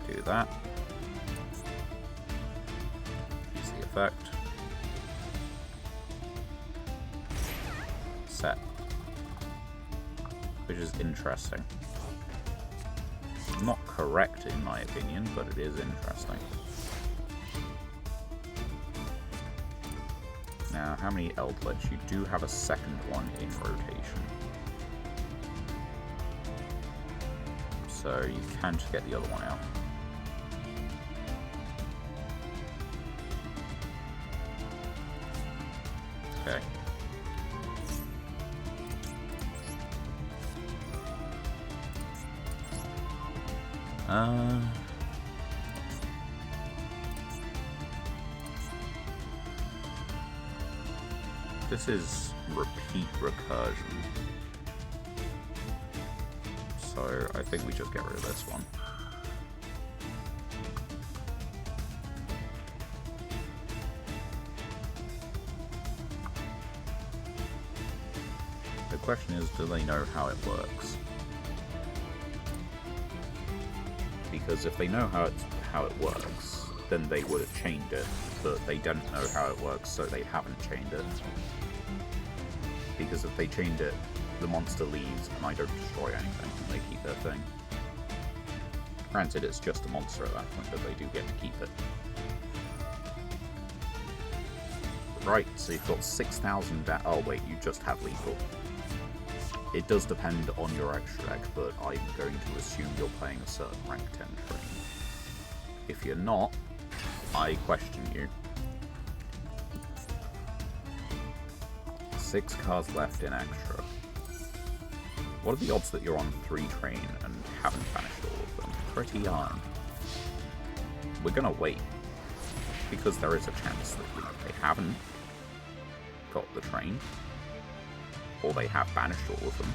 Do that. Use the effect. Set. Which is interesting. Not correct in my opinion, but it is interesting. Now, how many Eldritch? You do have a second one in rotation. So you can just get the other one out. Okay. This is repeat recursion. So I think we just get rid of this one. The question is, do they know how it works? Because if they know how it works, then they would have changed it, but they don't know how it works, so they haven't changed it. Because if they change it, the monster leaves and I don't destroy anything, and they keep their thing. Granted, it's just a monster at that point, but they do get to keep it. Right, so you've got 6,000 oh wait, you just have lethal. It does depend on your extra deck, but I'm going to assume you're playing a certain rank 10 train. If you're not, I question you. 6 cards left in extra. What are the odds that you're on 3 train and haven't banished all of them? Pretty high. We're gonna wait, because there is a chance that they haven't got the train, or they have banished all of them.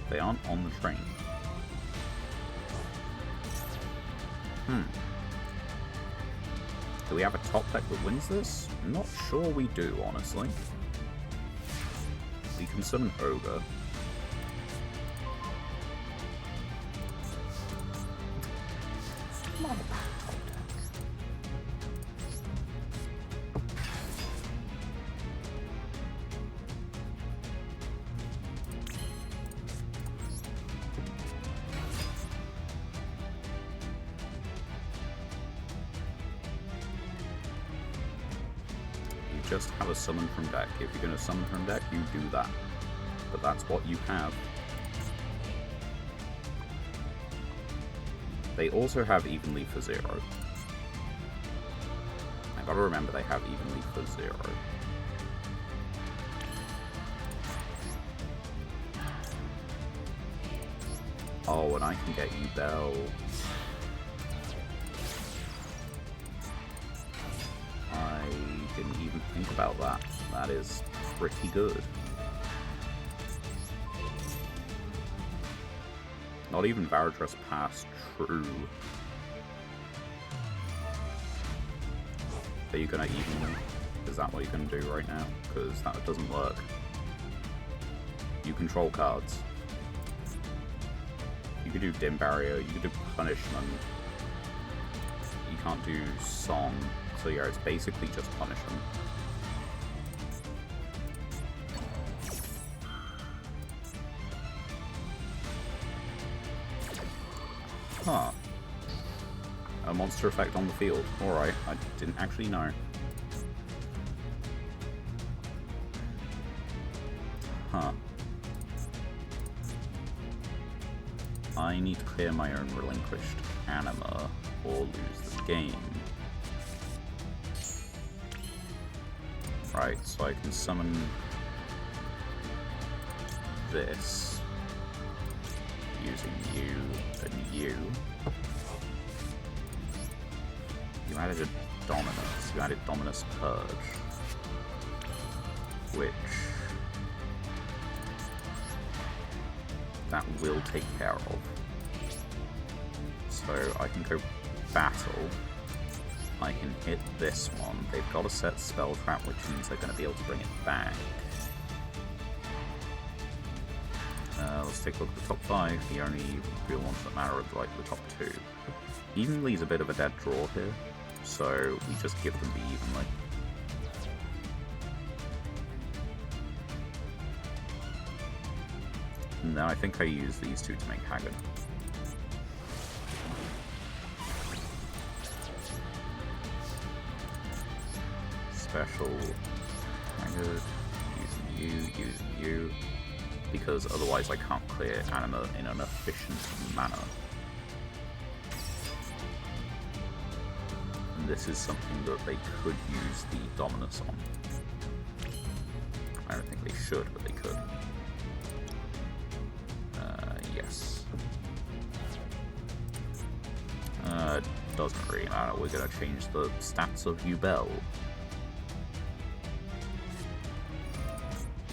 They aren't on the train. Do we have a top deck that wins this? I'm not sure we do, honestly. We can summon Ogre. Not a bad top deck. Just have a summon from deck. If you're going to summon from deck, you do that. But that's what you have. They also have Evenly for 0. I gotta remember they have Evenly for 0. Oh, and I can get you Bell. Didn't even think about that. That is pretty good. Not even Varadress Pass, true. Are you gonna even... Is that what you're gonna do right now? Because that doesn't work. You control cards. You could do Dim Barrier, you could do Punishment. You can't do Song. So yeah, it's basically just punishment. Huh. A monster effect on the field. Alright, I didn't actually know. Huh. I need to clear my own relinquished anima or lose the game. Right, so I can summon this using you and you. You added a Dominus. You added Dominus Purge, which that will take care of. So I can go battle. I can hit this one. They've got a set spell trap, which means they're going to be able to bring it back. Let's take a look at the top 5. The only real ones that matter are like the top 2. Evenly's a bit of a dead draw here, so we just give them the Evenly. And then I think I use these 2 to make Haggard. Special Haggard, using you, because otherwise I can't clear anima in an efficient manner. And this is something that they could use the Dominus on. I don't think they should, but they could. Yes. Doesn't really matter, we're going to change the stats of Yubel.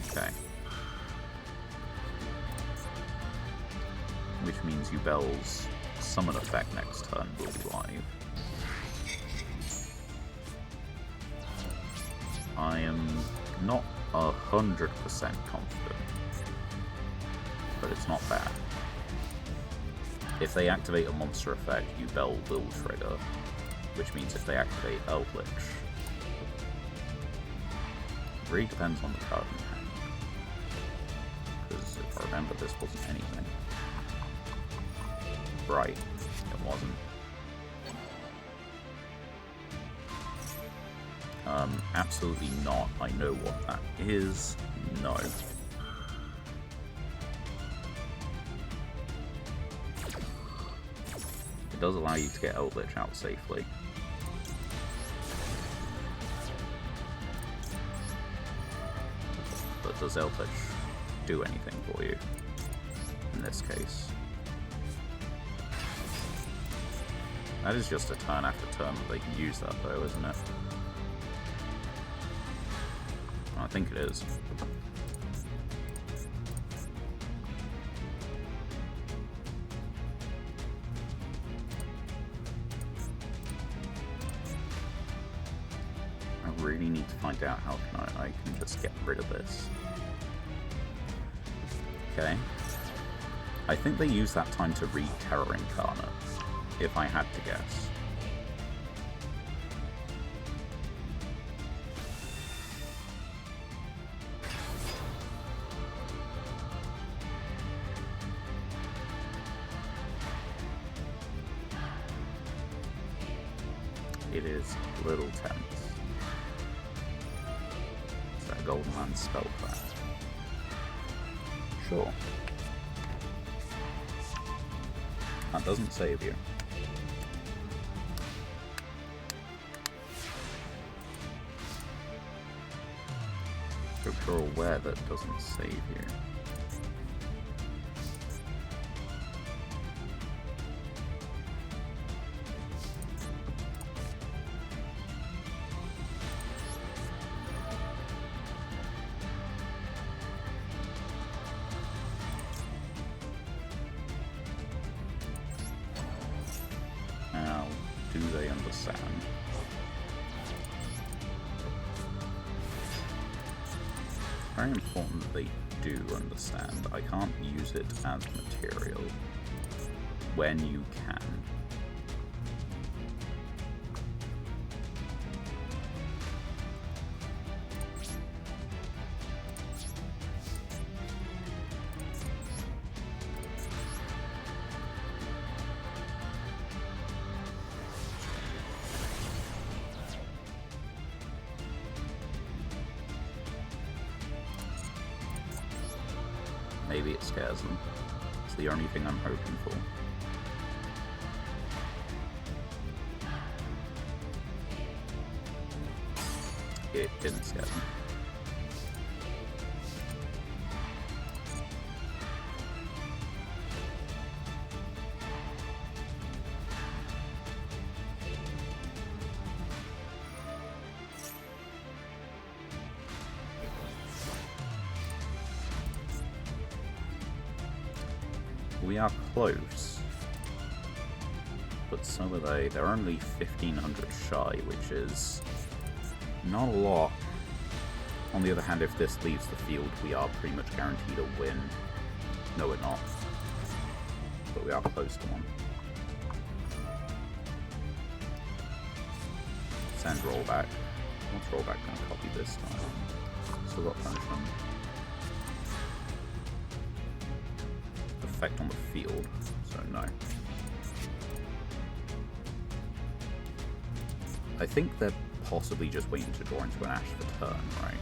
Okay. Which means Yubel's summon effect next turn will be live. I am not 100% confident, but it's not bad. If they activate a monster effect, Yubel will trigger, which means if they activate Eldritch, It really depends on the card in hand. Because if I remember, this wasn't anything. Right, it wasn't. Absolutely not. I know what that is. No. It does allow you to get Eldritch out safely. But does Eldritch do anything for you in this case? That is just a turn after turn that they can use that though, isn't it? I think it is. I really need to find out how I can just get rid of this. Okay. I think they use that time to read Terror Incarnate, if I had to guess. It is a little tense. Is that Golden Land spellcraft? Sure. That doesn't save you. Hope you're aware that it doesn't save you. Now, do they understand? Very important that they do understand. I can't use it as material when you can. Maybe it scares them. It's the only thing I'm hoping for. It didn't scare them. We are close, but so are they. They're only 1,500 shy, which is not a lot. On the other hand, if this leaves the field, we are pretty much guaranteed a win. No, we're not, but we are close to one. Send rollback. What's rollback going to copy this time? Still got punishment. Effect on the field, so no. I think they're possibly just waiting to draw into an ash for turn, right?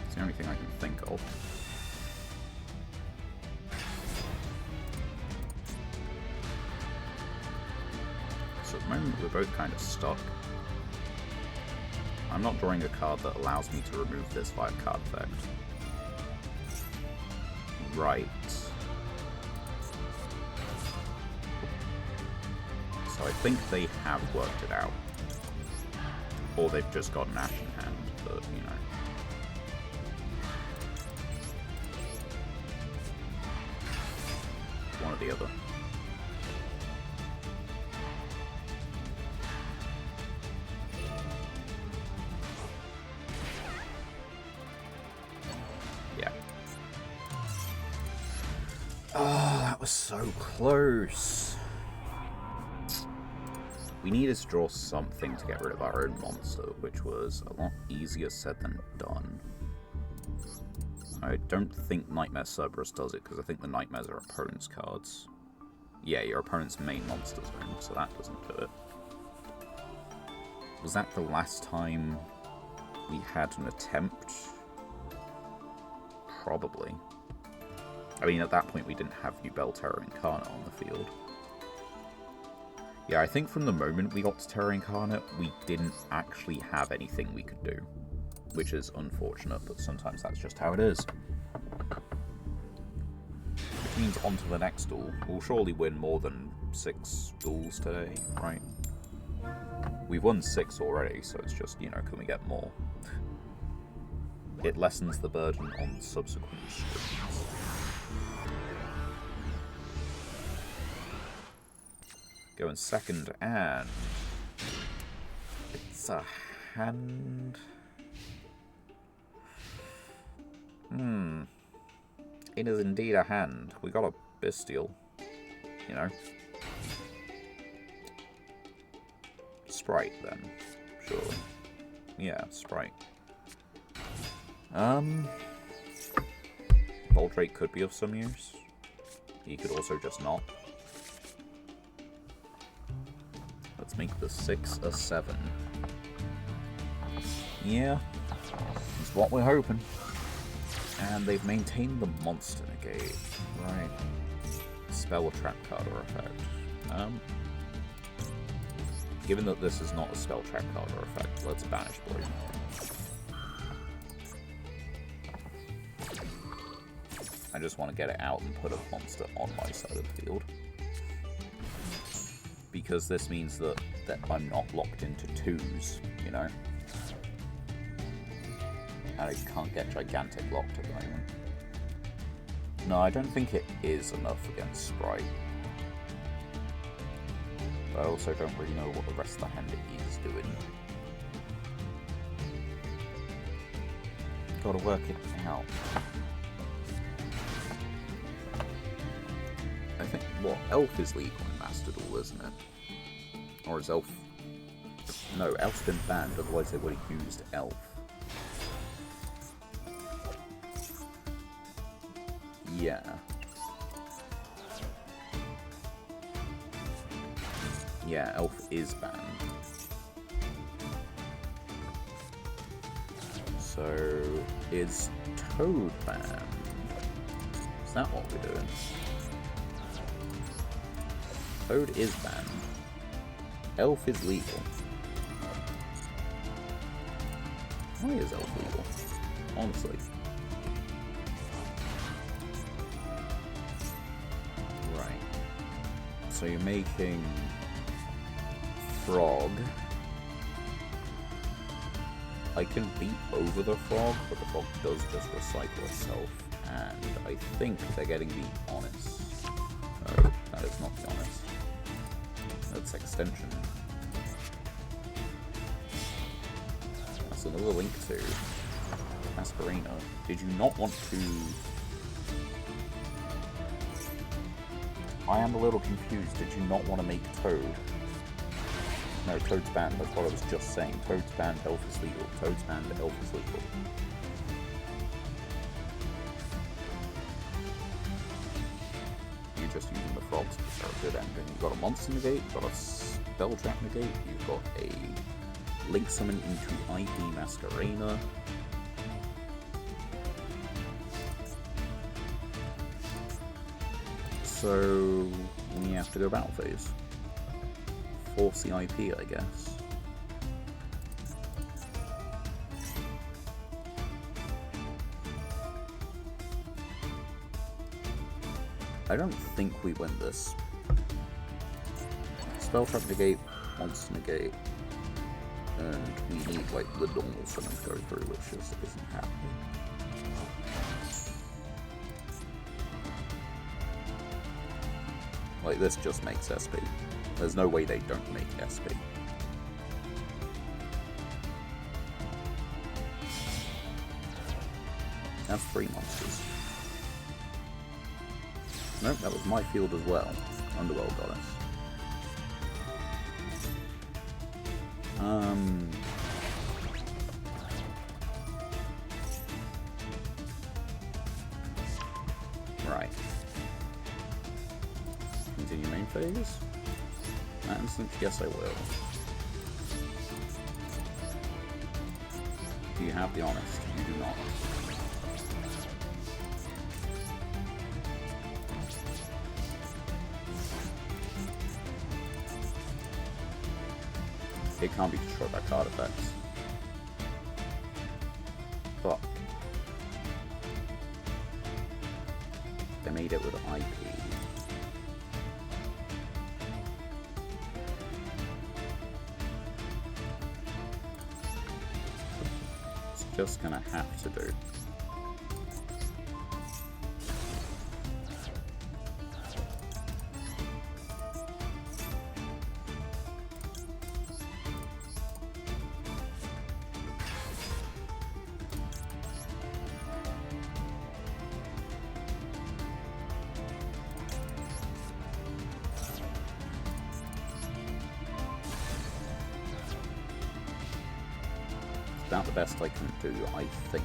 It's the only thing I can think of. So at the moment we're both kind of stuck. I'm not drawing a card that allows me to remove this via card effect. Right. So I think they have worked it out. Or they've just got an ash in hand, but, you know. One or the other. Yeah. Oh, that was so close. We needed to draw something to get rid of our own monster, which was a lot easier said than done. I don't think Nightmare Cerberus does it, because I think the Nightmares are opponent's cards. Yeah, your opponent's main monster zone, so that doesn't do it. Was that the last time we had an attempt? Probably. I mean, at that point we didn't have Yubel Terra Incarnate on the field. Yeah, I think from the moment we got to Terra Incarnate, we didn't actually have anything we could do. Which is unfortunate, but sometimes that's just how it is. Which means on to the next duel. We'll surely win more than 6 duels today, right? We've won 6 already, so it's just, you know, can we get more? It lessens the burden on subsequent streams. Going second, and it's a hand. It is indeed a hand. We got a Bestial, you know. Sprite, then, surely. Yeah, Sprite. Boldrake could be of some use. He could also just not. Let's make the 6 a 7. Yeah, that's what we're hoping. And they've maintained the monster negate. Right. Spell trap card or effect. Given that this is not a spell trap card or effect, let's banish Poison. I just want to get it out and put a monster on my side of the field. Because this means that I'm not locked into 2s, you know? And I can't get Gigantic locked at the moment. No, I don't think it is enough against Sprite. But I also don't really know what the rest of the hand is doing. Gotta work it out. I think, what, Elf is legal in Master Duel, isn't it? Or is Elf... No, Elf's been banned, otherwise they would have used Elf. Yeah. Yeah, Elf is banned. So, is Toad banned? Is that what we're doing? Toad is banned. Elf is legal. Why is Elf legal? Honestly. Right. So you're making Frog. I can beat over the Frog, but the Frog does just recycle itself. And I think they're getting the Honest. No, that is not the Honest. That's Extension. That's another link to Asperina. Did you not want to... I am a little confused. Did you not want to make Toad? No, Toad's banned. That's what I was just saying. Toad's banned, Elf is legal. Toad's banned, Elf is legal. You're just using the frogs for a good ending. You've got a monster negate, you've got a spell trap negate, you've got a link summon into ID Masquerena. So we have to go battle phase. Force the IP, I guess. I don't think we win this. Spell trap negate, monster negate, and we need like the normal summon to go through, which just isn't happening. Like, this just makes SP. There's no way they don't make SP. That's 3 monsters. Nope, that was my field as well. Underworld Goddess. Right. Continue main phase? That instance, yes I will. Do you have the honest? You do not. It can't be destroyed by card effects. Fuck. They made it with IP. It's just gonna have to do. About the best I can do, I think.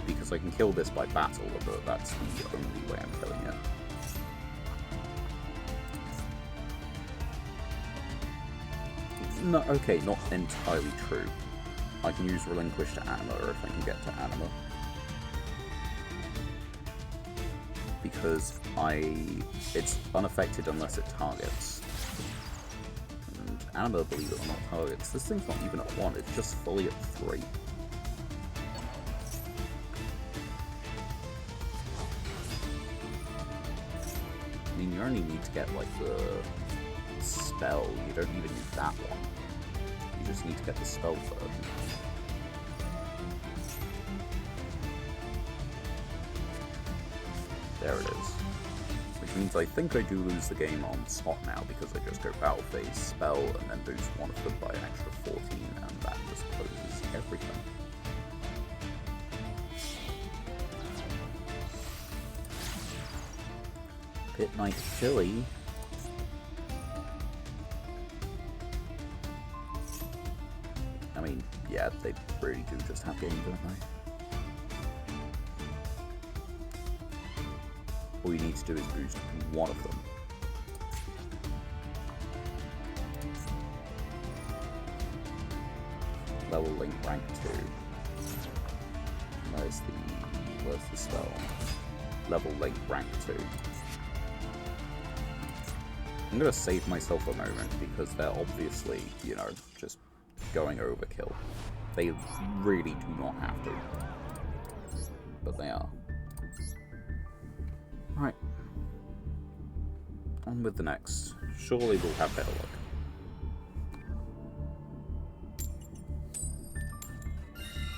Because I can kill this by battle, but that's the only way I'm killing it. No, okay, not entirely true. I can use Relinquish to Anima, or if I can get to Anima. Because it's unaffected unless it targets. Anima, believe it or not, targets. This thing's not even at 1, it's just fully at 3. I mean, you only need to get, like, the spell. You don't even need that one. You just need to get the spell version. There it is. Which means I think I do lose the game on spot now, because I just go battle phase, spell, and then boost one of them by an extra 14, and that just closes everything. Pit Knight Chili. I mean, yeah, they really do just have game, don't they? All you need to do is boost one of them. Level Link rank 2. Where's the spell? Level Link rank 2. I'm gonna save myself a moment because they're obviously, you know, just going overkill. They really do not have to. But they are. Right. On with the next. Surely we'll have better luck.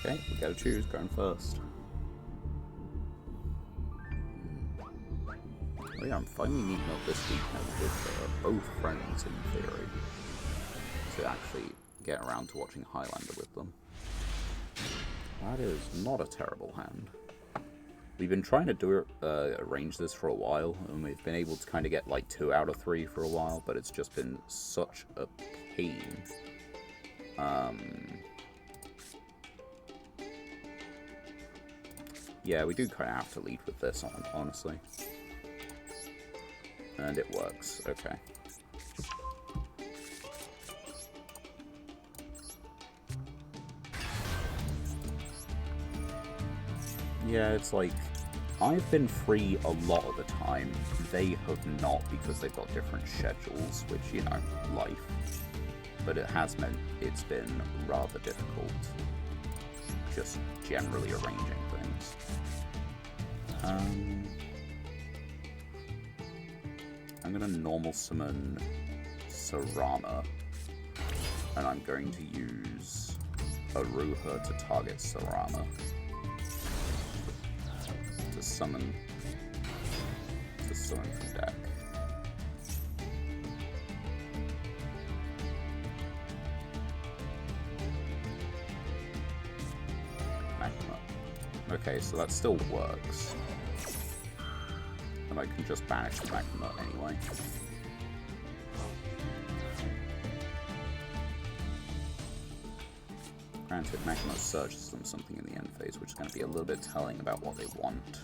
Okay, we gotta choose, going first. Oh yeah, I'm finally meeting up this weekend with both friends in theory. To actually get around to watching Highlander with them. That is not a terrible hand. We've been trying to arrange this for a while, and we've been able to kind of get like 2 out of 3 for a while, but it's just been such a pain. Yeah, we do kind of have to lead with this, honestly. And it works, okay. Yeah, it's like, I've been free a lot of the time. They have not, because they've got different schedules, which, you know, life. But it has meant it's been rather difficult, just generally arranging things. I'm gonna normal summon Sarama, and I'm going to use Aruha to target Sarama. To summon from deck. Magma. Okay, so that still works. And I can just banish the Magma anyway. Granted, Magma searches them something in the end phase, which is going to be a little bit telling about what they want.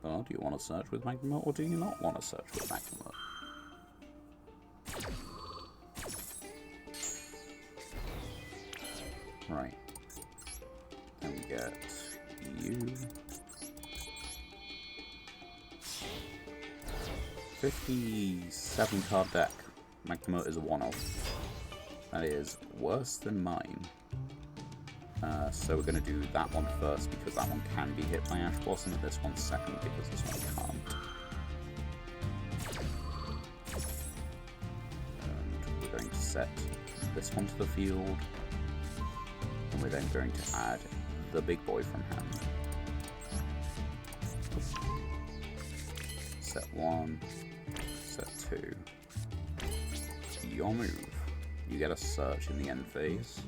Well, do you want to search with Magnemite or do you not want to search with Magnemite? Right. Then we get you. 57 card deck. Magnemite is a one-off. That is worse than mine. So we're going to do that one first because that one can be hit by Ash Blossom, and this one second because this one can't. And we're going to set this one to the field, and we're then going to add the big boy from hand. Set 1, set 2. Your move. You get a search in the end phase.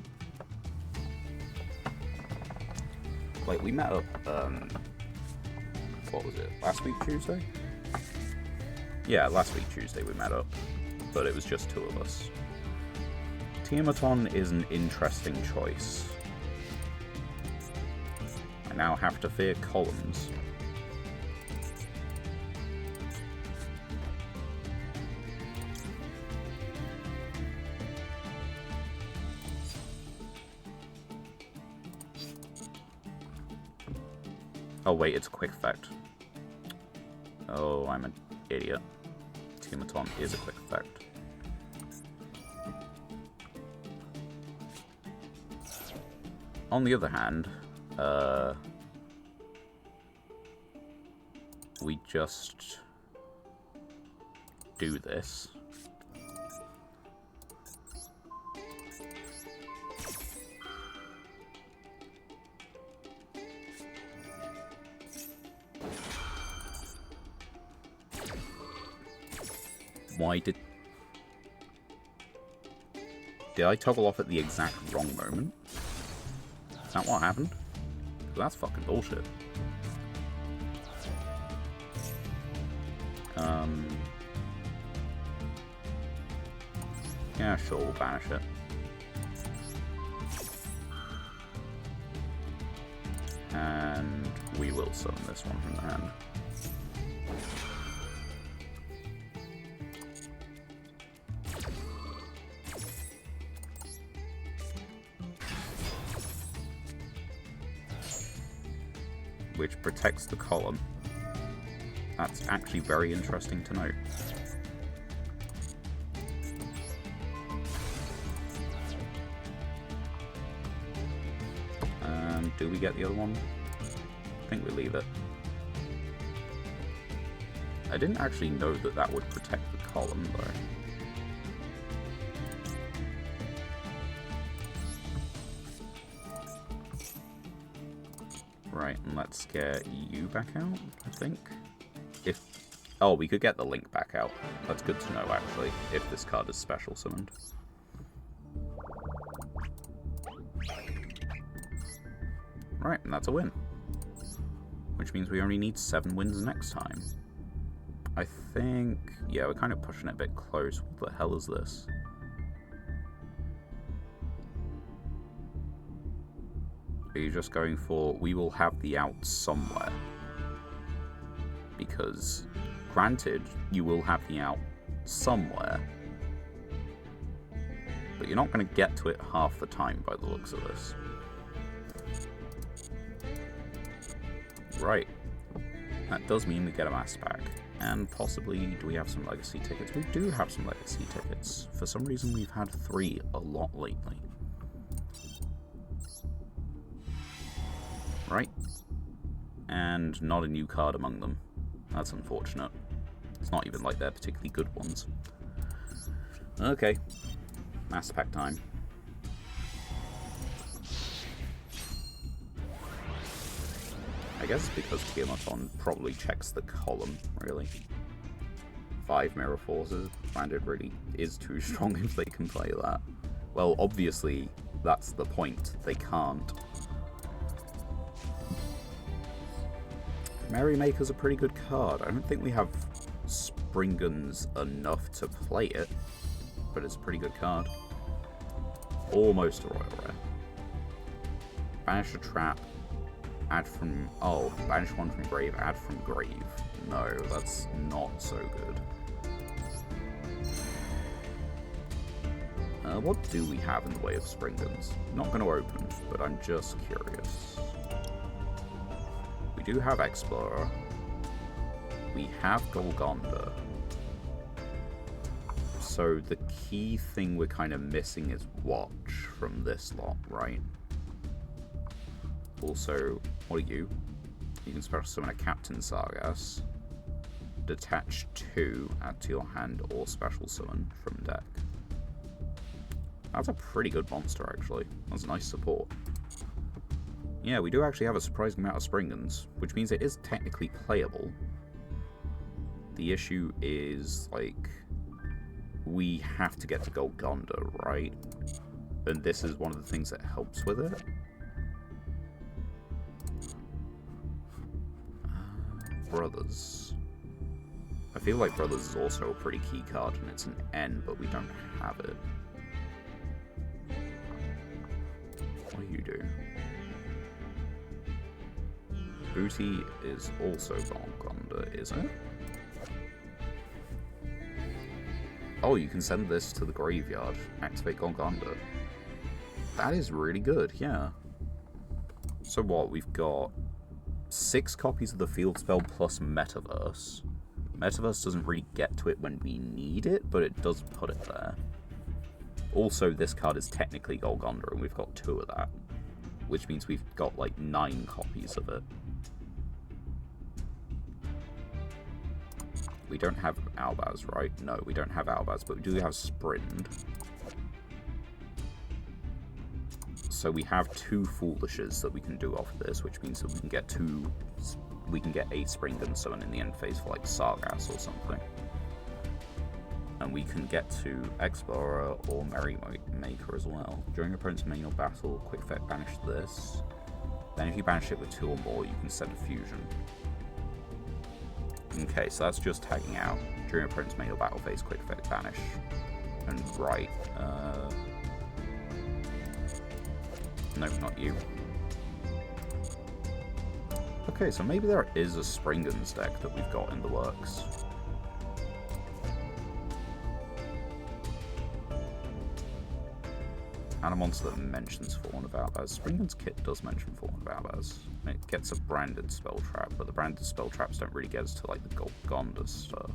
Wait, we met up, what was it, last week Tuesday? Yeah, last week Tuesday we met up, but it was just two of us. Tiamaton is an interesting choice. I now have to fear columns. Oh wait, it's a quick effect. Oh, I'm an idiot. Tiamaton is a quick effect. On the other hand, we just do this. Why did I toggle off at the exact wrong moment? Is that what happened? That's fucking bullshit. Yeah, sure, we'll banish it. And we will summon this one from the hand. Which protects the column. That's actually very interesting to note. Do we get the other one? I think we leave it. I didn't actually know that that would protect the column, though. Right, and let's get you back out, I think. Oh, we could get the Link back out. That's good to know, actually, if this card is special summoned. Right, and that's a win. Which means we only need 7 wins next time. I think... yeah, we're kind of pushing it a bit close. What the hell is this? Are you just going for, we will have the out somewhere? Because, granted, you will have the out somewhere. But you're not going to get to it half the time by the looks of this. Right. That does mean we get a mass pack. And possibly, do we have some legacy tickets? We do have some legacy tickets. For some reason, we've had 3 a lot lately. Right. And not a new card among them. That's unfortunate. It's not even like they're particularly good ones. Okay. Mass pack time. I guess it's because Tiamaton probably checks the column, really. 5 Mirror Forces. Branded really is too strong if they can play that. Well, obviously, that's the point. They can't. Merrymaker's a pretty good card. I don't think we have Springans enough to play it, but it's a pretty good card. Almost a Royal Rare. Banish a Trap. Add from... Oh, banish one from grave, add from grave. No, that's not so good. What do we have in the way of spring guns? Not going to open, but I'm just curious. We do have Explorer. We have Golgonda. So the key thing we're kind of missing is Watch from this lot, right? Also, what are you? You can special summon a Captain Sargass. Detach 2, add to your hand, or special summon from deck. That's a pretty good monster, actually. That's a nice support. Yeah, we do actually have a surprising amount of spring guns, which means it is technically playable. The issue is, like, we have to get to Golgonda, right? And this is one of the things that helps with it. Brothers. I feel like Brothers is also a pretty key card, and it's an N, but we don't have it. What do you do? Booty is also Golgonda, is it? Oh, you can send this to the graveyard. Activate Golgonda. That is really good, yeah. So what, we've got 6 copies of the field spell plus Metaverse. Metaverse doesn't really get to it when we need it, but it does put it there. Also, this card is technically Golgonda, and we've got 2 of that. Which means we've got, like, 9 copies of it. We don't have Albaz, right? No, we don't have Albaz, but we do have Sprind. So we have 2 Foolishes that we can do off this, which means that we can get a Spring Gun summon in the end phase for, like, Sargass or something. And we can get to Explorer or Merrymaker as well. During your opponent's main or battle, quick effect banish this. Then if you banish it with 2 or more, you can send a fusion. Okay, so that's just tagging out. During your opponent's main or battle phase, quick effect banish. And right, nope, not you. Okay, so maybe there is a Spring Guns deck that we've got in the works. And a monster that mentions Fawn of Albaz. Spring Guns kit does mention Fawn of Albaz. It gets a branded spell trap, but the branded spell traps don't really get us to, like, the Golgonda stuff.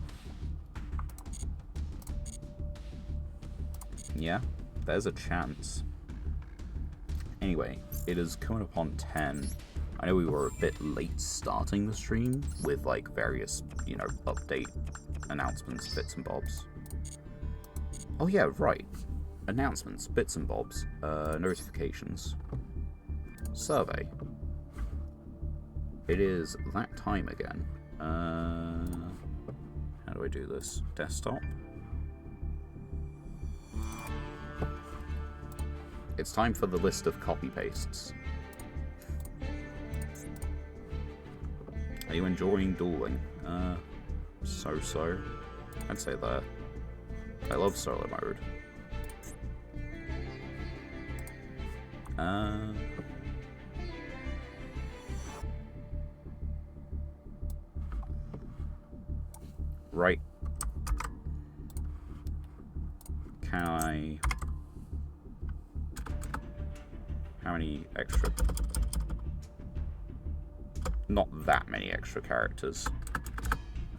Yeah, there's a chance. Anyway, it is coming upon 10. I know we were a bit late starting the stream with, like, various, you know, update announcements, bits and bobs. Oh yeah, right. Announcements, bits and bobs, notifications, survey. It is that time again. How do I do this? Desktop. It's time for the list of copy pastes. Are you enjoying dueling? So-so. I'd say that. I love solo mode. Right. Can I... How many extra... Not that many extra characters.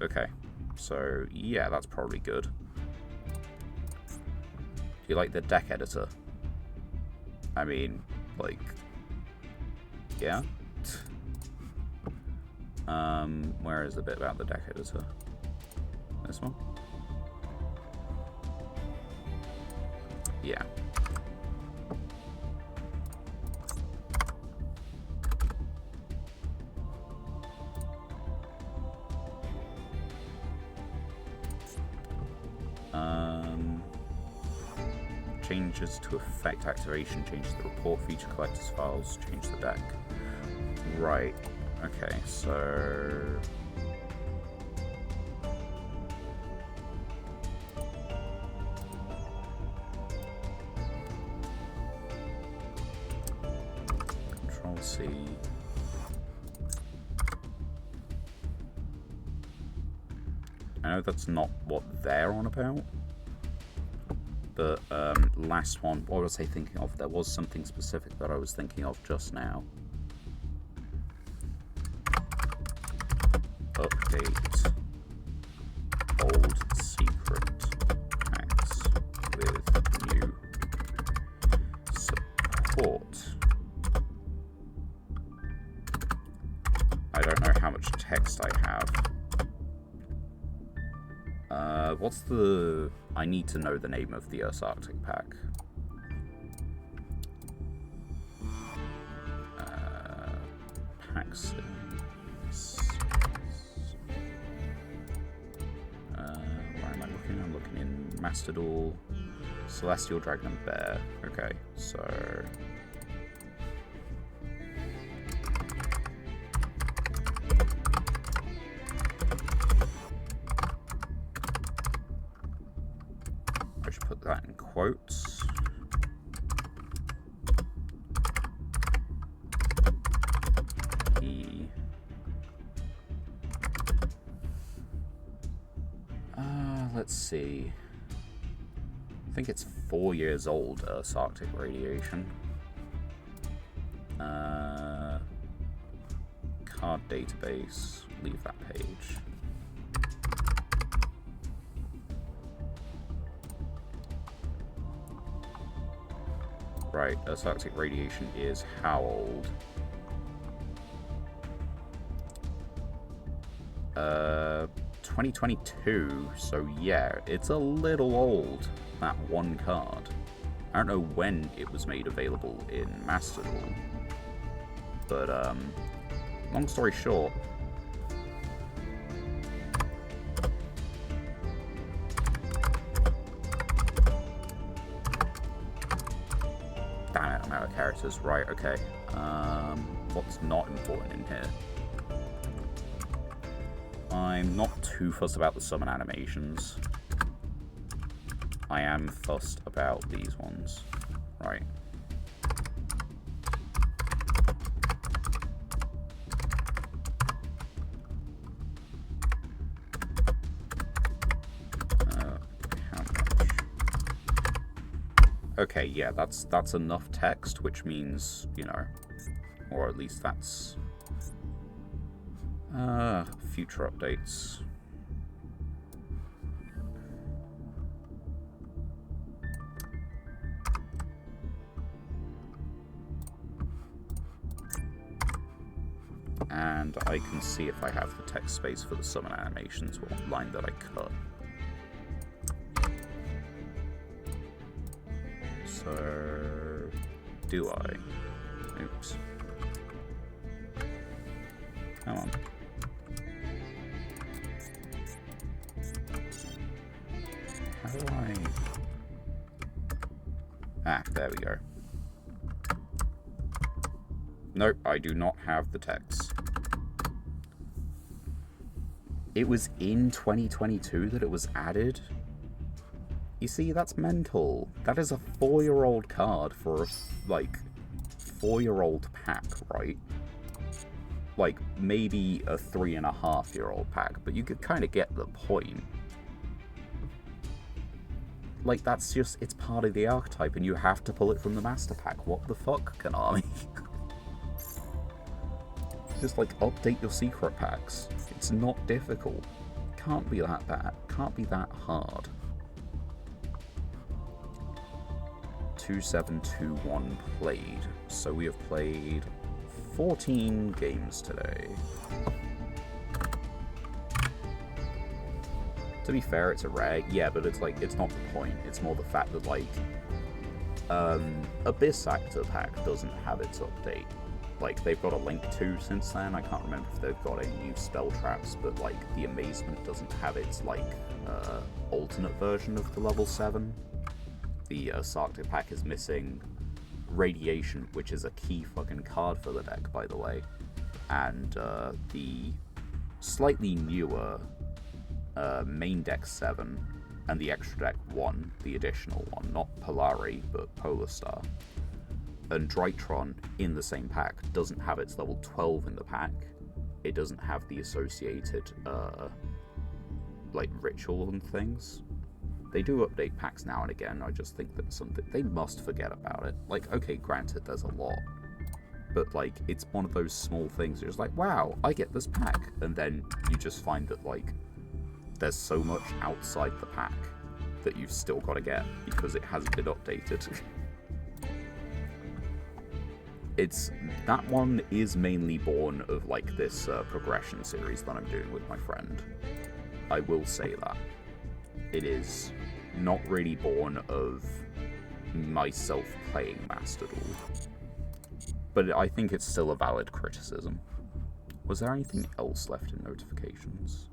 Okay. So, yeah, that's probably good. Do you like the deck editor? I mean, like, yeah. Where is the bit about the deck editor? This one? Yeah. Changes to effect activation, changes the report feature collectors files, change the deck. Right. Okay, so... Control C. know that's not what they're on about. But last one, what was I thinking of? There was something specific that I was thinking of just now. Update old secret packs with new support. I don't know how much text I have. What's the... I need to know the name of the Arctic pack. Packs. Where am I looking? I'm looking in Master Duel, Celestial Dragon and Bear. Okay, so... I should put that in quotes. Let's see. I think it's 4 years old, Arctic Radiation. Card database. Leave that page. Right, Arctic Radiation is how old? 2022, so yeah, it's a little old, that one card. I don't know when it was made available in Master Duel, but long story short, damn it, I'm out of characters. Right, okay. What's not important in here? I'm not too fussed about the summon animations. I am fussed about these ones. Right. How much? Okay, yeah, that's enough text, which means, you know, or at least that's future updates. And I can see if I have the text space for the summon animations, what line that I cut. So, do I? Oops. Come on. How do I... Ah, there we go. Nope, I do not have the text. It was in 2022 that it was added? You see, that's mental. That is a 4-year-old card for a, like, 4-year-old pack, right? Like, maybe a 3.5-year-old pack, but you could kind of get the point. Like, that's just, it's part of the archetype, and you have to pull it from the master pack. What the fuck, Konami? Just, like, update your secret packs. It's not difficult. Can't be that bad. Can't be that hard. 2721 played. So we have played 14 games today. To be fair, it's a rare. Yeah, but it's like, it's not the point. It's more the fact that, like, Abyss Actor pack doesn't have its update. Like, they've got a Link 2 since then. I can't remember if they've got any new spell traps, but, like, the Amazement doesn't have its, like, alternate version of the level 7. The Sarctic pack is missing Radiation, which is a key fucking card for the deck, by the way. And the slightly newer main deck 7 and the extra deck 1, the additional one, not Polari, but Polar Star. And Drytron in the same pack doesn't have its level 12 in the pack. It doesn't have the associated like ritual and things. They do update packs now and again. I just think that something they must forget about it. Like, okay, granted, there's a lot, but like it's one of those small things. You're just like, wow, I get this pack, and then you just find that like there's so much outside the pack that you've still got to get because it hasn't been updated. That one is mainly born of like this progression series that I'm doing with my friend. I will say that. It is not really born of myself playing Master Duel. But I think it's still a valid criticism. Was there anything else left in notifications?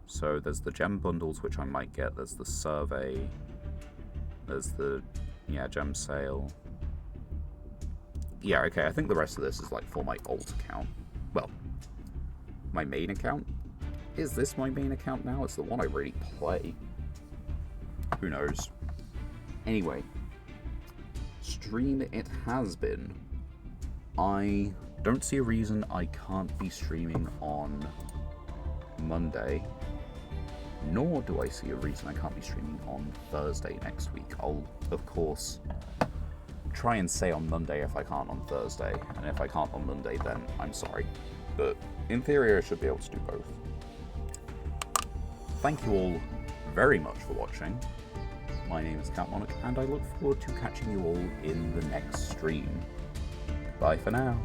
So there's the gem bundles, which I might get. There's the survey. There's the, gem sale. Yeah, okay, I think the rest of this is like for my alt account. Well, my main account? Is this my main account now? It's the one I really play. Who knows? Anyway, stream it has been. I don't see a reason I can't be streaming on Monday, nor do I see a reason I can't be streaming on Thursday next week. I'll, of course, try and say on Monday if I can't on Thursday, and if I can't on Monday, then I'm sorry. But in theory, I should be able to do both. Thank you all very much for watching. My name is Cat Monarch, and I look forward to catching you all in the next stream. Bye for now.